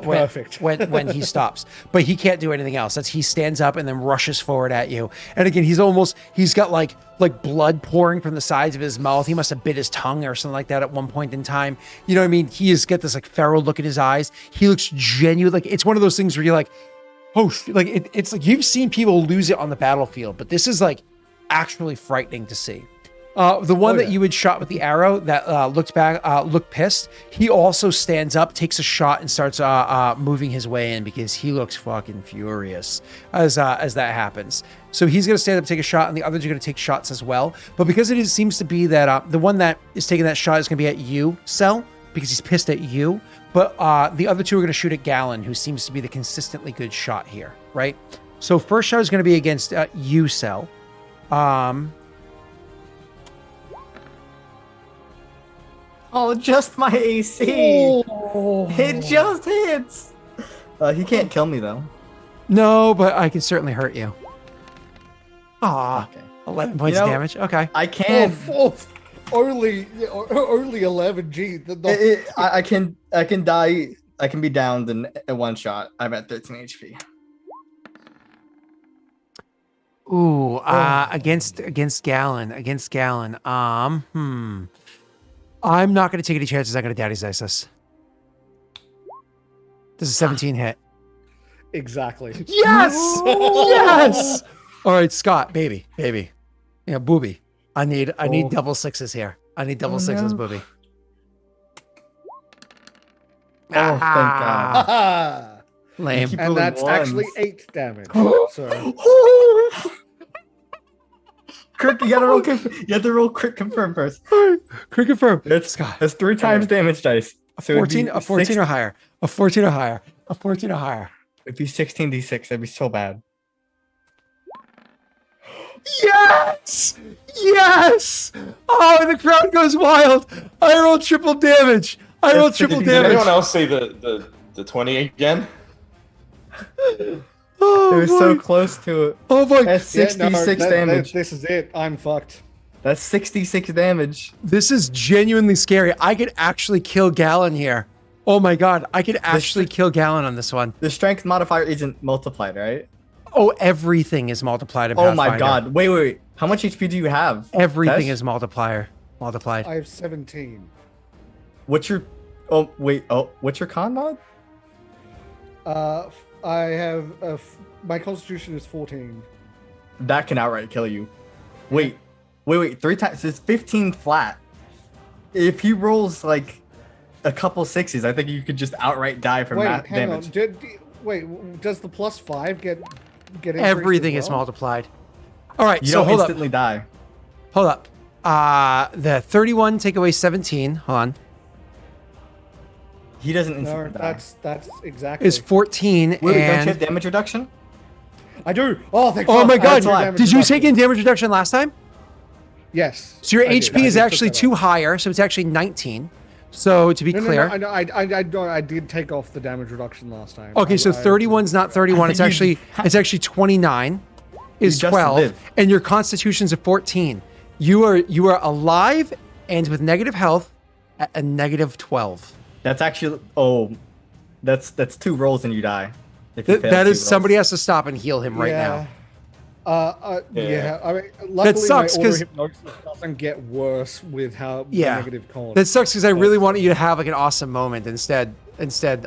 Perfect. When he stops, but he can't do anything else. He stands up and then rushes forward at you. And again, he's got like blood pouring from the sides of his mouth. He must have bit his tongue or something like that at one point in time. You know what I mean? He has got this like feral look in his eyes. He looks genuine. Like it's one of those things where you're like, oh, like it's like you've seen people lose it on the battlefield, but this is like actually frightening to see. The one that you had shot with the arrow that looked pissed. He also stands up, takes a shot, and starts moving his way in because he looks fucking furious as that happens. So he's going to stand up, take a shot, and the others are going to take shots as well. But because seems to be that the one that is taking that shot is going to be at you, Cell, because he's pissed at you. But the other two are going to shoot at Galen, who seems to be the consistently good shot here, right? So first shot is going to be against you, Cell. Oh, just my AC. It just hits. He can't kill me though. No, but I can certainly hurt you. Ah, Okay. 11 points of damage. Okay. I can. Only 11. Gee, I can die. I can be downed in one shot. I'm at 13 HP. Ooh, against Galen. I'm not going to take any chances. I'm going to daddy's dice this. This is 17 hit. exactly. Yes! Yes! All right, Scott, baby. Yeah, booby. I need double sixes here. I need double sixes, booby. Oh, thank God. Ah, Lame. Keep and rolling that's ones. actually 8 damage. So Crit, you have to roll crit confirm first. Quick confirm. That's 3 times damage dice. So 14 or higher. A 14 or higher. A 14 or higher. It'd be 16d6. That'd be so bad. Yes! Yes! Oh, the crowd goes wild. I rolled triple damage. Did anyone else see the 20 again? Oh, It was boy. so close to it. Oh boy. That's 66 damage. This is it. I'm fucked. That's 66 damage. This is genuinely scary. I could actually kill Galen here. Oh my god, I could actually kill Galen on this one. The strength modifier isn't multiplied, right? Oh, everything is multiplied in Oh my Pathfinder. god. Wait. How much HP do you have? Everything Tesh? is multiplied. I have 17. What's your what's your con mod? I have my constitution is 14. That can outright kill you. Wait. 3 times. It's 15 flat. If he rolls like a couple sixes, I think you could just outright die from Wait, that hang damage. on. Wait, does the +5 get increased Everything as is well? multiplied. All right, You so don't hold instantly die. up. The 31 take away 17. Hold on. He doesn't No, instantly die. that's exactly. Is 14 Wait, don't you have and damage reduction? I do. Oh, thank oh God. my I god! had damage Did you reduction. take in damage reduction last time? Yes. So your I did. HP I is took actually that too off. higher, so it's actually 19. So to be No, clear, no, no, I did take off the damage reduction last time. okay, so I- 31's not 31. It's You- actually 29 is just 12, lived. and your constitution's a 14. You are alive and with negative health at a negative 12. That's actually that's 2 rolls and you die. If you fail That 2 is rolls. somebody has to stop and heal him right yeah. now. Yeah. I mean, luckily sucks, my 'cause- auto-hypnosis doesn't get worse with how the Yeah. negative con. That sucks because I really wanted you to have like an awesome moment. Instead,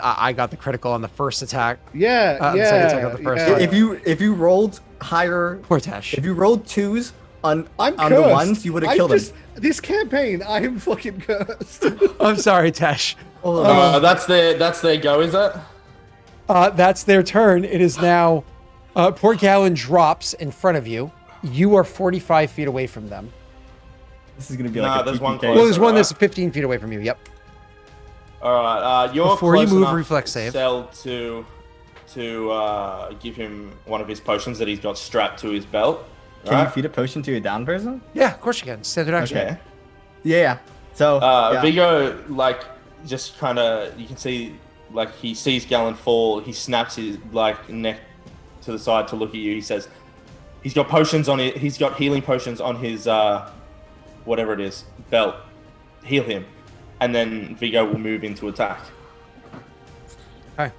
I got the critical on the first attack. Yeah, the yeah. second attack of the first yeah. one. If you rolled higher, Poor Tesh. if you rolled 2s on I'm on cursed. the ones, you would have killed him. This campaign, I am fucking cursed. I'm sorry, Tesh. That's their go, is it? That's their turn. It is now. Poor Gallon drops in front of you. You are 45 feet away from them. This is gonna be Nah, like a there's one PPK. close. Well, there's one alright. that's 15 feet away from you. Yep. All right. You're Before you close move, enough, reflex save. Cell, to give him one of his potions that he's got strapped to his belt. Can you right? feed a potion to a down person? Yeah, of course you can. Standard action. Okay. Yeah. So yeah. Vigo, like, just kind of, you can see, like, he sees Gallon fall. He snaps his, like, neck to the side to look at you. He says, he's got potions on it. He's got healing potions on his, whatever it is, belt. Heal him. And then Vigo will move into attack. Hi.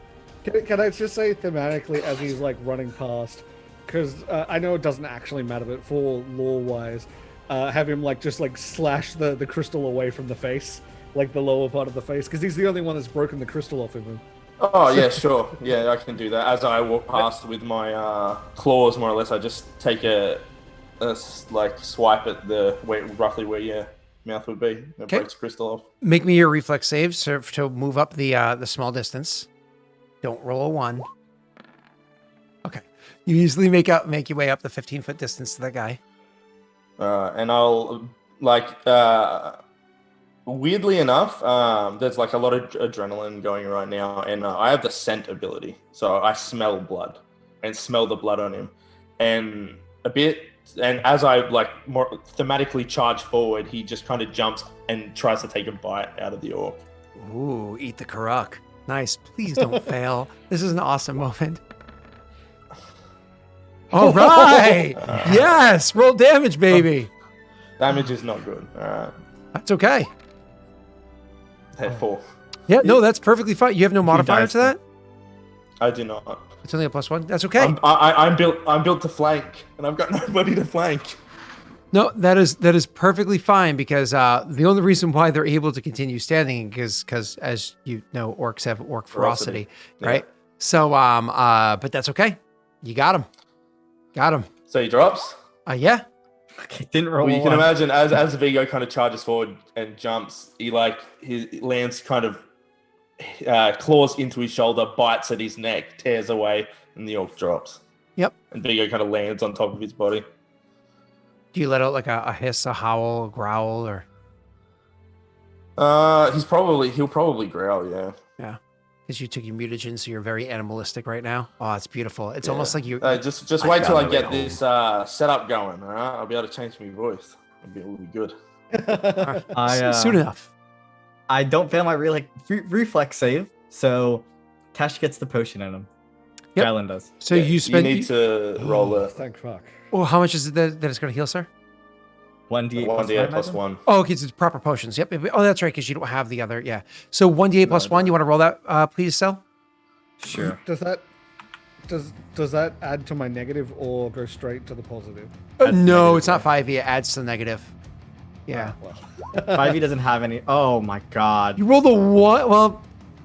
Can I just say thematically as he's like running past, because I know it doesn't actually matter, but for lore-wise, have him like just like slash the crystal away from the face, like the lower part of the face, because he's the only one that's broken the crystal off of him. Oh, yeah, sure. Yeah, I can do that. As I walk past with my claws, more or less, I just take a like, swipe at the roughly where your mouth would be. It Okay. breaks crystal off. Make me your reflex save to move up the small distance. Don't roll a 1. Okay. You easily make your way up the 15-foot distance to that guy. And I'll, like, weirdly enough, there's like a lot of adrenaline going right now, and I have the scent ability, so I smell blood and smell the blood on him, and as I like more thematically charge forward, he just kind of jumps and tries to take a bite out of the orc. Ooh, eat the Karuk. Nice. Please don't fail. This is an awesome moment. All right. Yes. Roll damage, baby. Damage is not good. All right, That's okay. hit 4. Yeah, no, that's perfectly fine. You have no modifier dice to that? I do not. It's only a +1. That's okay. I'm built to flank, and I've got nobody to flank. No, that is perfectly fine because the only reason why they're able to continue standing is because, as you know, orcs have orc ferocity, Yeah. right? So, but that's okay. You got him. Got him. So he drops. Yeah. Okay, didn't roll. Well, you can one. imagine as Vigo kind of charges forward and jumps, he lands kind of claws into his shoulder, bites at his neck, tears away, and the orc drops. Yep. And Vigo kind of lands on top of his body. Do you let out like a hiss, a howl, a growl, or? He'll probably growl, yeah. Yeah. Because you took your mutagen, so you're very animalistic right now. Oh, it's beautiful. It's almost like you. Just wait till I found get my way this setup going. All right, I'll be able to change my voice. It'll be good. soon enough. I don't fail my reflex save, so Tash gets the potion in him. Yep. Galen does. So Yeah, you spend. need to roll a Thank fuck. Well, how much is it that it's going to heal, sir? 1d8 1d8 plus plus 5, 1. Oh, okay, it's proper potions. Yep. Oh, that's right, because you don't have the other. Yeah. So 1d8 plus 1. You want to roll that, please, Sel? Sure. Does that add to my negative or go straight to the positive? No, negative, it's not 5e. It adds to the negative. Yeah. Well, 5e doesn't have any. Oh my god. You roll the 1. Well,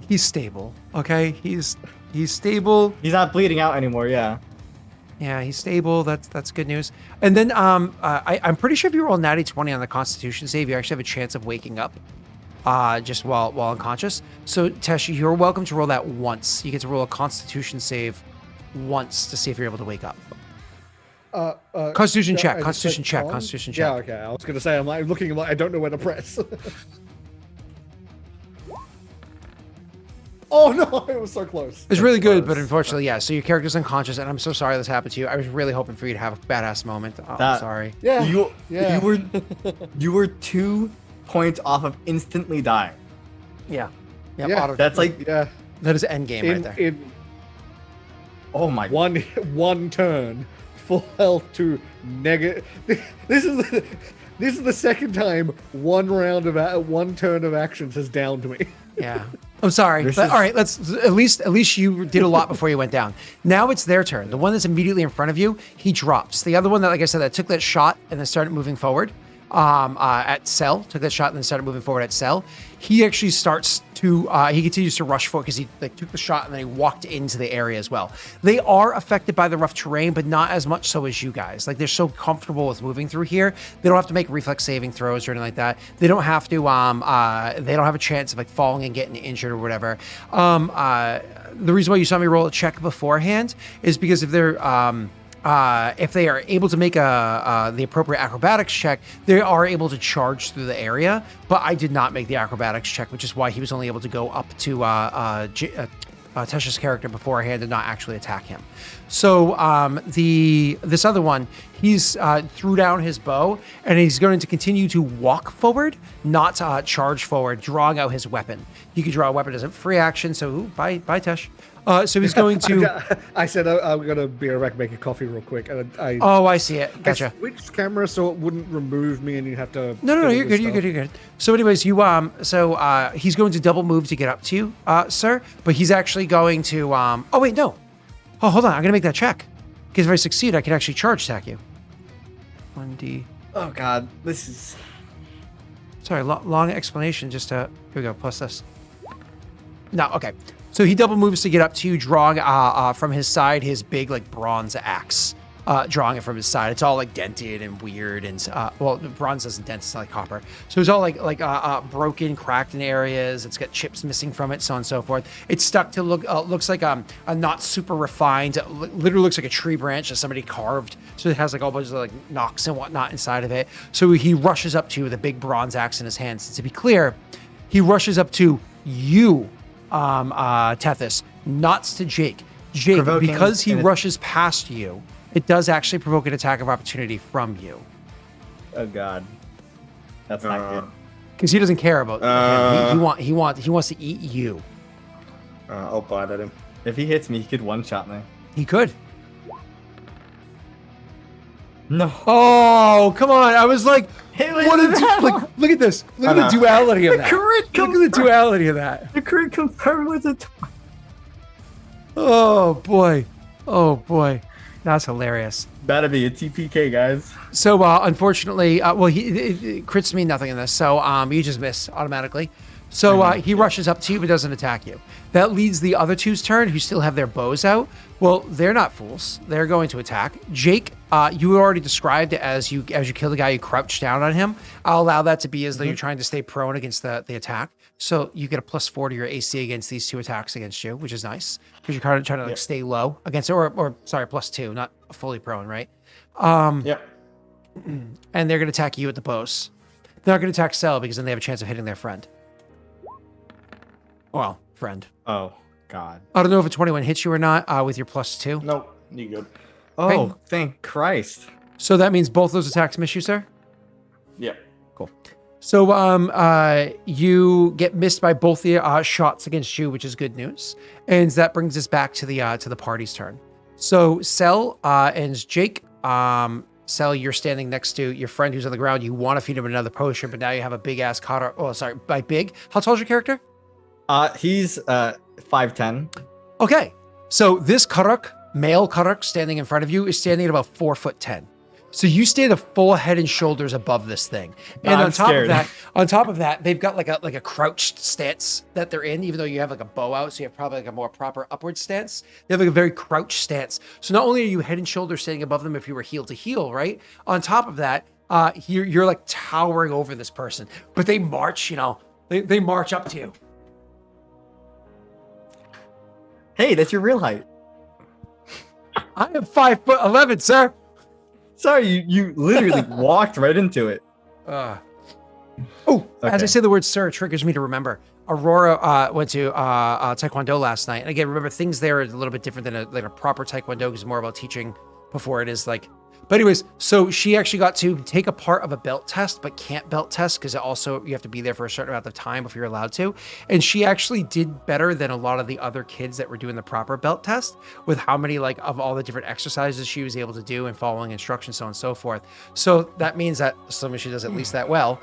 he's stable. Okay, he's stable. He's not bleeding out anymore. Yeah. Yeah, he's stable. That's good news. And then I'm pretty sure if you roll natty 20 on the Constitution save, you actually have a chance of waking up, just while unconscious. So Tesh, you're welcome to roll that once. You get to roll a Constitution save once to see if you're able to wake up. Constitution check. I just Constitution said check. con? Constitution Yeah, check. okay. I was gonna say I'm looking like I don't know where to press. Oh no, it was so close. It's really good, but close. unfortunately, yeah. So your character's unconscious, and I'm so sorry this happened to you. I was really hoping for you to have a badass moment. Oh, I'm That- sorry. Yeah. You were 2 points off of instantly dying. Yeah. Yeah. Yeah. Auto- That's like, Yeah. that is end game right there. In oh my. one turn, full health to negative. This is the second time one turn of actions has downed me. Yeah. I'm sorry. This But is- all right, let's at least you did a lot before you went down. Now it's their turn. The one that's immediately in front of you, he drops. The other one that, like I said, that took that shot and then started moving forward at Cell, took that shot and then started moving forward at Cell. He actually starts to he continues to rush forward because he took the shot and then he walked into the area as well. They are affected by the rough terrain, but not as much so as you guys. Like they're so comfortable with moving through here. They don't have to make reflex saving throws or anything like that. They don't have to they don't have a chance of like falling and getting injured or whatever. The reason why you saw me roll a check beforehand is because if they are able to make the appropriate acrobatics check, they are able to charge through the area. But I did not make the acrobatics check, which is why he was only able to go up to Tesha's character beforehand and not actually attack him. So this other one, he's threw down his bow and he's going to continue to walk forward, not charge forward, drawing out his weapon. You can draw a weapon as a free action. So bye Tesh. So he's going to. I said I'm gonna be right back, make a coffee real quick, and I see it. Gotcha. I switched camera so it wouldn't remove me, and you have to. No, do all you're this good. You're stuff. good. You're good. So, anyways, he's going to double move to get up to you, sir. But he's actually going to. Oh wait, no. Oh, hold on. I'm gonna make that check because if I succeed, I can actually charge attack you. 1d. Oh god, this is. Sorry, long explanation. Just here we go. Plus this. No, okay. So he double moves to get up to you, drawing from his side his big like bronze axe. Drawing it from his side. It's all like dented and weird, and well, bronze isn't dent, it's not like copper. So it's all like broken, cracked in areas. It's got chips missing from it, so on and so forth. It's stuck to looks like a not super refined. Literally looks like a tree branch that somebody carved. So it has like all bunch of like knocks and whatnot inside of it. So he rushes up to you with a big bronze axe in his hands. And to be clear, he rushes up to you. Tethys, not to Jake. Jake, Provoking because he and rushes past you, it does actually provoke an attack of opportunity from you. Oh god, that's not good. Because he doesn't care about him. He wants to eat you. I'll bite at him. If he hits me, he could one-shot me. He could. No. Oh, come on. I was like, Hey, what look at this. Look at the duality of that. crit Look at the duality of that. The crit confirmed with it. Oh boy. Oh boy. That's hilarious. Better be a TPK, guys. So unfortunately, crits mean nothing in this. So you just miss automatically. So he rushes up to you but doesn't attack you. That leads the other two's turn who still have their bows out. Well, they're not fools. They're going to attack. Jake, you already described it as you kill the guy, you crouch down on him. I'll allow that to be as though you're trying to stay prone against the attack. So you get a +4 to your AC against these two attacks against you, which is nice because you're kind of trying to like stay low against or sorry, +2, not fully prone, right? Yep. And they're going to attack you at the bows. They're not going to attack Cell because then they have a chance of hitting their friend. Well, friend. Oh god. I don't know if a 21 hits you or not with your +2. Nope. You good? Oh, Okay. thank Christ. So that means both those attacks miss you, sir? Yep. Cool. So you get missed by both the shots against you, which is good news. And that brings us back to the party's turn. So Cell and Jake, Cell, you're standing next to your friend who's on the ground. You want to feed him another potion, but now you have a big ass Cotter. Oh, sorry, by big. How tall is your character? He's 5'10". Okay, so this Karuk, male Karuk standing in front of you is standing at about 4'10". So you stand a full head and shoulders above this thing. And I'm on scared. top of that, they've got like a crouched stance that they're in, even though you have like a bow out, so you have probably like a more proper upward stance. They have like a very crouched stance. So not only are you head and shoulders standing above them if you were heel to heel, right? On top of that, you're like towering over this person. But they march, they march up to you. Hey, that's your real height. I am 5'11", sir. Sorry, you literally walked right into it. As Okay. I say the word sir, it triggers me to remember. Aurora went to Taekwondo last night. And again, remember, things there are a little bit different than a proper Taekwondo because it's more about teaching before it is like. But anyways, so she actually got to take a part of a belt test, but can't belt test because it also you have to be there for a certain amount of time if you're allowed to. And she actually did better than a lot of the other kids that were doing the proper belt test with how many like of all the different exercises she was able to do and following instructions, so on and so forth. So that means that assuming she does at least that well,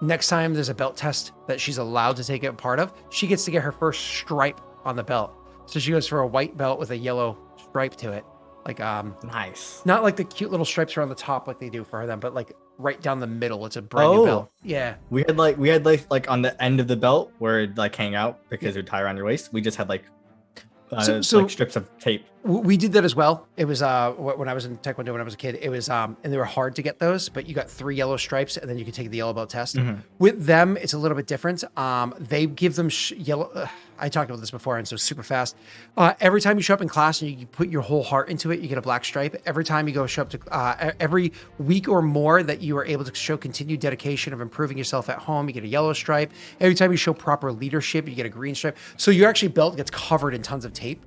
next time there's a belt test that she's allowed to take a part of, she gets to get her first stripe on the belt. So she goes for a white belt with a yellow stripe to it. Like nice. Not like the cute little stripes around the top like they do for them, but like right down the middle. It's a brand new belt. Yeah. We had like on the end of the belt where it'd like hang out because it would tie around your waist. We just had like like strips of tape. We did that as well. It was when I was in Taekwondo when I was a kid. It was and they were hard to get those, but you got 3 yellow stripes and then you could take the yellow belt test. Mm-hmm. With them, it's a little bit different. They give them yellow. I talked about this before, and so super fast. Every time you show up in class and you put your whole heart into it, you get a black stripe. Every time you show up to every week or more that you are able to show continued dedication of improving yourself at home, you get a yellow stripe. Every time you show proper leadership, you get a green stripe. So your actually belt gets covered in tons of tape.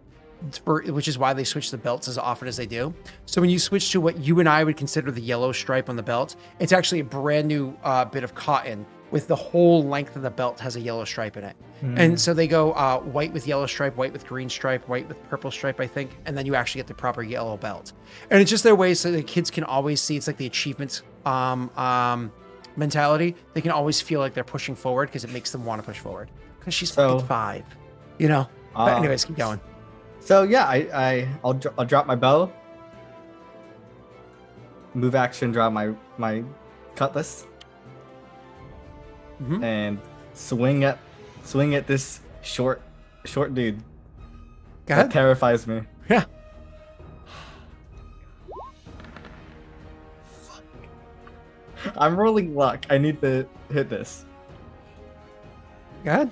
Which is why they switch the belts as often as they do. So when you switch to what you and I would consider the yellow stripe on the belt, it's actually a brand new bit of cotton with the whole length of the belt has a yellow stripe in it. And so they go white with yellow stripe, white with green stripe, white with purple stripe, I think. And then you actually get the proper yellow belt. And it's just their way so the kids can always see, it's like the achievements mentality. They can always feel like they're pushing forward because it makes them want to push forward. Because she's fucking 5, you know? But anyways, keep going. So yeah, I'll drop my bow. Move action, draw my cutlass, and swing at this short dude. Go ahead. That terrifies me. Yeah. I'm rolling luck. I need to hit this. Go ahead.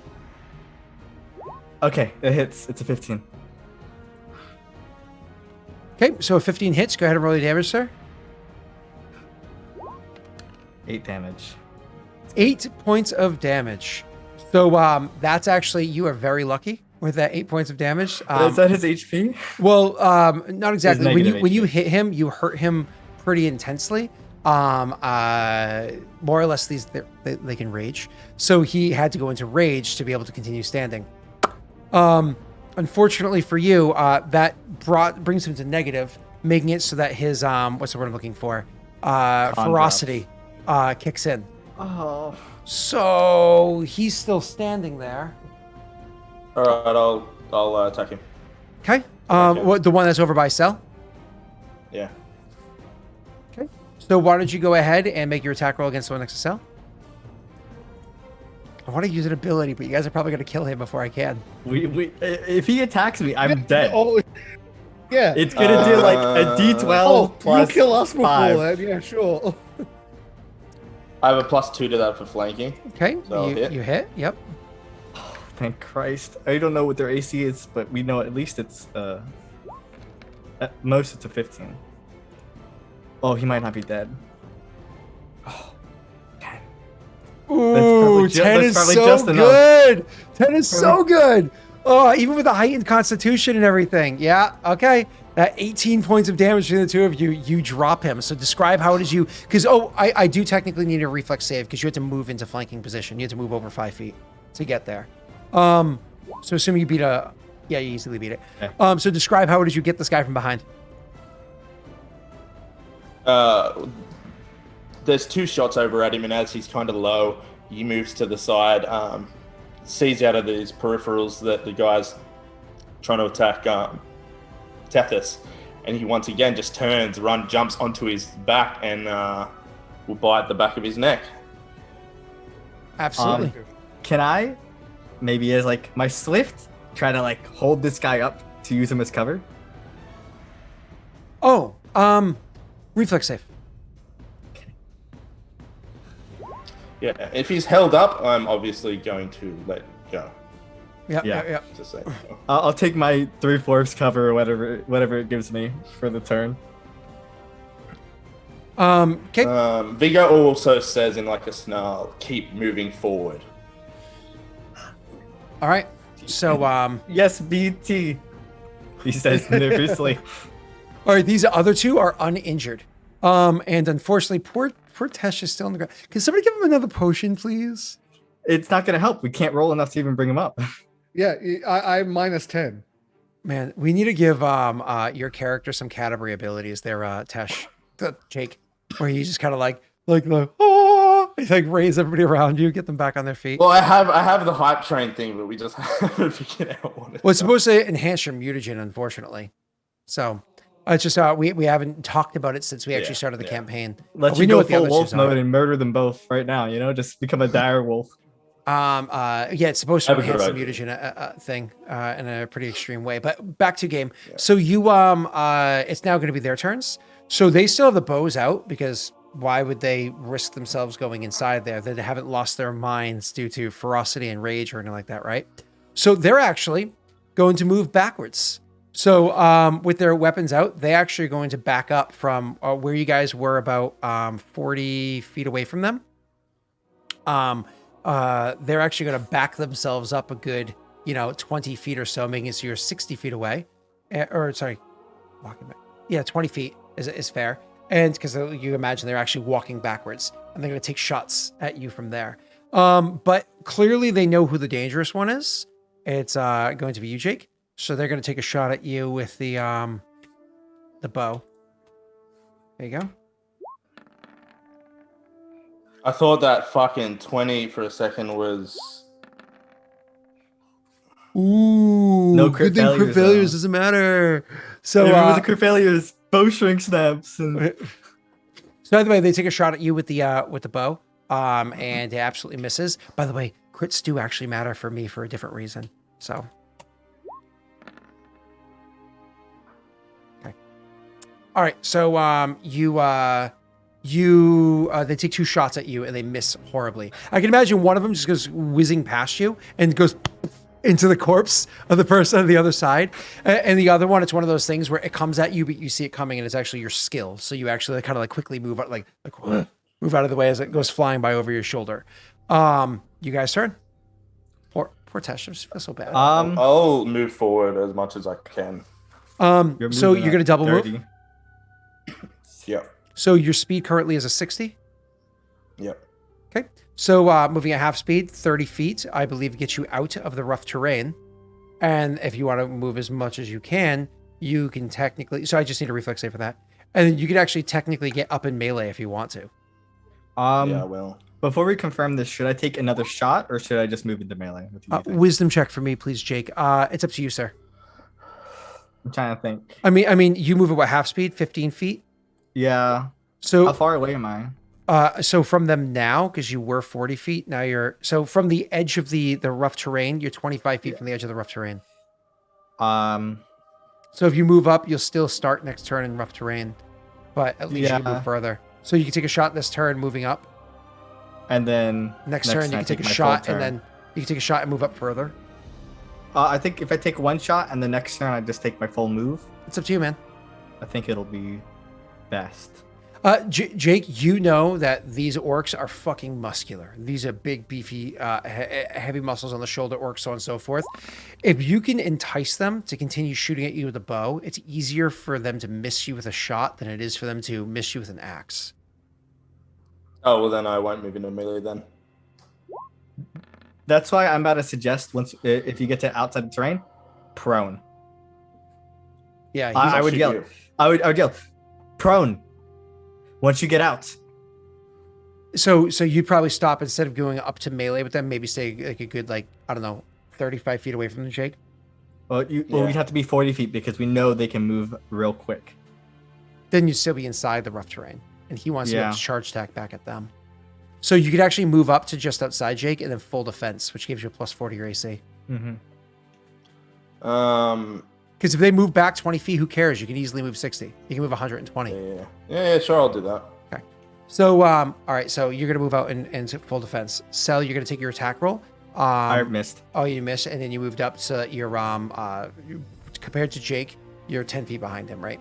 Okay, it hits. It's a 15. Okay, so 15 hits. Go ahead and roll your damage, sir. 8 damage. 8 points of damage. So that's actually, you are very lucky with that 8 points of damage. Is that his HP? Well, not exactly. When you HP. hit him, you hurt him pretty intensely. More or less, they can rage. So he had to go into rage to be able to continue standing. Unfortunately for you, that brings him to negative, making it so that his what's the word I'm looking for? Ferocity kicks in. Oh. So he's still standing there. All right, I'll attack him. Okay. Okay. What, the one that's over by Cell? Yeah. Okay. So why don't you go ahead and make your attack roll against the one next to Cell? I want to use an ability, but you guys are probably going to kill him before I can. If he attacks me, I'm dead. Oh, yeah. It's gonna do like a D12 plus you'll kill us before 5. then. Yeah, sure. I have a +2 to that for flanking. Okay. So you hit. Yep. Thank Christ. I don't know what their AC is, but we know at least it's at most it's a 15. Oh, he might not be dead. Oh, 10. Ooh, 10 is so good. 10 is so good. Oh, even with a heightened constitution and everything. Yeah, okay. 18 points of damage between the two of you. You drop him. So describe how it is you... Because, I do technically need a reflex save because you had to move into flanking position. You had to move over 5 feet to get there. So assuming you beat a... Yeah, you easily beat it. Yeah. So describe how it is you get this guy from behind. There's 2 shots over at him, and as he's kind of low, he moves to the side, sees out of his peripherals that the guy's trying to attack Tethys, and he once again just turns, jumps onto his back, and will bite the back of his neck. Absolutely. Can I, maybe as like my Swift, try to like hold this guy up to use him as cover? Reflex save. Yeah, if he's held up, I'm obviously going to let go. Yeah. Just say. I'll take my 3/4 cover or whatever it gives me for the turn. Okay. Viggo also says in like a snarl, keep moving forward. All right. So Yes, BT. He says nervously. all right, these other two are uninjured. And unfortunately, poor Tesh is still on the ground. Can somebody give him another potion, please? It's not going to help. We can't roll enough to even bring him up. Yeah, I'm -10. Man, we need to give your character some category abilities there, Tesh. Jake, where you just kind of like the you like raise everybody around you, get them back on their feet. Well, I have the hype train thing, but we just haven't figured out what it Well, it's supposed to enhance your mutagen, unfortunately. So it's just we haven't talked about it since we actually started the campaign. Let's we you know go what the full other wolf twos mode are. and murder them both right now. Just become a dire wolf. Yeah, it's supposed to Have a enhance the good mutagen thing in a pretty extreme way. But back to game. So you it's now going to be their turns. So they still have the bows out because why would they risk themselves going inside there? They haven't lost their minds due to ferocity and rage or anything like that, right? So they're actually going to move backwards. So with their weapons out, they actually are going to back up from where you guys were about 40 feet away from them. They're actually going to back themselves up a good, 20 feet or so, making it so you're 60 feet away. Walking back. Yeah, 20 feet is fair. And because you imagine they're actually walking backwards and they're going to take shots at you from there. But clearly they know who the dangerous one is. It's going to be you, Jake. So they're going to take a shot at you with the bow. There you go. I thought that fucking 20 for a second was. Ooh, No good crit thing crit failures, failures though. doesn't matter. So Remember the crit failures, bowstring snaps, and so by the way, they take a shot at you with the bow, and it absolutely misses. By the way, crits do actually matter for me for a different reason. So, okay, all right. So they take two shots at you and they miss horribly. I can imagine one of them just goes whizzing past you and goes into the corpse of the person on the other side. And the other one, it's one of those things where it comes at you, but you see it coming and it's actually your skill. So you actually kind of like quickly move out, move out of the way as it goes flying by over your shoulder. You guys turn. Poor Tesh, I just feel so bad. I'll move forward as much as I can. So you're going to double move? Yep. So your speed currently is a 60? Yep. Okay. So moving at half speed, 30 feet, I believe gets you out of the rough terrain. And if you want to move as much as you can technically... So I just need a reflex save for that. And you could actually technically get up in melee if you want to. Yeah, well. Before we confirm this, should I take another shot or should I just move into melee? What do you think? Wisdom check for me, please, Jake. It's up to you, sir. I'm trying to think. I mean, you move at what, half speed? 15 feet? Yeah. So how far away am I? So from them now, because you were 40 feet, now you're... So from the edge of the rough terrain, you're 25 feet from the edge of the rough terrain. So if you move up, you'll still start next turn in rough terrain. But at least you can move further. So you can take a shot this turn moving up. And then... Next turn, you can take a shot, and then you can take a shot and move up further. I think if I take one shot and the next turn I just take my full move. It's up to you, man. I think it'll be best. Jake, you know that these orcs are fucking muscular. These are big, beefy, heavy muscles on the shoulder orcs, so on and so forth. If you can entice them to continue shooting at you with a bow, it's easier for them to miss you with a shot than it is for them to miss you with an axe. Oh, well then I won't move into melee then. That's why I'm about to suggest if you get to outside the terrain, prone. Yeah, I would yell. I would yell, prone. Once you get out. So you'd probably stop instead of going up to melee with them, maybe stay like a good, I don't know, 35 feet away from the Jake. Well, we'd have to be 40 feet because we know they can move real quick. Then you'd still be inside the rough terrain, and he wants to be able to charge attack back at them. So you could actually move up to just outside Jake and then full defense, which gives you a plus 40 your AC. Mm-hmm. Because if they move back 20 feet, who cares? You can easily move 60. You can move 120. Yeah, sure, I'll do that. Okay. So, all right, so you're going to move out into full defense. Cell, you're going to take your attack roll. I missed. Oh, you missed, and then you moved up so that you're, compared to Jake, you're 10 feet behind him, right?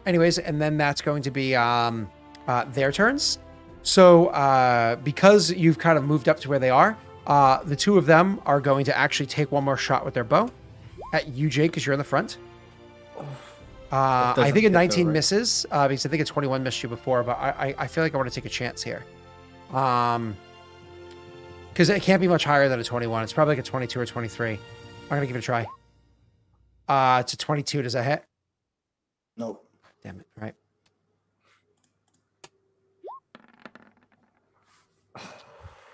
Anyways, and then that's going to be their turns. So, because you've kind of moved up to where they are, The two of them are going to actually take one more shot with their bow at you, Jake, because you're in the front. I think a 19 misses, because I think a 21 missed you before, but I feel like I want to take a chance here. Because it can't be much higher than a 21. It's probably like a 22 or 23. I'm going to give it a try. It's a 22. Does that hit? Nope. Damn it. Right.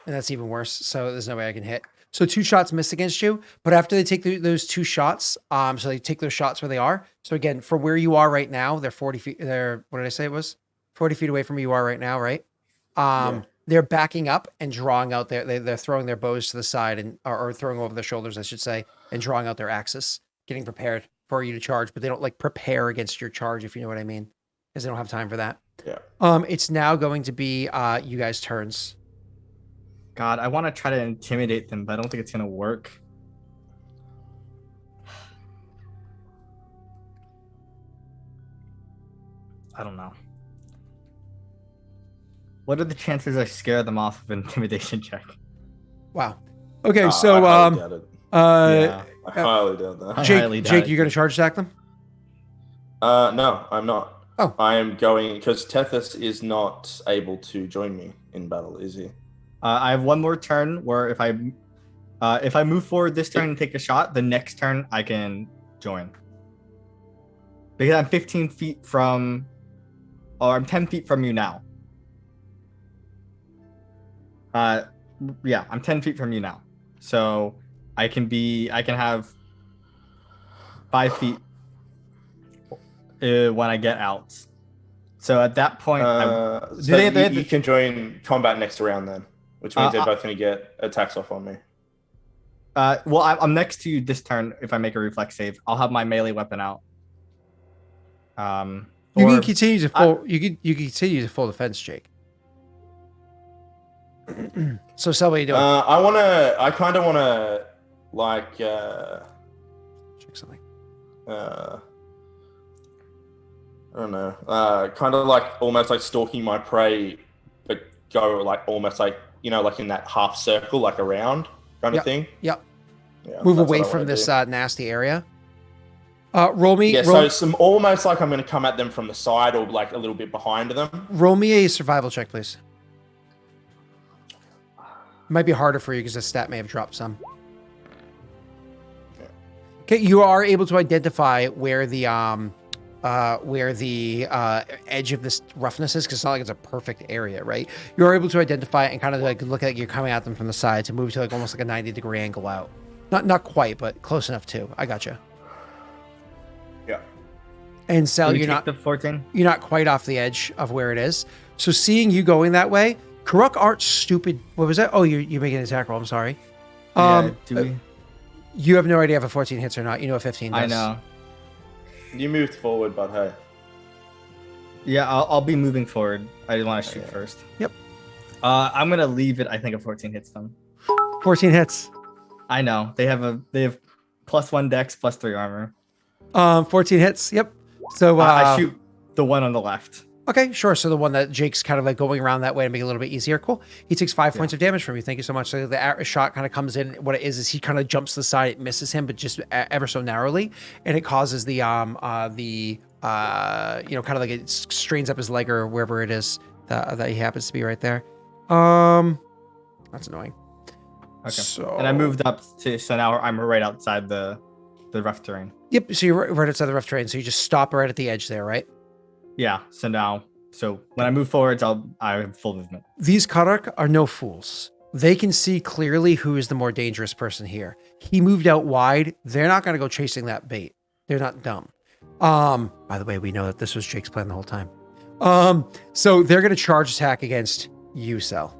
And that's even worse. So there's no way I can hit. So 2 shots missed against you. But after they take those 2 shots, so they take those shots where they are. So again, from where you are right now, they're 40 feet. They're, what did I say it was? 40 feet away from where you are right now, right? Yeah. They're backing up and drawing out they're throwing their bows to the side and or throwing over their shoulders, I should say, and drawing out their axes, getting prepared for you to charge. But they don't like prepare against your charge, if you know what I mean, because they don't have time for that. Yeah. It's now going to be you guys' turns. God, I want to try to intimidate them, but I don't think it's gonna work. I don't know. What are the chances I scare them off of an intimidation check? Wow. Okay, so I highly doubt it. Yeah. I highly doubt that. I highly doubt Jake, it. you're gonna charge attack them? No, I'm not. Oh. I am going because Tethys is not able to join me in battle, is he? I have one more turn where if I move forward this turn and take a shot, the next turn I can join. Because I'm 15 feet from, or I'm 10 feet from you now. Yeah, I'm 10 feet from you now. So I can have 5 feet when I get out. So at that point, you can join combat next round then, which means they're both going to get attacks off on me. Well, I'm next to you this turn. If I make a reflex save, I'll have my melee weapon out. You can continue to full. You can continue to full defense, Jake. So, Sel, what are you doing? I kind of want to, like, Check something. I don't know, kind of like almost like stalking my prey, but go like almost like, like in that half circle, like around kind of thing. Yep. Yeah, Move that's away what I from wanna this do. nasty area. Roll me. Yeah, roll, so some almost like I'm going to come at them from the side or like a little bit behind them. roll me a survival check, please. Might be harder for you because the stat may have dropped some. Okay, you are able to identify where the edge of this roughness is, because it's not like it's a perfect area, right? You're able to identify it and kind of like look at you're coming at them from the side to move to like almost like a 90-degree angle out. Not quite, but close enough too. I gotcha. Yeah. And Sal, you you're take not the 14. you're not quite off the edge of where it is. So seeing you going that way, Karuk aren't stupid. What was that? Oh, you're making an attack roll. I'm sorry. Yeah, do we? You have no idea if a 14 hits or not. You know a 15 does. I know. You moved forward, but hey. Yeah, I'll be moving forward. I didn't want to shoot first. Yep. I'm gonna leave it. I think a 14 hits them. 14 hits. I know they have +1 dex, +3 armor. 14 hits. Yep. So I shoot the one on the left. Okay, sure. So the one that Jake's kind of like going around that way to make it a little bit easier. Cool. He takes 5 points of damage from you. Thank you so much. So the shot kind of comes in. What it is he kind of jumps to the side. It misses him, but just ever so narrowly, and it causes the kind of like it strains up his leg or wherever it is that he happens to be right there. That's annoying. Okay. So, And I moved up so now I'm right outside the rough terrain. Yep. So you're right outside the rough terrain. So you just stop right at the edge there, right? Yeah. So when I move forwards, I have full movement. These Karak are no fools. They can see clearly who is the more dangerous person here. He moved out wide. They're not going to go chasing that bait. They're not dumb. By the way, we know that this was Jake's plan the whole time. So they're going to charge attack against you, Sel.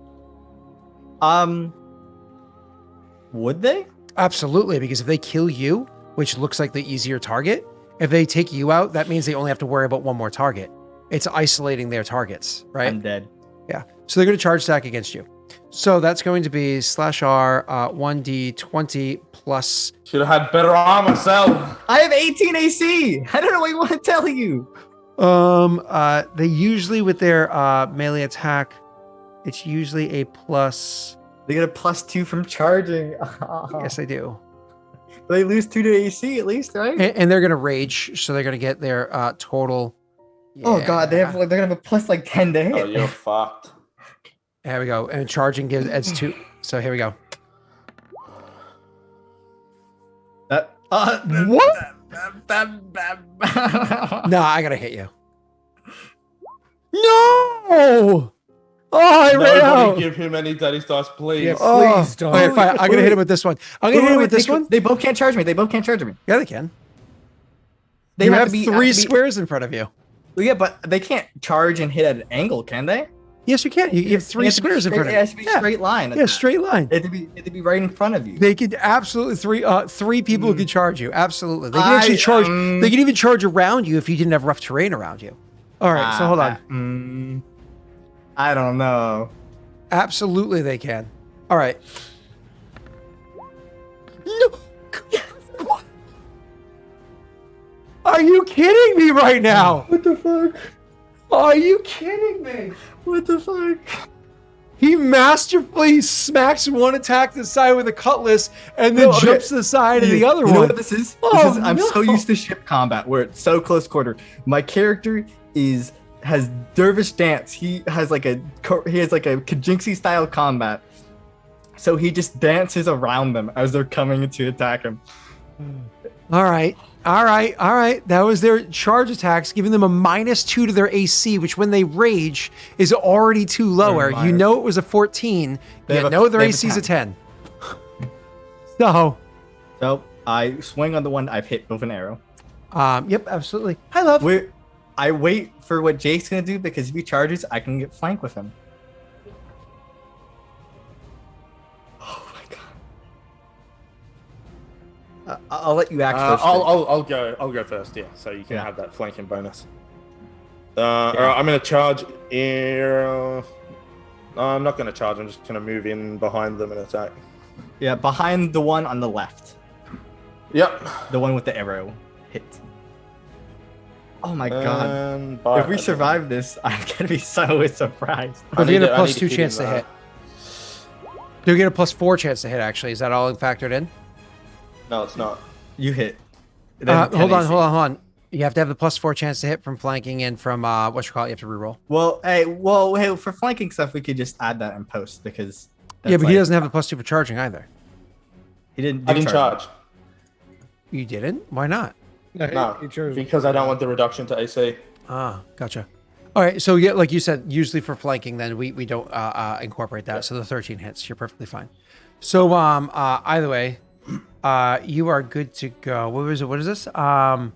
Would they? Absolutely, because if they kill you, which looks like the easier target, if they take you out, that means they only have to worry about one more target. It's isolating their targets, right? I'm dead. Yeah. So they're going to charge attack against you. So that's going to be /R 1d20 plus. Should have had better armor, Sel. I have 18 AC. I don't know what you want to tell you. They usually with their melee attack, it's usually a plus. They get a +2 from charging. Yes, they do. They lose 2 to AC at least, right? And they're gonna rage, so they're gonna get their total. Oh god, they're gonna have a +10 to hit. Oh, you're fucked. There we go. And charging adds 2. So here we go. What? No, I gotta hit you. No! Oh, I ran out. Nobody give him any daddy's dice, please. Yeah, Oh, please don't. okay, fine. I'm gonna hit him with this one. I'm gonna hit him with this one. They both can't charge me. Yeah, they can. They You have have to be 3 squares in front of you. Yeah, but they can't charge and hit at an angle, can they? Yes, you can. You have 3 squares in front of you. It has to be straight line. Yeah, straight line. It had to be right in front of you. They could absolutely three people could charge you. Absolutely, they can actually charge. They can even charge around you if you didn't have rough terrain around you. All right, so hold on. I don't know. Absolutely, they can. All right. No. Are you kidding me right now? What the fuck? Are you kidding me? What the fuck? He masterfully smacks one attack to the side with a cutlass and then jumps to the side of the other one. You know what this is? Oh, I'm so used to ship combat where it's so close quarter. My character has dervish dance. He has like a Kajinksi style combat. So he just dances around them as they're coming to attack him. All right. That was their charge attacks, giving them a -2 to their AC, which when they rage is already too lower. You know it was a 14. You know their AC is a 10. So I swing on the one I've hit with an arrow. Yep, absolutely. Hi, love. I wait for what Jake's gonna do because if he charges, I can get flank with him. Oh my god! I'll let you act first. I'll go first. Yeah, so you can have that flanking bonus. All right, I'm gonna charge. No, I'm not gonna charge. I'm just gonna move in behind them and attack. Yeah, behind the one on the left. Yep. The one with the arrow hit. Oh my god. If we survive this, I'm gonna be so surprised. They'll get a +2 chance to hit. They'll get a +4 chance to hit, actually. Is that all factored in? No, it's not. You hit. Hold on. You have to have the +4 chance to hit from flanking and from, you have to reroll. Well, hey, for flanking stuff, we could just add that in post because... Yeah, but he doesn't have the +2 for charging either. He didn't I didn't charge. You didn't? Why not? No, because I don't want the reduction to AC. Ah, gotcha. All right, so yeah, like you said, usually for flanking, then we don't incorporate that. So the 13 hits, you're perfectly fine. So either way, you are good to go. What was it? What is this? A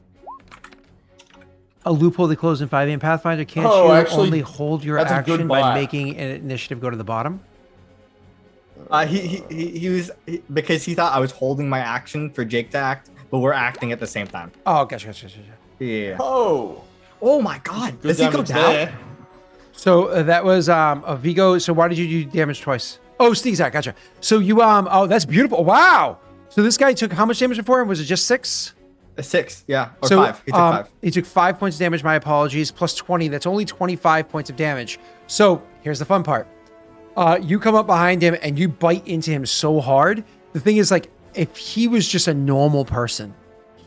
loophole they closed in 5e Pathfinder. Can't you actually, only hold your action by making an initiative go to the bottom? He was because he thought I was holding my action for Jake to act, but we're acting at the same time. Oh, gotcha. Yeah. Oh my god. Good Does he go down? there. So that was a Viggo. So why did you do damage twice? Oh, sneak attack. Gotcha. So you oh, that's beautiful. Wow. So this guy took how much damage before him? Was it just 6? 6, yeah, or so, 5. He took 5. He took 5 points of damage. My apologies. Plus 20. That's only 25 points of damage. So here's the fun part. You come up behind him and you bite into him so hard. The thing is, like, if he was just a normal person,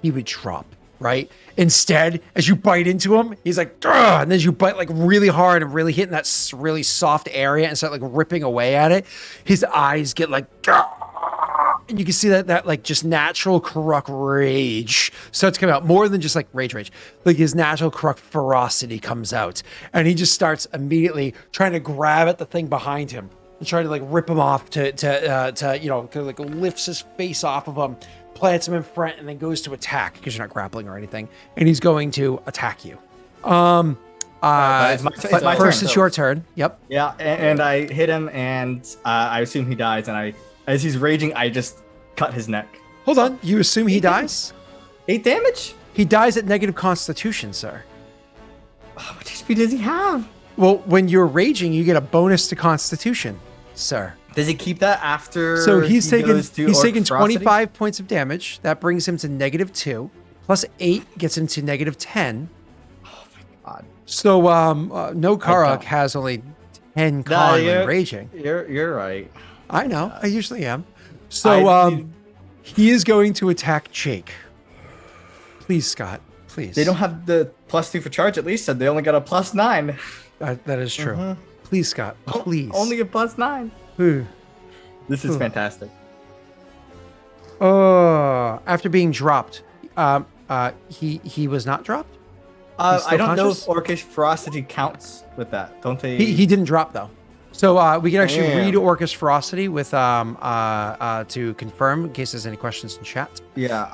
he would drop, right? Instead, as you bite into him, he's like, "Grr!" And then you bite like really hard and really hitting that really soft area and start like ripping away at it. His eyes get like, "Grr!" And you can see that like just natural Karuk rage starts coming out, more than just like rage. Like his natural Karuk ferocity comes out, and he just starts immediately trying to grab at the thing behind him and try to like rip him off to like lifts his face off of him, plants him in front, and then goes to attack because you're not grappling or anything, and he's going to attack you. First, it's your turn. Yep. Yeah, and I hit him, and I assume he dies, and as he's raging, I just cut his neck. Hold on. You assume he dies? 8 damage? He dies at negative constitution, sir. How much HP does he have? Well, when you're raging, you get a bonus to constitution, sir. Does he keep that after? So he's taken 25 ferocity? points of damage. That brings him to -2. Plus 8 gets him to -10. Oh my god. So no Karuk has only 10 con when raging. You're right. I know. I usually am. So he is going to attack Jake. Please, Scott. Please. They don't have the +2 for charge. At least said they only got a +9. That is true. Please, Scott. Please. Only a +9. Ooh. This is fantastic. Oh, after being dropped, he was not dropped. I don't know if conscious? Orcish ferocity counts with that. Don't they? He didn't drop though. So we can actually Damn. read Orcus Ferocity with to confirm in case there's any questions in chat. Yeah,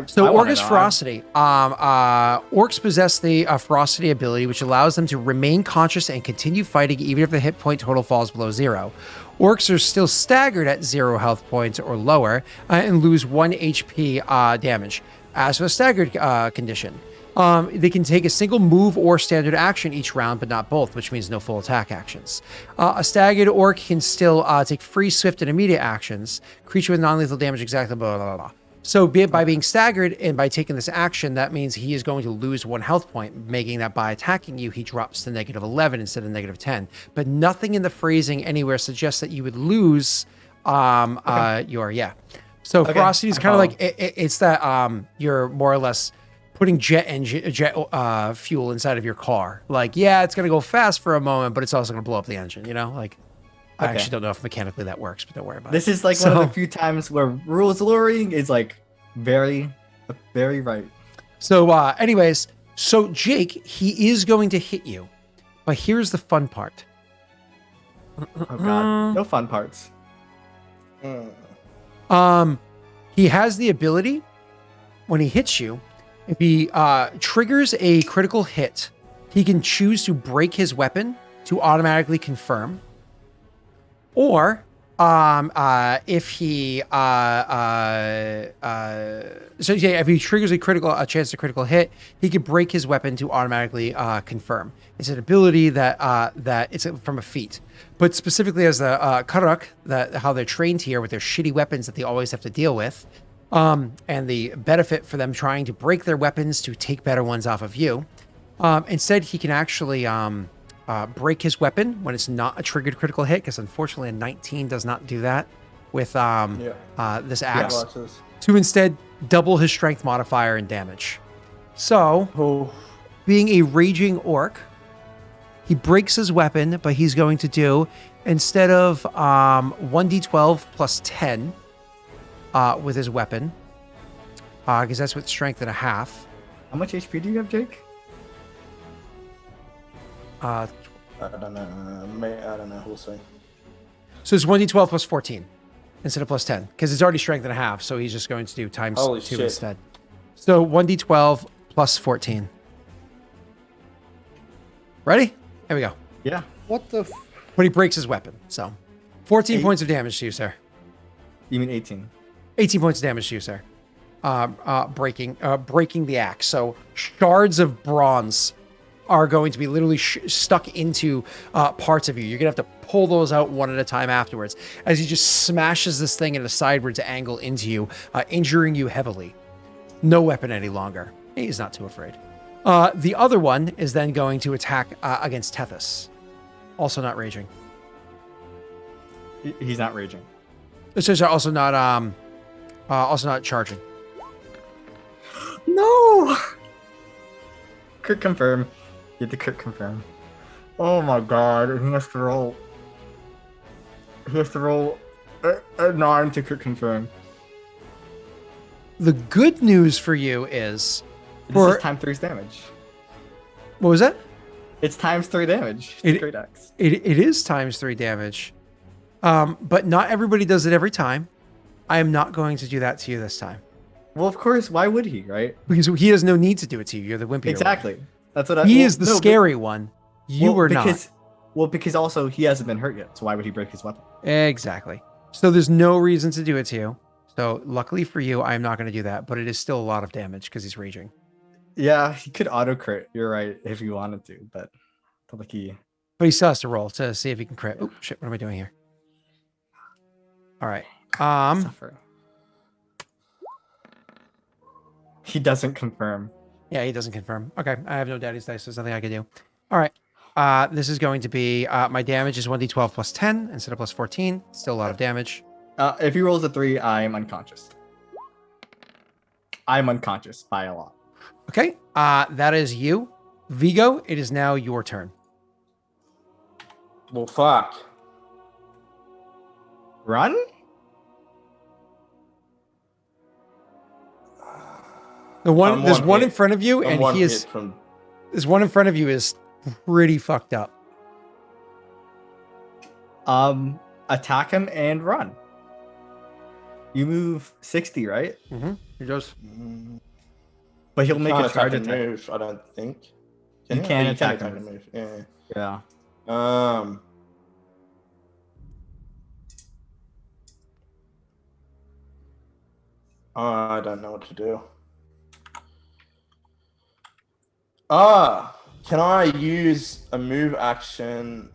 So I wanna Orcus know. Ferocity. Orcs possess the Ferocity ability, which allows them to remain conscious and continue fighting even if the hit point total falls below 0. Orcs are still staggered at 0 health points or lower and lose 1 HP damage. As for the staggered condition, they can take a single move or standard action each round, but not both, which means no full attack actions. A staggered orc can still take free, swift, and immediate actions. Creature with non-lethal damage, exactly, blah, blah, blah, blah. So by being staggered and by taking this action, that means he is going to lose 1 health point, making that by attacking you, he drops to -11 instead of -10. But nothing in the phrasing anywhere suggests that you would lose your, yeah. So ferocity is kind of like, it's that you're more or less putting jet fuel inside of your car. Like, yeah, it's going to go fast for a moment, but it's also going to blow up the engine, you know? Like, I actually don't know if mechanically that works, but don't worry about This it. is like one of the few times where rules luring is like very right. So anyways, so Jake, he is going to hit you, but here's the fun part. Oh god, no fun parts. He has the ability when he hits you, if he triggers a critical hit, he can choose to break his weapon to automatically confirm. Or if he if he triggers a chance to critical hit, he can break his weapon to automatically confirm. It's an ability that it's from a feat, but specifically as the Karak, how they're trained here with their shitty weapons that they always have to deal with, and the benefit for them trying to break their weapons to take better ones off of you. Instead, he can actually break his weapon when it's not a triggered critical hit, because unfortunately a 19 does not do that with this axe, to instead double his strength modifier and damage. So, being a raging orc, he breaks his weapon, but he's going to do, instead of 1d12 plus 10 with his weapon, because that's with strength and a half. How much HP do you have, Jake? I don't know. I don't know. We'll see. So it's 1d12 plus 14 instead of plus 10, because it's already strength and a half. So he's just going to do times Holy 2 shit. instead. So 1d12 plus 14. Ready? Here we go. Yeah. What the? But he breaks his weapon. So 14 points of damage to you, sir. You mean 18? 18 points of damage to you, sir. Breaking the axe. So shards of bronze are going to be literally stuck into parts of you. You're going to have to pull those out one at a time afterwards as he just smashes this thing at a sideways angle into you, injuring you heavily. No weapon any longer. He's not too afraid. The other one is then going to attack against Tethys. Also not raging. He's not raging. This is also not charging. No! Crit confirm. You have to crit confirm. Oh my god, he has to roll. He has to roll a 9 to crit confirm. The good news for you is... This is times 3's damage. What was that? It's times 3 damage. It- 3x. It is times 3 damage. But not everybody does it every time. I am not going to do that to you this time. Well, of course, why would he, right? Because he has no need to do it to you. You're the wimpy Exactly. That's what one. He is the scary one. You are not. Well, because also he hasn't been hurt yet, so why would he break his weapon? Exactly. So there's no reason to do it to you. So luckily for you, I am not going to do that. But it is still a lot of damage because he's raging. Yeah, he could auto crit. You're right, if he wanted to, but I don't think he. But he still has to roll to see if he can crit. Oh shit! What am I doing here? All right. Suffer. He doesn't confirm. Yeah, he doesn't confirm. Okay, I have no daddy's dice. So there's nothing I can do. All right. This is going to be my damage is 1d12 plus 10 instead of plus 14. Still a lot of damage. If he rolls a 3, I'm unconscious. I'm unconscious by a lot. Okay. That is you. Viggo, it is now your turn. Well, fuck. Run? There's one in front of you, I'm and one he is. hit from. There's one in front of you is pretty fucked up. Attack him and run. You move 60, right? Mm-hmm. He does. But he'll make Can't a charge attack attack. and move, I don't think. You you? can Oh, attack and and move. Yeah. Yeah. I don't know what to do. Can I use a move action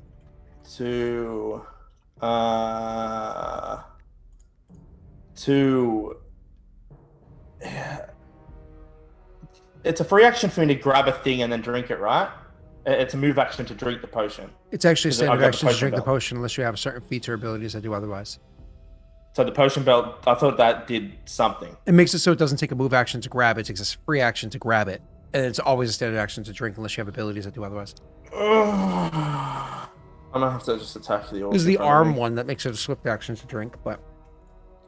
to it's a free action for me to grab a thing and then drink it, right? It's a move action to drink the potion. It's actually a Is it- I standard got the action to potion drink the belt. potion unless you have certain feats or abilities that do otherwise. So the potion belt, I thought that did something. It makes it so it doesn't take a move action to grab it. It takes a free action to grab it. And it's always a standard action to drink unless you have abilities that do otherwise. I'm gonna have to just attack the orc. This is the in front of arm me. one that makes it a swift action to drink, but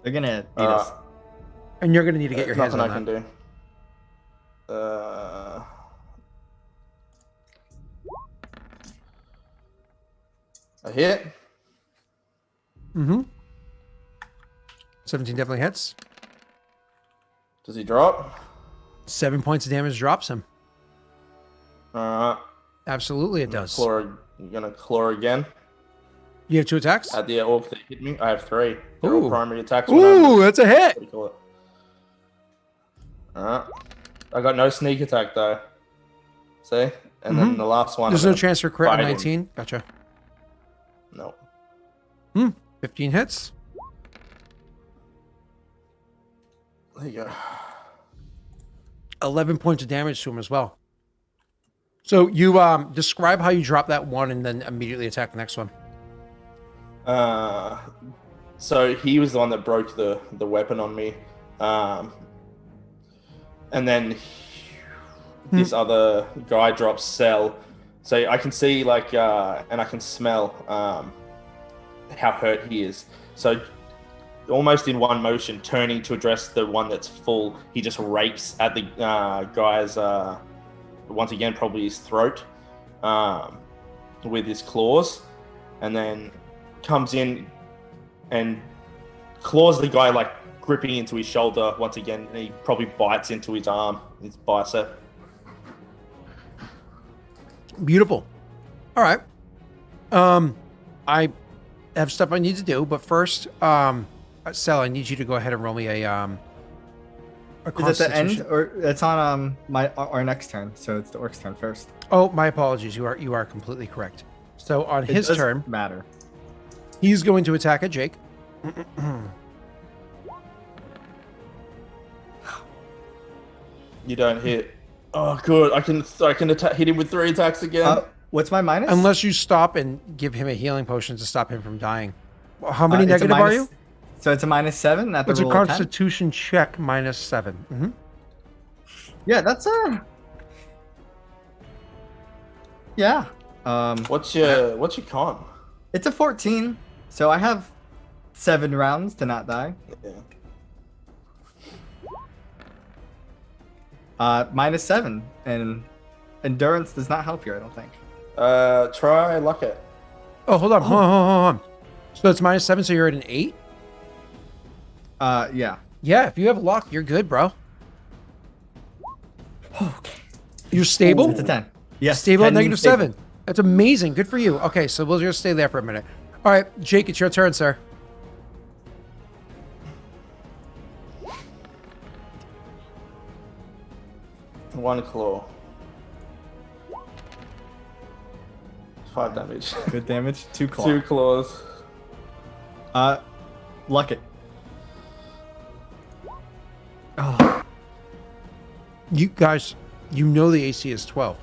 They're gonna eat us. and you're gonna need to get your hands nothing on I that. can do. A hit. Mm-hmm. 17 definitely hits. Does he drop? 7 points of damage drops him. Alright. Absolutely, it does. Claw. I'm gonna claw again You have 2 attacks. at the orc that hit me. I have 3. They're Ooh. all primary attacks. Ooh, that's a hit. What do you call it? Alright. I got no sneak attack though. See? And then the last one. There's I'm no gonna transfer crit on bite him. 19. Gotcha. No. 15 hits. There you go. 11 points of damage to him as well. So you describe how you drop that one and then immediately attack the next one. So he was the one that broke the weapon on me. And then this other guy drops cell. So I can see like and I can smell how hurt he is. So almost in one motion, turning to address the one that's full, he just rakes at the guy's once again probably his throat with his claws, and then comes in and claws the guy, like gripping into his shoulder once again, and he probably bites into his arm, his bicep. Beautiful. All right. I have stuff I need to do, but first, Sel, I need you to go ahead and roll me a Is it the end Constitution. or it's on our next turn? So it's the orc's turn first. Oh, my apologies. You are completely correct. So on his It doesn't turn, matter. he's going to attack at Jake. You don't hit. Oh, good. I can hit him with 3 attacks again. What's my minus? Unless you stop and give him a healing potion to stop him from dying. Well, how many It's a negative are minus- you? So it's a -7 at the It's a roll of 10? Constitution check -7. Mm-hmm. Yeah, that's yeah. What's your con? It's a 14, so I have 7 rounds to not die. Yeah. -7, and endurance does not help you, I don't think. Try luck it. Oh, hold on. Hold on. So it's -7, so you're at an 8? Yeah. Yeah, if you have luck, you're good, bro. Okay. You're stable? It's a 10. Yes. Stable at 10 means stable. -7. That's amazing. Good for you. Okay, so we'll just stay there for a minute. All right, Jake, it's your turn, sir. One claw. 5 damage. Good damage. 2 claw. 2 claws. Luck it. Oh, You guys, you know the AC is 12.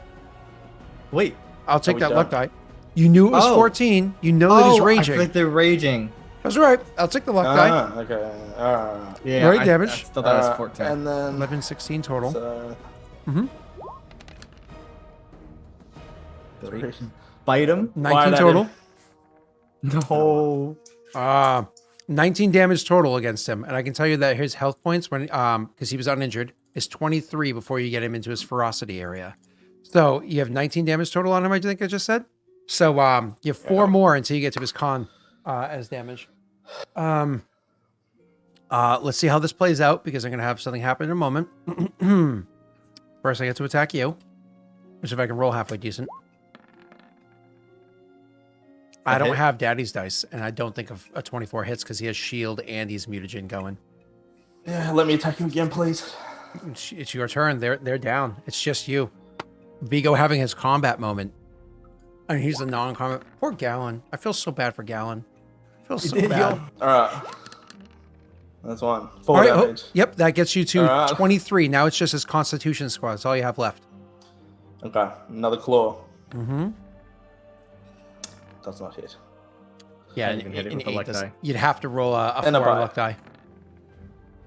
wait. I'll take we that done? luck die. You knew it was Oh. 14. You know that he's I raging. feel like they're raging. That's all right. I'll take the luck die. Okay. Yeah, Right, I damage. still thought it was 14. And then 11, 16 total. So, Bite him. 19 that total. No. 19 damage total against him. And I can tell you that his health points, when because he was uninjured, is 23 before you get him into his ferocity area. So you have 19 damage total on him, I think I just said. So you have 4 more until you get to his con as damage. Let's see how this plays out, because I'm going to have something happen in a moment. First, I get to attack you. Which if I can roll halfway decent. I don't have Daddy's dice, and I don't think of a 24 hits because he has shield and he's mutagen going. yeah, let me attack you again, please. It's your turn. They're down. It's just you. Viggo having his combat moment. I mean, he's a non-combat. Poor Gallon. I feel so bad for Gallon. I feel so bad. All right. That's one. 4 All right, damage. yep, that gets you to All right. 23. Now it's just his Constitution squad. That's all you have left. Okay, another claw. Mm-hmm. Does not hit. Yeah, Can't even hit it with a luck die. You'd have to roll a 4 And a on bite. luck die.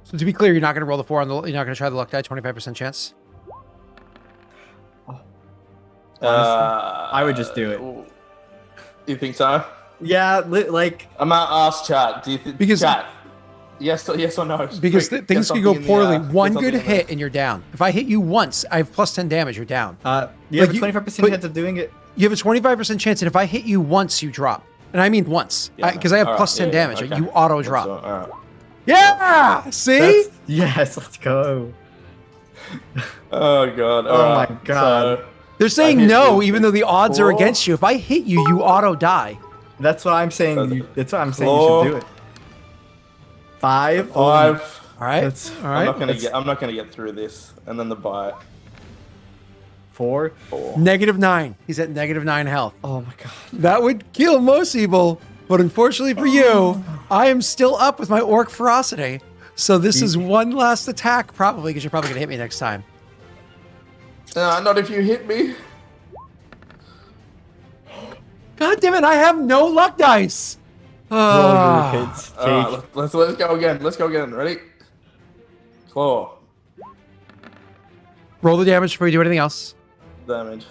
So to be clear, you're not going to roll the 4 on the. You're not going to try the luck die. 25% chance. I would just do it. You think so? Yeah, like I'm gonna ask chat. Do you think Because- chat? Yes or no? Because Quick, things get could go something in the, poorly. get One something good in there. hit and you're down. If I hit you once, I have plus 10 damage. You're down. you Like have a you- 25% but- chance of doing it. You have a 25% chance, and if I hit you once, you drop. And I mean once, Yeah, because I have all plus right, 10 yeah, damage. okay. You auto That's drop. all right. Yeah. See? That's- yes, let's go. Oh god. Oh all my right, God. So, They're saying hit no, you even though the odds are 4. against you. If I hit you, you auto die. That's what I'm saying. That's what I'm saying. Claw. You should do it. 5. 5. All right. That's- All I'm right. not gonna get through this. And then the bite. 4. 4. -9. He's at -9 health. Oh my God. That would kill most people, but unfortunately for you, I am still up with my orc ferocity. So this is one last attack, probably, because you're probably gonna hit me next time. Not if you hit me. God damn it! I have no luck dice. Roll Ah. your hits. All right, let's go again. Let's go again. Ready? Claw. Roll the damage before you do anything else. Damage.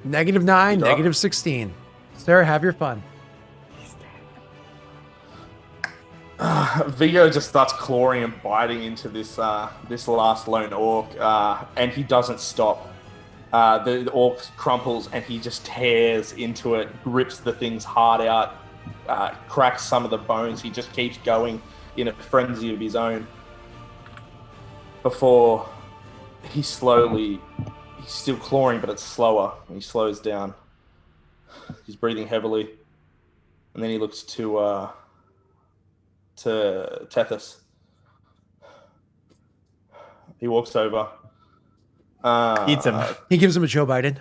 -9, You drop. -16. Sir, have your fun. Viggo just starts clawing and biting into this this last lone orc, and he doesn't stop. The orc crumples and he just tears into it, rips the thing's heart out, cracks some of the bones. He just keeps going in a frenzy of his own before he's still clawing, but it's slower, and he slows down. He's breathing heavily, and then he looks to Tethys. He walks over. Eats him. He gives him a Joe Biden.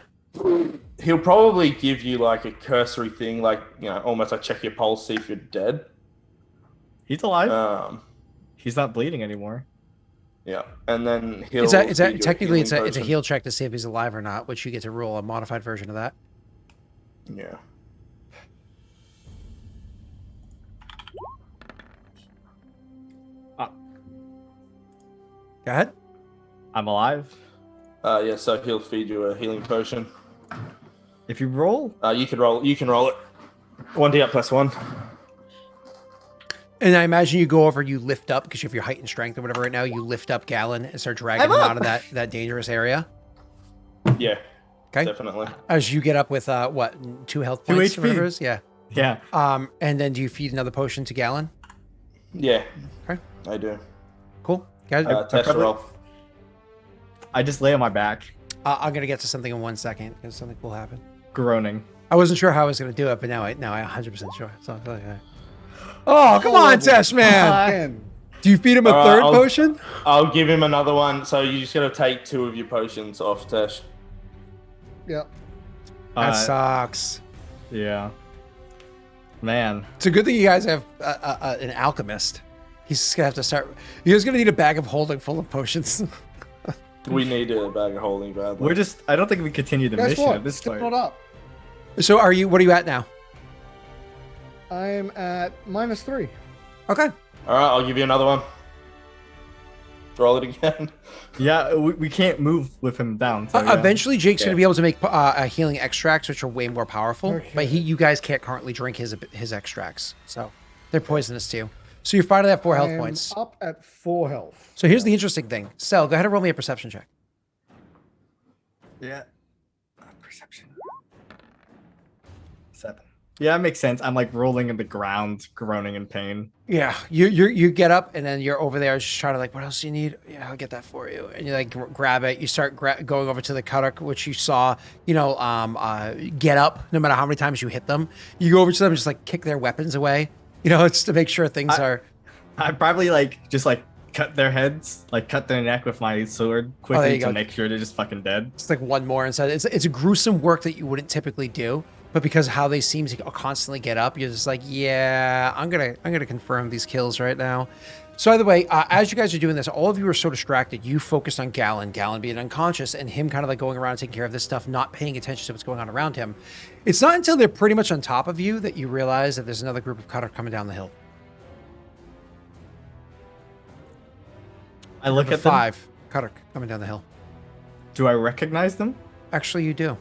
He'll probably give you like a cursory thing, like, you know, almost like check your pulse, see if you're dead. He's alive. Um, He's not bleeding anymore. yeah, and then he'll. It's a feed you technically it's a healing potion. heal check to see if he's alive or not, which you get to roll a modified version of that. Yeah. Go ahead. I'm alive. Yeah. So he'll feed you a healing potion. If you roll, You can roll. You can roll it. 1d up +1. And I imagine you go over, you lift up because you have your height and strength or whatever right now. You lift up Gallon and start dragging I'm him up. out of that dangerous area. Yeah. Okay. Definitely. As you get up with what 2 health points, or HP. whatever it is? Yeah. yeah. And then do you feed another potion to Gallon? Yeah. Okay. I do. Cool. Guys, Test probably- roll. I just lay on my back, I'm gonna get to something in 1 second because something will happen. groaning. I wasn't sure how I was gonna do it, but now I 100% sure. So I feel like oh, come on, Tesh man! Again. Do you feed him a All right, third I'll- potion? I'll give him another one. So you just gotta take 2 of your potions off, Tesh. Yep. That sucks. Yeah. Man. It's a good thing you guys have an alchemist. He's just gonna have to start. He's gonna need a bag of holding full of potions. We need a bag of holding badly. We're just. I don't think we continue the Guess mission what? at this Still point. not up. So what are you at now? I'm at -3. Okay. All right, I'll give you another one. Roll it again. Yeah, we can't move with him down. So, yeah. Eventually, Jake's going Yeah. to be able to make healing extracts, which are way more powerful. Okay. But you guys can't currently drink his extracts, so they're poisonous too. So you're fine at 4 health I'm points. up at 4 health. So here's the interesting thing. Sel, go ahead and roll me a perception check. Yeah. Perception. 7. Yeah, it makes sense. I'm like rolling in the ground, groaning in pain. Yeah, you get up and then you're over there just trying to like, what else do you need? Yeah, I'll get that for you. And you like grab it. You start going over to the Cutter, which you saw, get up. No matter how many times you hit them, you go over to them and just like kick their weapons away. It's to make sure things are. I probably just cut their heads, like cut their neck with my sword there quickly you to go. make sure they're just fucking dead. It's like one more inside. It's a gruesome work that you wouldn't typically do, but because how they seem to constantly get up, you're just like, yeah, I'm gonna confirm these kills right now. So either way, as you guys are doing this, all of you are so distracted. You focused on Gallon being unconscious, and him kind of like going around taking care of this stuff, not paying attention to what's going on around him. It's not until they're pretty much on top of you that you realize that there's another group of Cutter coming down the hill. I look Number at them. 5 Cutter coming down the hill. Do I recognize them? Actually, you do.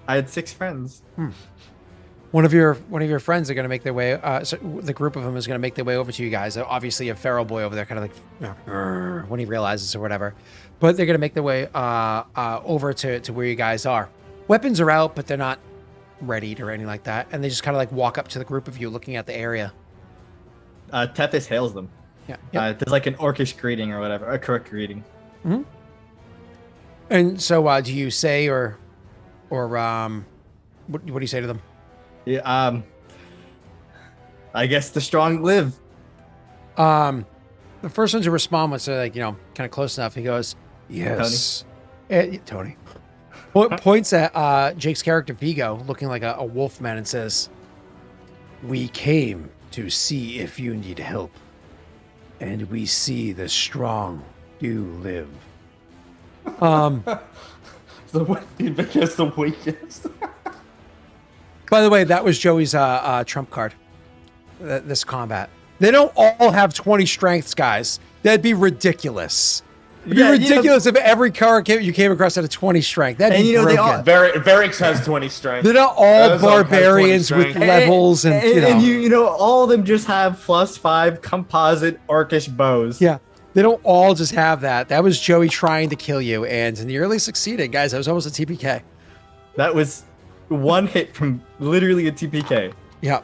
I had 6 friends. One of your friends are going to make their way. So the group of them is going to make their way over to you guys. Obviously, a feral boy over there, kind of like when he realizes or whatever. But they're going to make their way over to where you guys are. Weapons are out, but they're not readied or anything like that. And they just kind of like walk up to the group of you, looking at the area. Tethys hails them. Yeah. There's like an orcish greeting or whatever, a correct greeting. And so, do you say or what do you say to them? Yeah. I guess the strong live. The first one to respond was like, kind of close enough. He goes, yes. Tony. Points at Jake's character, Viggo, looking like a wolf man, and says, we came to see if you need help. And we see the strong do live. Because the weakest. By the way, that was Joey's trump card. This combat. They don't all have 20 strengths, guys. That'd be ridiculous. It'd be ridiculous if every card you came across had a 20 strength. That'd be broken. they all Varix has 20 strength. They're not all Azog has 20 barbarians with strength. levels and all of them just have +5 composite orcish bows. Yeah, they don't all just have that. That was Joey trying to kill you and nearly succeeded, guys. That was almost a TPK. That was one hit from literally a TPK. Yeah.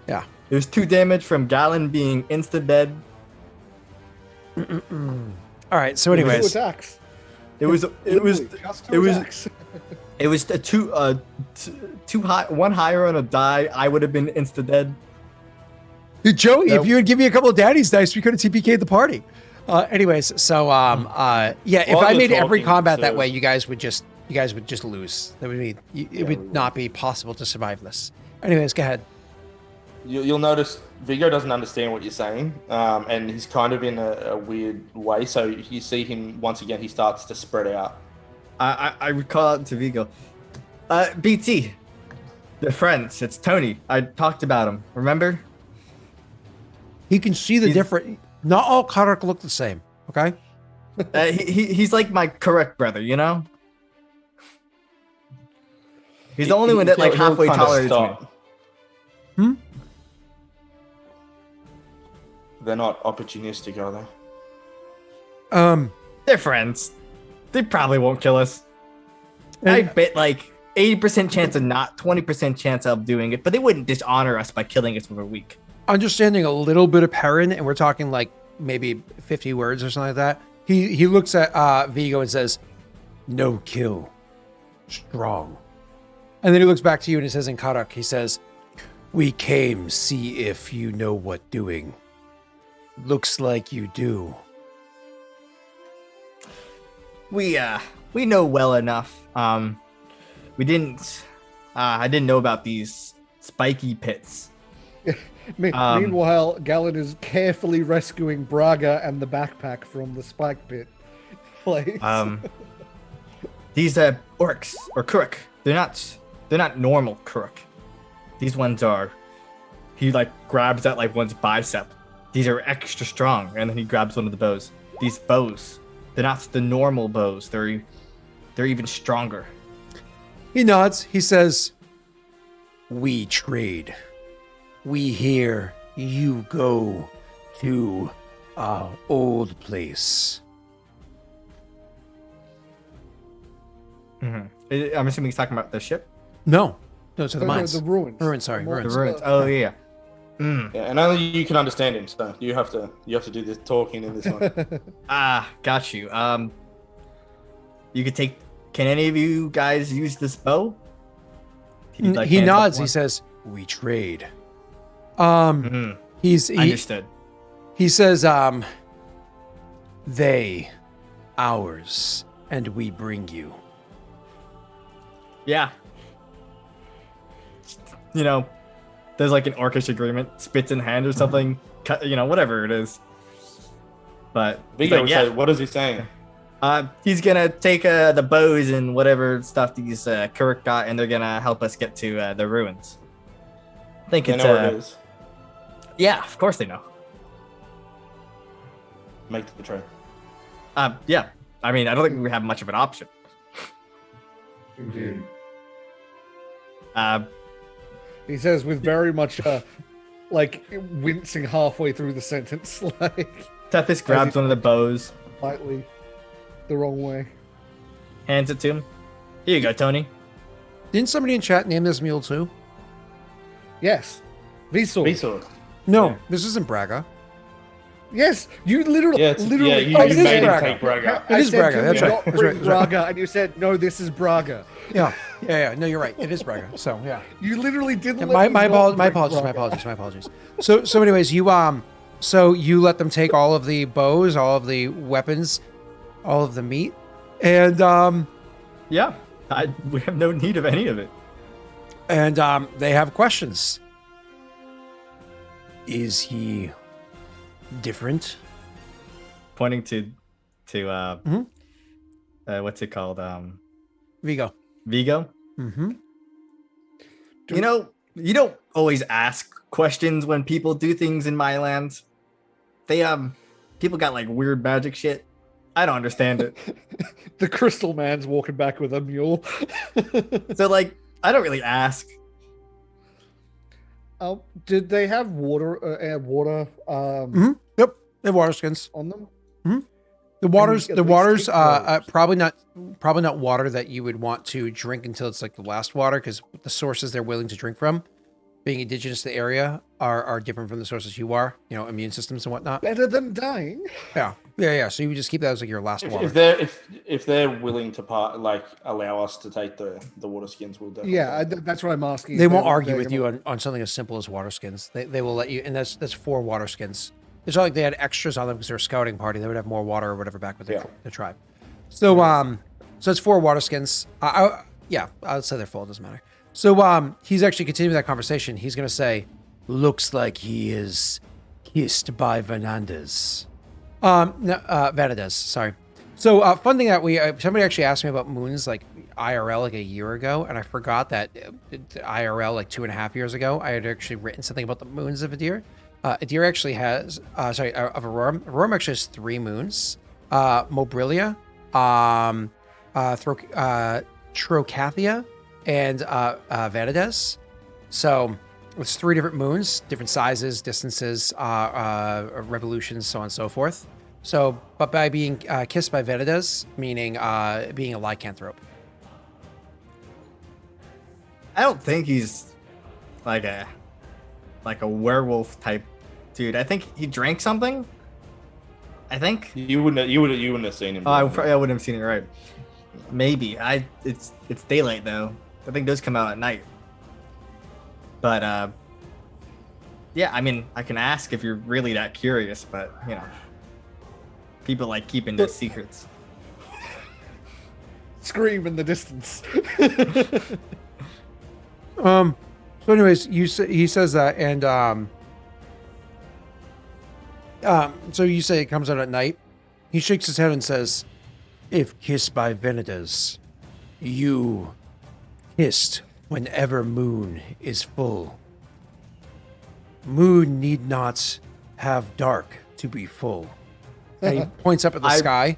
It was 2 damage from Gallon being insta dead. All right. So, Two anyways, attacks. It was Just two attacks. it was a two high, one higher on a die. I would have been insta dead. Joey, if you would give me a couple of daddy's dice, we could have TPK'd the party. Anyways, so yeah, if While I you're made every talking, combat that so- way, you guys would just lose. That would be it would not be possible to survive this. Anyways, go ahead. You'll notice Viggo doesn't understand what you're saying, and he's kind of in a weird way. So you see him once again. He starts to spread out. I would call out to Viggo. BT, the friends. It's Tony. I talked about him. Remember? He can see the different. Not all Karak look the same. Okay. He's like my correct brother. You know. He's the only one that like He'll halfway kinda tolerates me. stop. They're not opportunistic, are they? They're friends. They probably won't kill us. I bet like 80% chance of not, 20% chance of doing it, but they wouldn't dishonor us by killing us when we're weak. Understanding a little bit of Perrin, and we're talking like maybe 50 words or something like that. He looks at Viggo and says, "No kill, strong." And then he looks back to you and he says in Karak, he says, "We came see if you know what doing. Looks like you do." We know well enough. We didn't. I didn't know about these spiky pits. Meanwhile, Galen is carefully rescuing Braga and the backpack from the spike pit place. These orcs or Kuruk, they're not normal Kuruk. These ones are. He like grabs at like one's bicep. These are extra strong, and then he grabs one of the bows. These bows, they're not the normal bows. They're even stronger. He nods. He says, "We trade. We hear you go to our old place." Mm-hmm. I'm assuming he's talking about the ship. No, to the mines. The ruins. Ruins. Sorry, ruins. The ruins. Oh yeah. Yeah, and only you can understand him, so you have to do this talking in this one. Got you. You could take. Can any of you guys use this bow? He nods. He says, "We trade." He understood. He says, "They, ours, and we bring you." Yeah. You know, there's like an orcish agreement, spits in hand or something. Whatever it is. But Viggo, what is he saying? He's gonna take the bows and whatever stuff these Kuruk got, and they're gonna help us get to the ruins. I think They it's know where it is. Yeah, of course they know. Make the trade. Yeah. I mean, I don't think we have much of an option. Indeed. Uh, He says with very much like wincing halfway through the sentence, like Tethys grabs one of the bows, slightly the wrong way. hands it to him. Here you go, Tony. Didn't somebody in chat name this mule too? Yes. Vsword. Vsword. No, Yeah. this isn't Braga. Yes, you literally. Yeah, literally. you it is made him Braga. take Braga. It is Braga, that's right. Not That's bring right, that's right. Braga, and you said no. This is Braga. Yeah. No, you're right. It is Braga. So yeah. You literally didn't. My let me not bring apologies. Braga. My apologies. So anyways, you let them take all of the bows, all of the weapons, all of the meat, and Yeah, we have no need of any of it. and they have questions. Is he different? Pointing to what's it called? Viggo. Viggo. Mm-hmm. You don't always ask questions when people do things in my lands. They people got like weird magic shit. I don't understand it. The Crystal Man's walking back with a mule. So like I don't really ask. Did they have water? Yep. They have water skins. On them? The waters, at the least waters, take those. probably not water that you would want to drink until it's like the last water, because the sources they're willing to drink from, being indigenous to the area, are different from the sources you are. Immune systems and whatnot. Better than dying. Yeah. So you would just keep that as like your last water. If they're willing to allow us to take the water skins, we'll definitely. Yeah, that's what I'm asking. They won't argue with you on something as simple as water skins. They will let you, and that's 4 water skins. It's not like they had extras on them because they're a scouting party. They would have more water or whatever back with the tribe. So so it's 4 water skins. I'll say they're full. It doesn't matter. So he's actually continuing that conversation. He's gonna say, "Looks like he is kissed by Vanandez." Vanandez. Sorry. So fun thing that somebody actually asked me about moons like IRL like a year ago, and I forgot that IRL like 2.5 years ago I had actually written something about the moons of Adir. Adir actually has, of Aurorum. Aurorum actually has 3 moons. Mobrilia, Trocathia, and Vanades. So it's 3 different moons, different sizes, distances, revolutions, so on and so forth. So, but by being kissed by Vanades, meaning being a lycanthrope. I don't think he's like a werewolf type dude. I think he drank something. I think You wouldn't have seen him. I wouldn't have seen it right. Maybe it's daylight though. I think those come out at night. But yeah, I mean, I can ask if you're really that curious, but people like keeping their secrets. Scream in the distance. So anyways, he says that, and So you say it comes out at night. He shakes his head and says, "If kissed by Venedas, you kissed whenever moon is full. Moon need not have dark to be full." And he points up at the sky.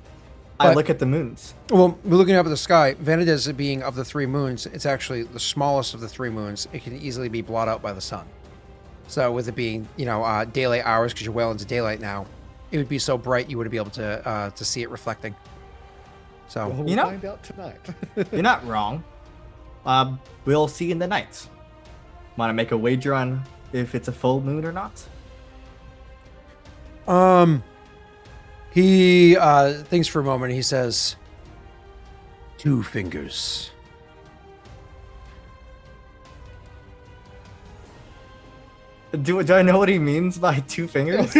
I But- look at the moons. Well, we're looking up at the sky. Venedas being of the three moons, it's actually the smallest of the three moons. It can easily be blotted out by the sun. So with it being, daylight hours, because you're well into daylight now, it would be so bright you wouldn't be able to see it reflecting. So We'll You know- find out tonight. You're not wrong. We'll see in the night. Want to make a wager on if it's a full moon or not? he thinks for a moment. He says, 2 fingers. Do I know what he means by 2 fingers?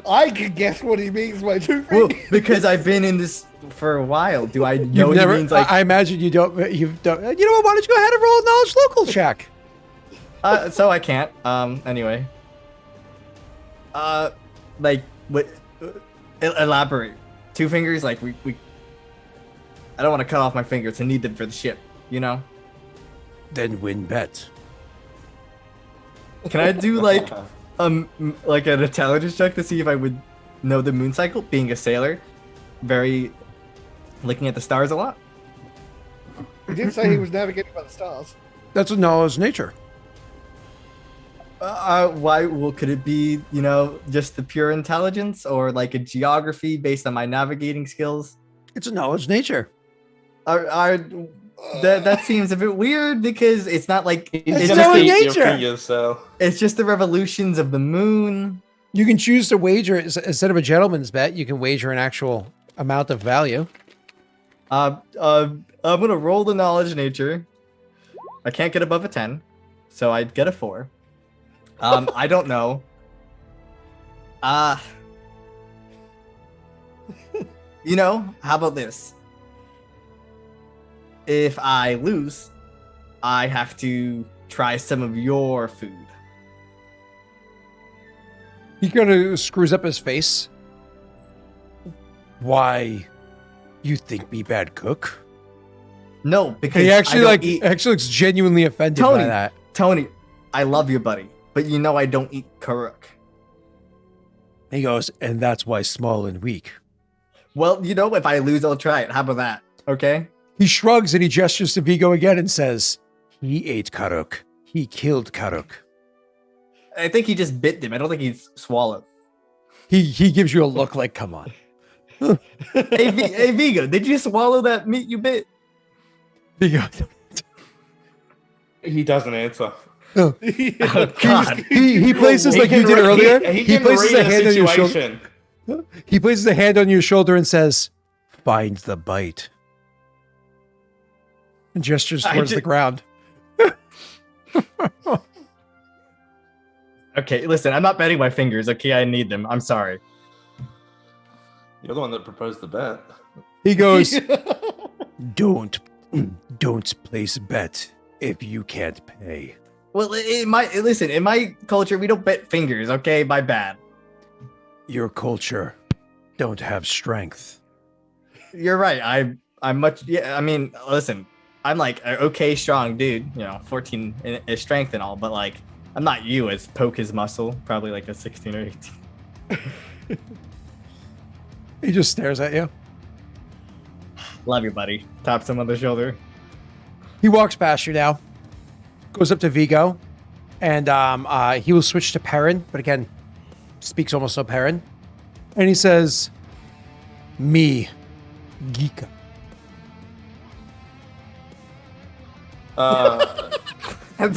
I can guess what he means by 2 Well, fingers. because I've been in this for a while. Do I know You've what never. he means? Like, I imagine you don't. You don't. You know what? Why don't you go ahead and roll a knowledge local check? so I can't. Anyway. Like, what? Elaborate. 2 fingers, like we. I don't want to cut off my fingers. I need them for the ship. You know. Then win bet. Can I do like an intelligence check to see if I would know the moon cycle? Being a sailor, very looking at the stars a lot. He did say he was navigating by the stars. That's a knowledge nature. Why? Well, could it be just the pure intelligence, or like a geography based on my navigating skills? It's a knowledge nature. That seems a bit weird because it's not like It's it's no just in the, nature. Your fingers, so. it's just the revolutions of the moon. You can choose to wager instead of a gentleman's bet. You can wager an actual amount of value. I'm gonna roll the knowledge nature. I can't get above a 10, so I'd get a 4. I don't know. How about this? If I lose, I have to try some of your food. He kind of screws up his face. Why? You think me bad cook? No, because He I actually don't like eat. actually looks genuinely offended by Tony. that. Tony, I love you, buddy, but I don't eat Karuk. He goes, and that's why small and weak. Well, if I lose, I'll try it. How about that? Okay. He shrugs and he gestures to Viggo again and says, "He ate Karuk. He killed Karuk." I think he just bit them. I don't think he's swallowed. He gives you a look like, "Come on." Hey, Viggo, did you swallow that meat you bit? Viggo, He doesn't answer. Oh, God. he places like you did earlier. He places read a hand on your shoulder. situation. He places a hand on your shoulder and says, "Find the bite." And gestures towards the ground. Okay, listen, I'm not betting my fingers. Okay, I need them. I'm sorry. You're the one that proposed the bet. He goes, Don't place a bet if you can't pay." Well, in my culture, we don't bet fingers. Okay, my bad. Your culture don't have strength. You're right. I'm much. Yeah, I mean, listen, I'm like an okay strong dude. 14 in strength and all, but like, I'm not you as poke his muscle. Probably like a 16 or 18. He just stares at you. Love you, buddy. Taps him on the shoulder. He walks past you now, goes up to Viggo, and he will switch to Perrin, but again, speaks almost no Perrin. And he says, "Me, Geeka." What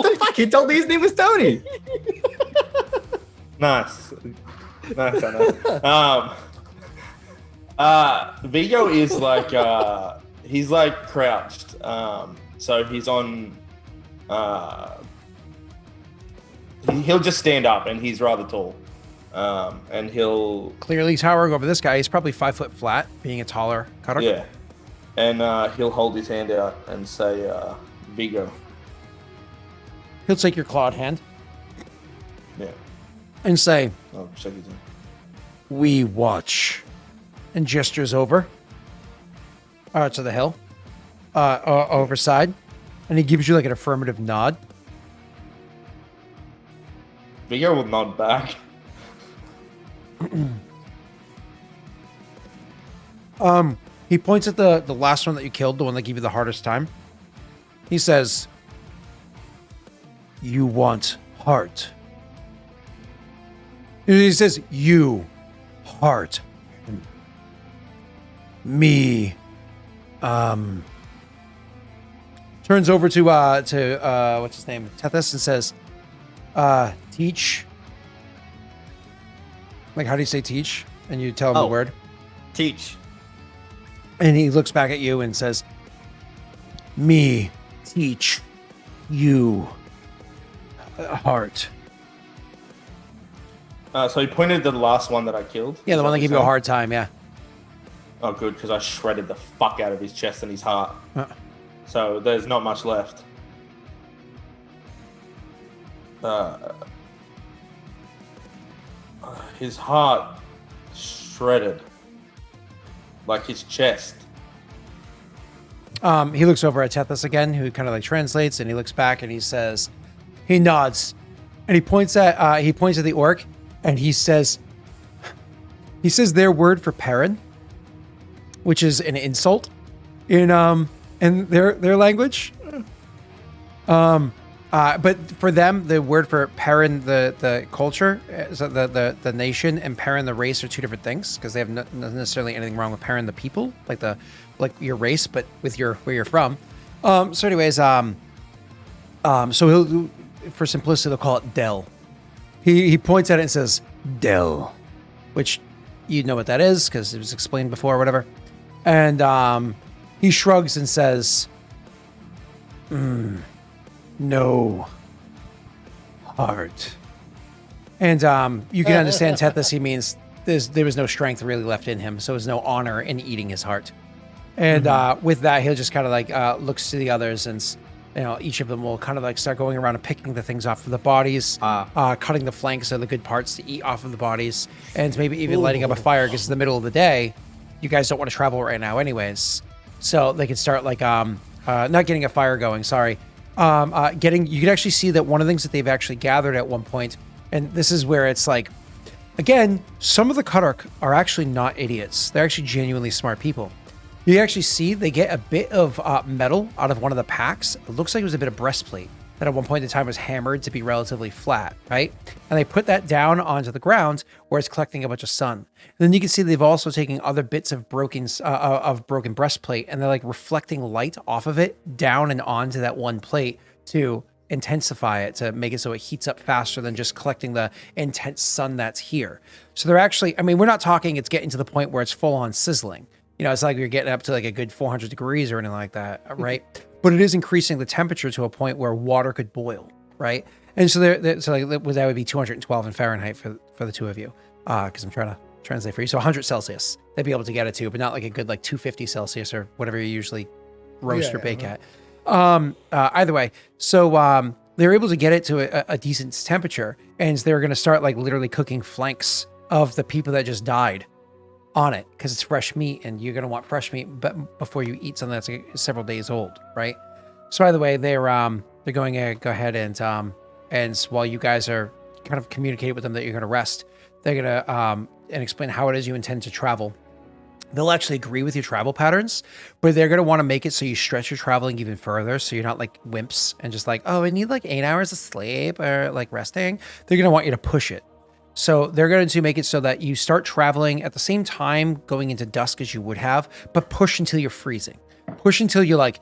the fuck? He told me his name was Tony. Nice. Nice, I know. Viggo is like he's like crouched. So he's on he'll just stand up and he's rather tall. And he'll Clearly towering over this guy. He's probably 5 foot flat, being a taller cutter. yeah. And he'll hold his hand out and say Viggo. He'll take your clawed hand. Yeah. and say, Oh, shake his hand. "We watch," and gestures over to the hill, overside, and he gives you like an affirmative nod. Viggo will nod back. He points at the last one that you killed, the one that gave you the hardest time. He says, "You want heart." He says, "You heart." Me. Turns over to what's his name? Tethys, and says, teach. Like, how do you say teach? And you tell him the word. Teach. And he looks back at you and says, "Me teach you heart." So he pointed to the last one that I killed. Yeah, the Is one that what gave you you're a saying? hard time, yeah. Oh, good, because I shredded the fuck out of his chest and his heart. So there's not much left. His heart shredded. Like his chest. He looks over at Tethys again, who kind of like translates, and he looks back and he says, he nods, and he points at the orc, and he says their word for Perrin, which is an insult in their language. But for them, the word for Perrin, the culture, so the nation, and Perrin, the race, are two different things, because they have not necessarily anything wrong with Perrin, the people, like your race, but with where you're from. So anyways, so he'll, for simplicity, they'll call it Del. He points at it and says Del, which you know what that is because it was explained before or whatever. And he shrugs and says, "No heart." And you can understand Tethys, he means there was no strength really left in him, so there's no honor in eating his heart. And with that, he'll just kind of like looks to the others, and each of them will kind of like start going around and picking the things off of the bodies, cutting the flanks of the good parts to eat off of the bodies, and maybe even lighting up a fire because it's the middle of the day. You guys don't want to travel right now anyways, so they can start like not getting a fire going, sorry. You can actually see that one of the things that they've actually gathered at one point, and this is where it's like, again, some of the Kadark are actually not idiots. They're actually genuinely smart people. You actually see they get a bit of metal out of one of the packs. It looks like it was a bit of breastplate that at one point in time was hammered to be relatively flat, right? And they put that down onto the ground where it's collecting a bunch of sun. And then you can see they've also taken other bits of broken breastplate, and they're like reflecting light off of it down and onto that one plate to intensify it, to make it so it heats up faster than just collecting the intense sun that's here. So they're actually, I mean, we're not talking it's getting to the point where it's full on sizzling. It's like you're getting up to like a good 400 degrees or anything like that, right? But it is increasing the temperature to a point where water could boil, right? And so that would be 212 in Fahrenheit for the two of you, because I'm trying to translate for you. So 100 Celsius, they'd be able to get it to, but not like a good like 250 Celsius or whatever you usually roast or bake at. Either way, so they're able to get it to a decent temperature, and they're going to start like literally cooking flanks of the people that just died on it, because it's fresh meat, and you're going to want fresh meat but before you eat something that's like several days old, right? So by the way, they're going to go ahead and while you guys are kind of communicate with them that you're going to rest, they're going to and explain how it is you intend to travel. They'll actually agree with your travel patterns, but they're going to want to make it so you stretch your traveling even further, so you're not like wimps and just like, oh, I need like 8 hours of sleep or like resting. They're going to want you to push it. So they're going to make it so that you start traveling at the same time going into dusk as you would have, but push until you're freezing. Push until you're like,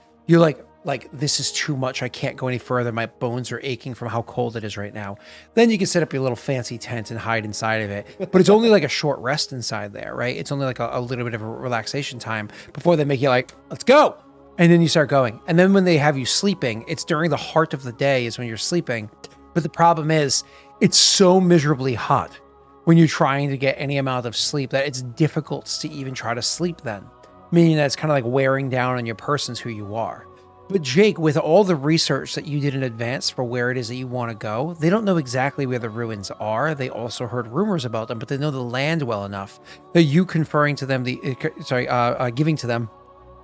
this is too much. I can't go any further. My bones are aching from how cold it is right now. Then you can set up your little fancy tent and hide inside of it. But it's only like a short rest inside there, right? It's only like a little bit of a relaxation time before they make you like, let's go. And then you start going. And then when they have you sleeping, it's during the heart of the day is when you're sleeping. But the problem is, it's so miserably hot when you're trying to get any amount of sleep that it's difficult to even try to sleep then. Meaning that it's kind of like wearing down on your persons who you are. But Jake, with all the research that you did in advance for where it is that you want to go, they don't know exactly where the ruins are. They also heard rumors about them, but they know the land well enough that you conferring to them giving to them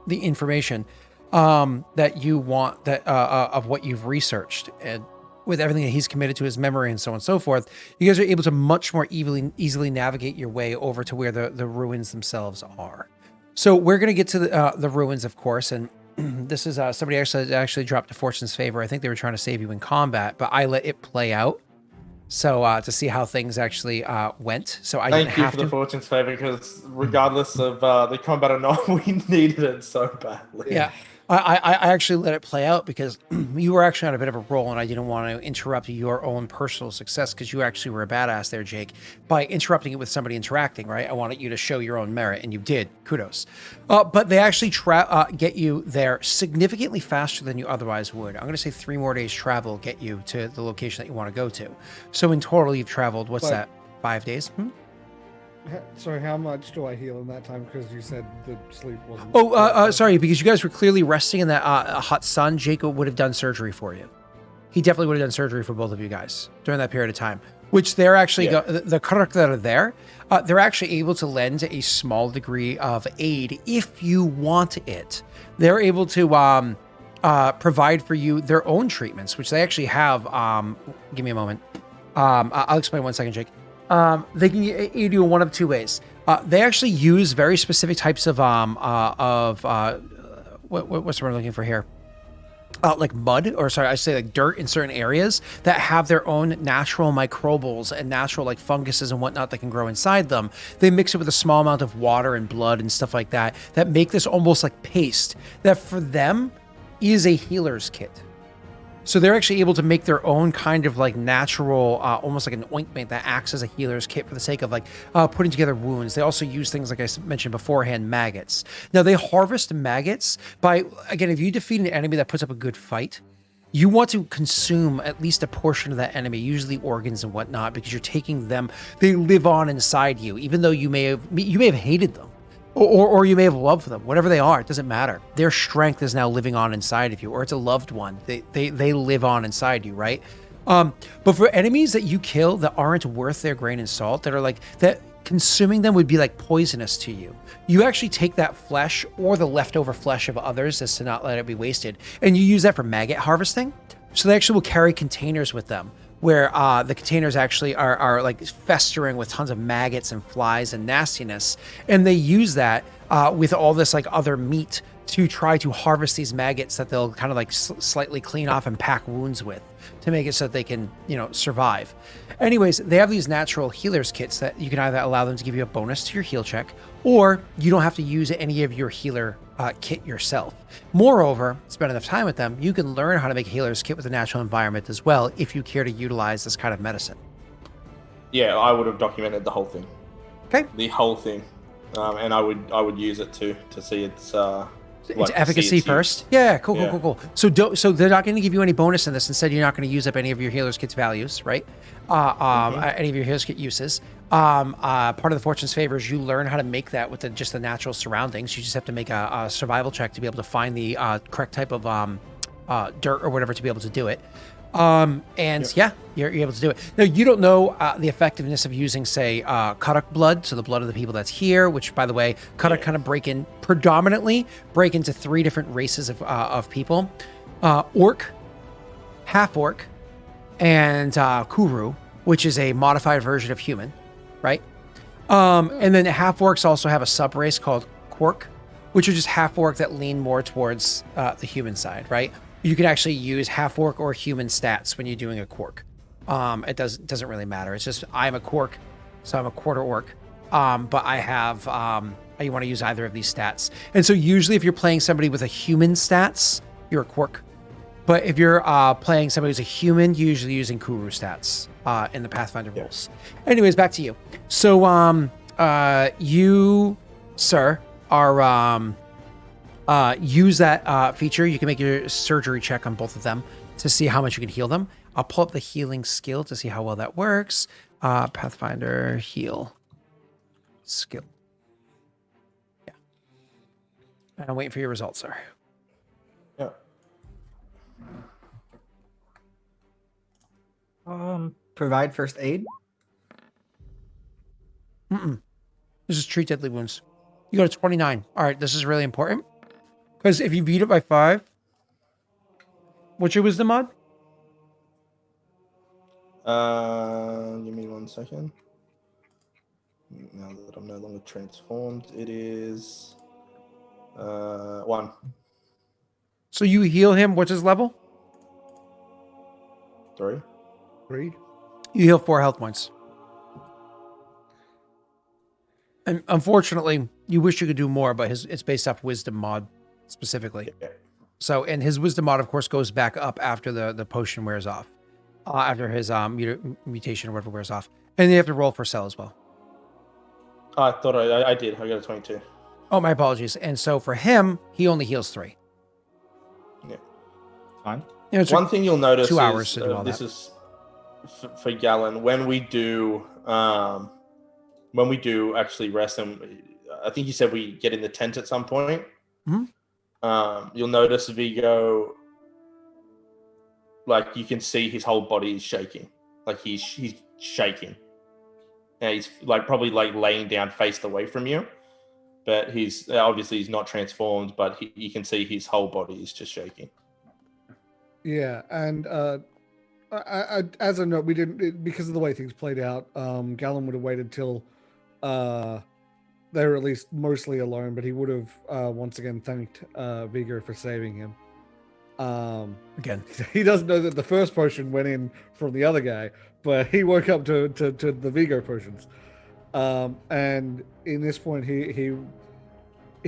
the information that you want of what you've researched, and with everything that he's committed to his memory and so on and so forth, you guys are able to much more easily navigate your way over to where the ruins themselves are. So we're going to get to the ruins, of course, and this is somebody actually dropped a Fortune's favor. I think they were trying to save you in combat, but I let it play out. So to see how things actually went. So I thank you for the Fortune's favor, because regardless of the combat or not, we needed it so badly. Yeah. I actually let it play out because you were actually on a bit of a roll, and I didn't want to interrupt your own personal success, because you actually were a badass there, Jake, by interrupting it with somebody interacting, right? I wanted you to show your own merit, and you did. Kudos. But they actually get you there significantly faster than you otherwise would. I'm going to say 3 more days travel get you to the location that you want to go to. So in total, you've traveled, what's that, 5 days? Sorry, how much do I heal in that time? Because you said the sleep wasn't... Sorry, because you guys were clearly resting in that hot sun. Jacob would have done surgery for you. He definitely would have done surgery for both of you guys during that period of time, which they're actually, the Karak that are there, they're actually able to lend a small degree of aid if you want it. They're able to provide for you their own treatments, which they actually have. Give me a moment. I'll explain 1 second, Jake. They can aid you in one of 2 ways. They actually use very specific types of what's the word I'm looking for here? Like mud, or sorry, I say like dirt in certain areas that have their own natural microbials and natural like funguses and whatnot that can grow inside them. They mix it with a small amount of water and blood and stuff like that make this almost like paste that for them is a healer's kit. So they're actually able to make their own kind of like natural, almost like an ointment that acts as a healer's kit for the sake of like putting together wounds. They also use things, like I mentioned beforehand, maggots. Now they harvest maggots by, again, if you defeat an enemy that puts up a good fight, you want to consume at least a portion of that enemy, usually organs and whatnot, because you're taking them, they live on inside you, even though you may have hated them. Or you may have loved them, whatever they are, it doesn't matter. Their strength is now living on inside of you, or it's a loved one. They live on inside you, right? But for enemies that you kill that aren't worth their grain of salt, that are like, that consuming them would be like poisonous to you, you actually take that flesh or the leftover flesh of others as to not let it be wasted, and you use that for maggot harvesting. So they actually will carry containers with them, where the containers actually are like festering with tons of maggots and flies and nastiness. And they use that with all this like other meat to try to harvest these maggots that they'll kind of like slightly clean off and pack wounds with to make it so that they can, survive. Anyways, they have these natural healer's kits that you can either allow them to give you a bonus to your heal check, or you don't have to use any of your healer kit yourself. Moreover, spend enough time with them, you can learn how to make a healer's kit with a natural environment as well, if you care to utilize this kind of medicine. Yeah, I would have documented the whole thing. Okay. The whole thing, and I would use it to see its efficacy first. Yeah, cool. So they're not going to give you any bonus in this. Instead, you're not going to use up any of your healer's kit's values, right? Any of your healer's kit uses. Part of the Fortune's favor is you learn how to make that with just the natural surroundings. You just have to make a survival check to be able to find the correct type of dirt or whatever to be able to do it. You're able to do it. Now, you don't know the effectiveness of using, say, Karak blood, so the blood of the people that's here, which, by the way, Karak kind of predominantly break into 3 different races of people. Orc, half-orc, and Kuru, which is a modified version of human, right? And then half-orcs also have a sub-race called Quark, which are just half-orc that lean more towards the human side, right? You can actually use half-orc or human stats when you're doing a Quark. It doesn't really matter. It's just I'm a Quark, so I'm a quarter orc. But I have you want to use either of these stats. And so usually if you're playing somebody with a human stats, you're a Quark. But if you're playing somebody who's a human, you're usually using Kuru stats in the Pathfinder rules. Anyways, back to you. So you, sir, are use that feature. You can make your surgery check on both of them to see how much you can heal them. I'll pull up the healing skill to see how well that works. Pathfinder heal skill. Yeah. And I'm waiting for your results, sir. Yeah. Provide first aid. This is treat deadly wounds. You got a 29. All right, this is really important because if you beat it by 5, what's your wisdom mod? Give me 1 second. Now that I'm no longer transformed, it is 1. So you heal him. What's his level? 3. 3. You heal 4 health points. And unfortunately, you wish you could do more, but it's based off wisdom mod specifically. Yeah. So, and his wisdom mod, of course, goes back up after the potion wears off, after his mutation or whatever wears off. And you have to roll for cell as well. I thought I did. I got a 22. Oh, my apologies. And so for him, he only heals 3. Yeah. Fine. You know, it's One thing you'll notice 2 hours is, to do all this that. is for Galen. When we do actually rest him, I think you said we get in the tent at some point. Mm-hmm. You'll notice Viggo, like you can see his whole body is shaking, like he's shaking, and he's like probably like laying down faced away from you, but he's not transformed, but you can see his whole body is just shaking. Yeah, and I, as a note, we didn't because of the way things played out. Galen would have waited till they were at least mostly alone, but he would have once again thanked Viggo for saving him. Again, he doesn't know that the first potion went in from the other guy, but he woke up to the Viggo potions. And in this point, he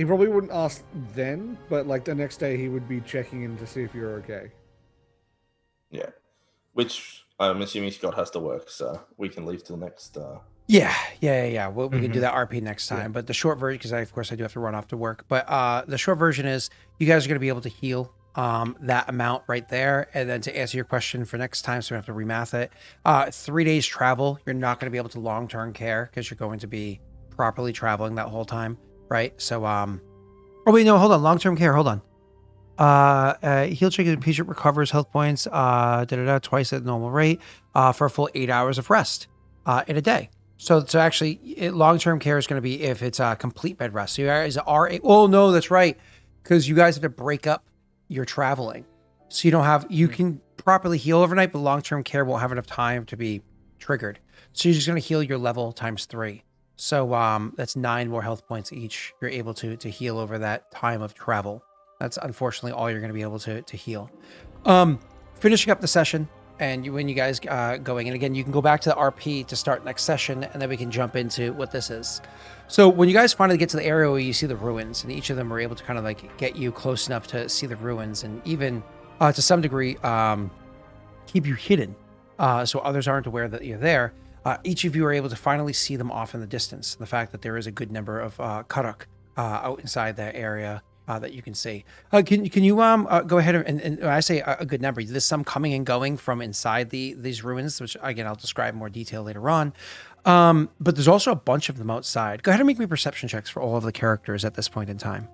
probably wouldn't ask then, but like the next day, he would be checking in to see if you're okay. Yeah, which I'm assuming Scott has to work, so we can leave till next. Yeah. We can do that RP next time. Yeah. But the short version, because of course I do have to run off to work. But the short version is you guys are going to be able to heal that amount right there. And then to answer your question for next time, so we have to remath it. 3 days travel, you're not going to be able to long-term care because you're going to be properly traveling that whole time, right? So, oh wait, no, hold on. Long-term care, hold on. Heal check the patient recovers health points, twice at the normal rate, for a full 8 hours of rest in a day. So actually, long-term care is going to be if it's a complete bed rest. So you guys are, oh no, that's right, because you guys have to break up your traveling. So you can properly heal overnight, but long-term care won't have enough time to be triggered. So you're just going to heal your level times 3. So that's 9 more health points each. You're able to heal over that time of travel. That's unfortunately all you're going to be able to heal. Finishing up the session. And when you guys going, and again, you can go back to the RP to start next session, and then we can jump into what this is. So when you guys finally get to the area where you see the ruins, and each of them are able to kind of like get you close enough to see the ruins, and even to some degree keep you hidden, so others aren't aware that you're there. Each of you are able to finally see them off in the distance. The fact that there is a good number of Karuk out inside that area. That you can see. Can you go ahead and when I say a good number, there's some coming and going from inside these ruins, which again I'll describe in more detail later on. But there's also a bunch of them outside. Go ahead and make me perception checks for all of the characters at this point in time.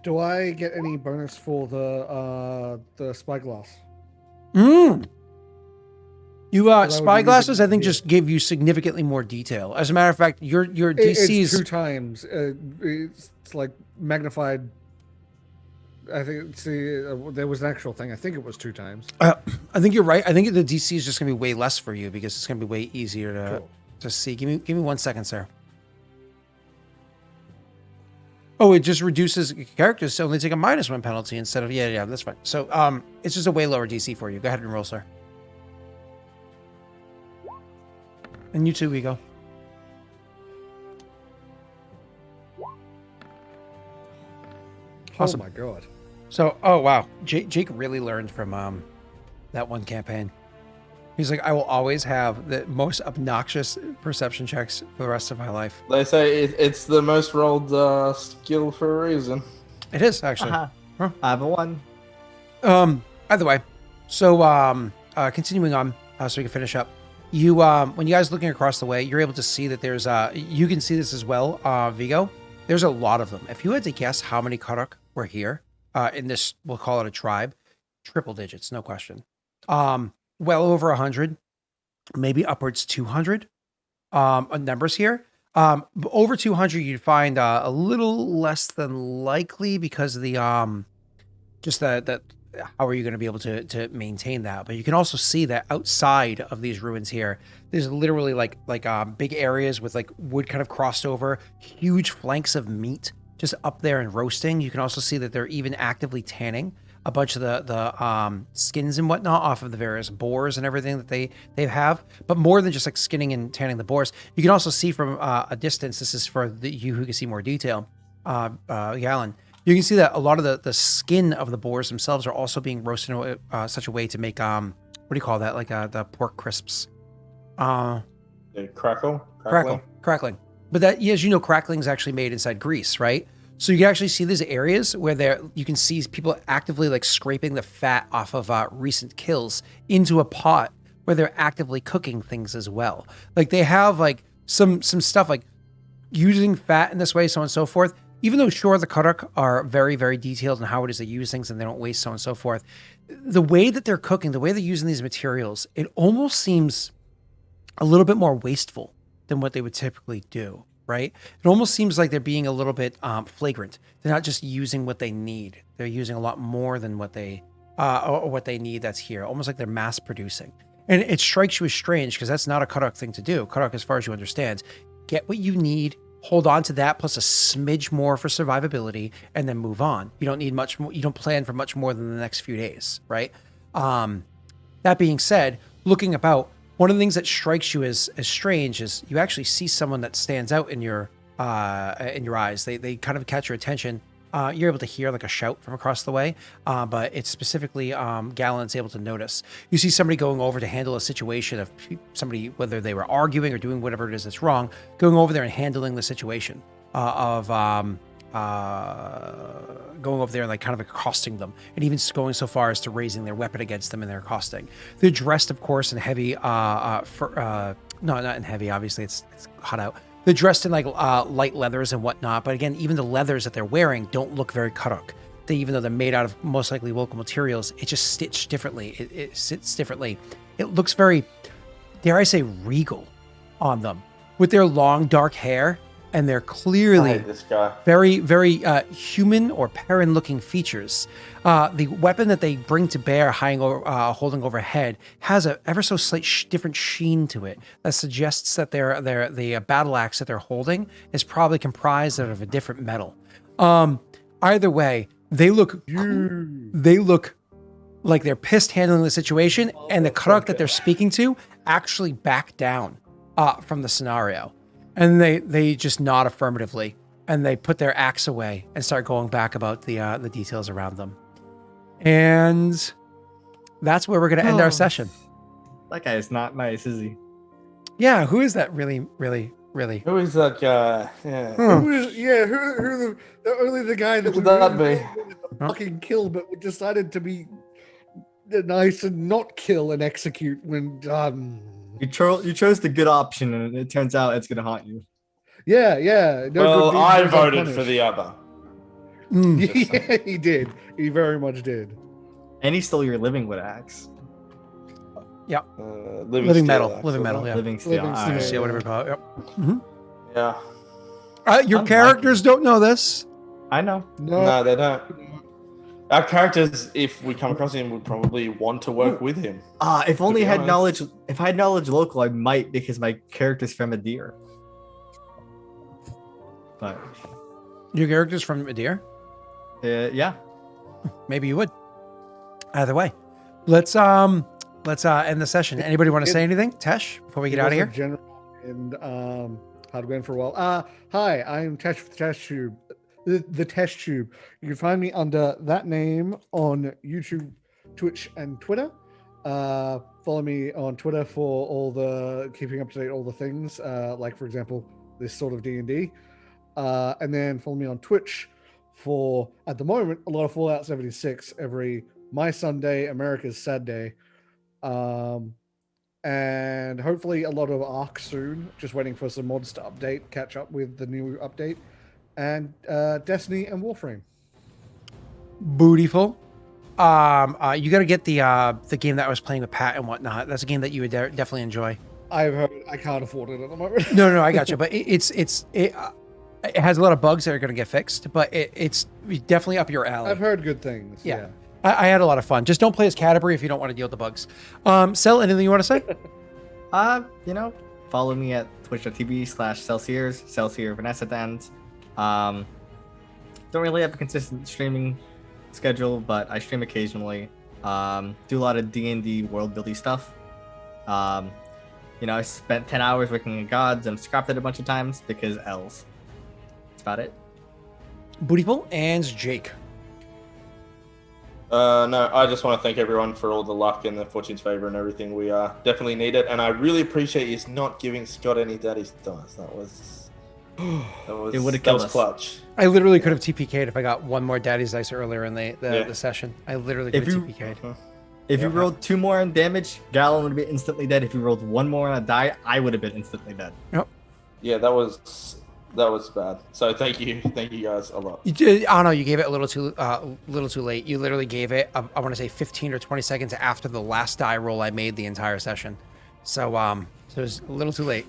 Do I get any bonus for the spyglass? You spyglasses, I think, just give you significantly more detail. As a matter of fact, your DC is 2 times. It's like magnified. I think there was an actual thing. I think it was 2 times. I think you're right. I think the DC is just going to be way less for you because it's going to be way easier to see. Give me 1 second, sir. Oh, it just reduces characters to only take a -1 penalty instead of yeah, that's fine. So it's just a way lower DC for you. Go ahead and roll, sir. And you too, Viggo. Awesome. Oh my god. So, oh wow, Jake really learned from that one campaign. He's like, I will always have the most obnoxious perception checks for the rest of my life. They say it's the most rolled skill for a reason. It is actually. Huh. I have a 1. Either way, so continuing on, so we can finish up. You when you guys looking across the way, you're able to see that there's you can see this as well, Viggo. There's a lot of them. If you had to guess how many Karuk were here in this, we'll call it a tribe, triple digits, no question. Well over 100, maybe upwards 200 numbers here. Over 200, you'd find a little less than likely because of the just that how are you going to be able to maintain that? But you can also see that outside of these ruins here, there's literally like big areas with like wood kind of crossed over, huge flanks of meat just up there and roasting. You can also see that they're even actively tanning a bunch of the skins and whatnot off of the various boars and everything that they have. But more than just like skinning and tanning the boars, you can also see from a distance. This is for you who can see more detail, Galen. You can see that a lot of the skin of the boars themselves are also being roasted in such a way to make what do you call that? Like the pork crisps. Crackling. But that, as you know, crackling is actually made inside grease, right? So you can actually see these areas where you can see people actively like scraping the fat off of recent kills into a pot where they're actively cooking things as well. Like they have like some stuff like using fat in this way, so on and so forth. Even though, sure, the Karak are very, very detailed in how it is they use things and they don't waste, so on and so forth, the way that they're cooking, the way they're using these materials, it almost seems a little bit more wasteful than what they would typically do, right? It almost seems like they're being a little bit flagrant. They're not just using what they need. They're using a lot more than what they need that's here, almost like they're mass producing. And it strikes you as strange because that's not a Karak thing to do. Karak, as far as you understand, get what you need, hold on to that plus a smidge more for survivability, and then move on. You don't need much more. You don't plan for much more than the next few days, right? That being said, looking about, one of the things that strikes you as strange is you actually see someone that stands out in your eyes. They kind of catch your attention. You're able to hear like a shout from across the way, but it's specifically Galen's able to notice. You see somebody going over to handle a situation of somebody, whether they were arguing or doing whatever it is that's wrong, going over there and handling the situation of going over there and like kind of accosting them, and even going so far as to raising their weapon against them in their accosting. They're dressed, of course, in heavy, no, not in heavy, obviously it's hot out. They're dressed in like light leathers and whatnot, but again, even the leathers that they're wearing don't look very Karak. Even though they're made out of most likely local materials, it's just stitched differently. It sits differently. It looks very, dare I say, regal on them with their long dark hair and their clearly very, very human or Perrin-looking features. The weapon that they bring to bear, holding overhead, has a ever so slight different sheen to it that suggests that the battle axe that they're holding is probably comprised of a different metal. Either way, they look like they're pissed handling the situation, and the Karak that they're speaking to actually back down from the scenario. And they just nod affirmatively, and they put their axe away and start going back about the details around them. And that's where we're going to end our session. That guy is not nice, is he? Yeah, who is that really, really, really? Who is that guy? Yeah. Who only the guy that Who would that be? Fucking kill, but decided to be nice and not kill and execute when You chose the good option, and it turns out it's gonna haunt you. Yeah. Well, I voted for the other. Yeah, he did. He very much did. And he stole your living wood axe. Yep. Living metal. steel, Living metal. Yeah. Living steel. Living steel. Whatever you call it. Yep. Mm-hmm. Yeah. Your characters don't know this. I know. No, they don't. Our characters, if we come across him, would probably want to work with him. If only I had knowledge. If I had knowledge local, I might, because my character's from Adir. But Your character's from Adir? Yeah. Maybe you would. Either way, let's end the session. Anybody want to say anything, Tesh, before we get out of here? General and how to go in for a while. Hi, I'm Tesh with the Tesh Tube. The Tesh Tube. You can find me under that name on YouTube, Twitch, and Twitter. Follow me on Twitter for all the keeping up to date, all the things, like for example this sort of D&D. And then follow me on Twitch for, at the moment, a lot of Fallout 76 every My Sunday, America's Sad Day. And hopefully a lot of Ark soon. Just waiting for some mods to update, catch up with the new update. And Destiny and Warframe. Bootyful. You got to get the game that I was playing with Pat and whatnot. That's a game that you would definitely enjoy. I've heard I can't afford it at the moment. No, I got you. But it has a lot of bugs that are going to get fixed, but it's definitely up your alley. I've heard good things. Yeah. I had a lot of fun. Just don't play as Canterbury if you don't want to deal with the bugs. Sel, anything you want to say? Follow me at twitch.tv/Celsius, Celsius Vanessa Dans. Don't really have a consistent streaming schedule, but I stream occasionally. Do a lot of D&D world building stuff. I spent 10 hours working in gods and scrapped it a bunch of times because L's. That's about it. Bootyful and Jake. No, I just want to thank everyone for all the luck and the fortune's favor and everything. We definitely need it, and I really appreciate you not giving Scott any daddy's dice. That was It would have killed us. Clutch. I literally could have TPK'd if I got one more daddy's dice earlier in the session. I literally could have TPK'd. If you rolled 2 more on damage, Gallon would be instantly dead. If you rolled 1 more on a die, I would have been instantly dead. Yep. Yeah, that was bad. So thank you guys a lot. You did. I don't know. You gave it a little too late. You literally gave it. I want to say 15 or 20 seconds after the last die roll I made the entire session. So it was a little too late.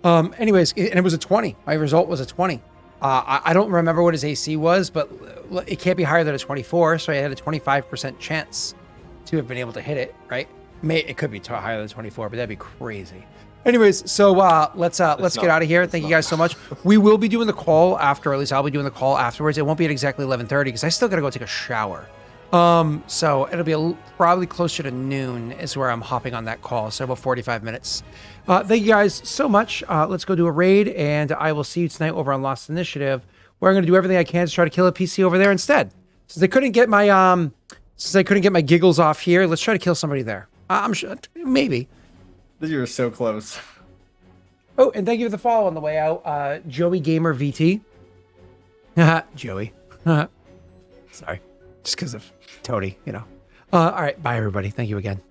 Anyways, and it was a 20. My result was a 20. I don't remember what his AC was, but it can't be higher than a 24. So I had a 25% chance to have been able to hit it. Right? It could be higher than 24, but that'd be crazy. Anyways, so let's get out of here. Thank you guys so much. We will be doing the call after, or at least I'll be doing the call afterwards. It won't be at exactly 11:30 because I still got to go take a shower. So it'll be probably closer to noon is where I'm hopping on that call. So about 45 minutes. Thank you guys so much. Let's go do a raid, and I will see you tonight over on Lost Initiative, where I'm going to do everything I can to try to kill a PC over there instead. Since I couldn't get my giggles off here, let's try to kill somebody there. I'm sure maybe. You're so close. Oh, and thank you for the follow on the way out, Joey Gamer VT. Joey. Sorry, just because of Toady, All right, bye everybody. Thank you again.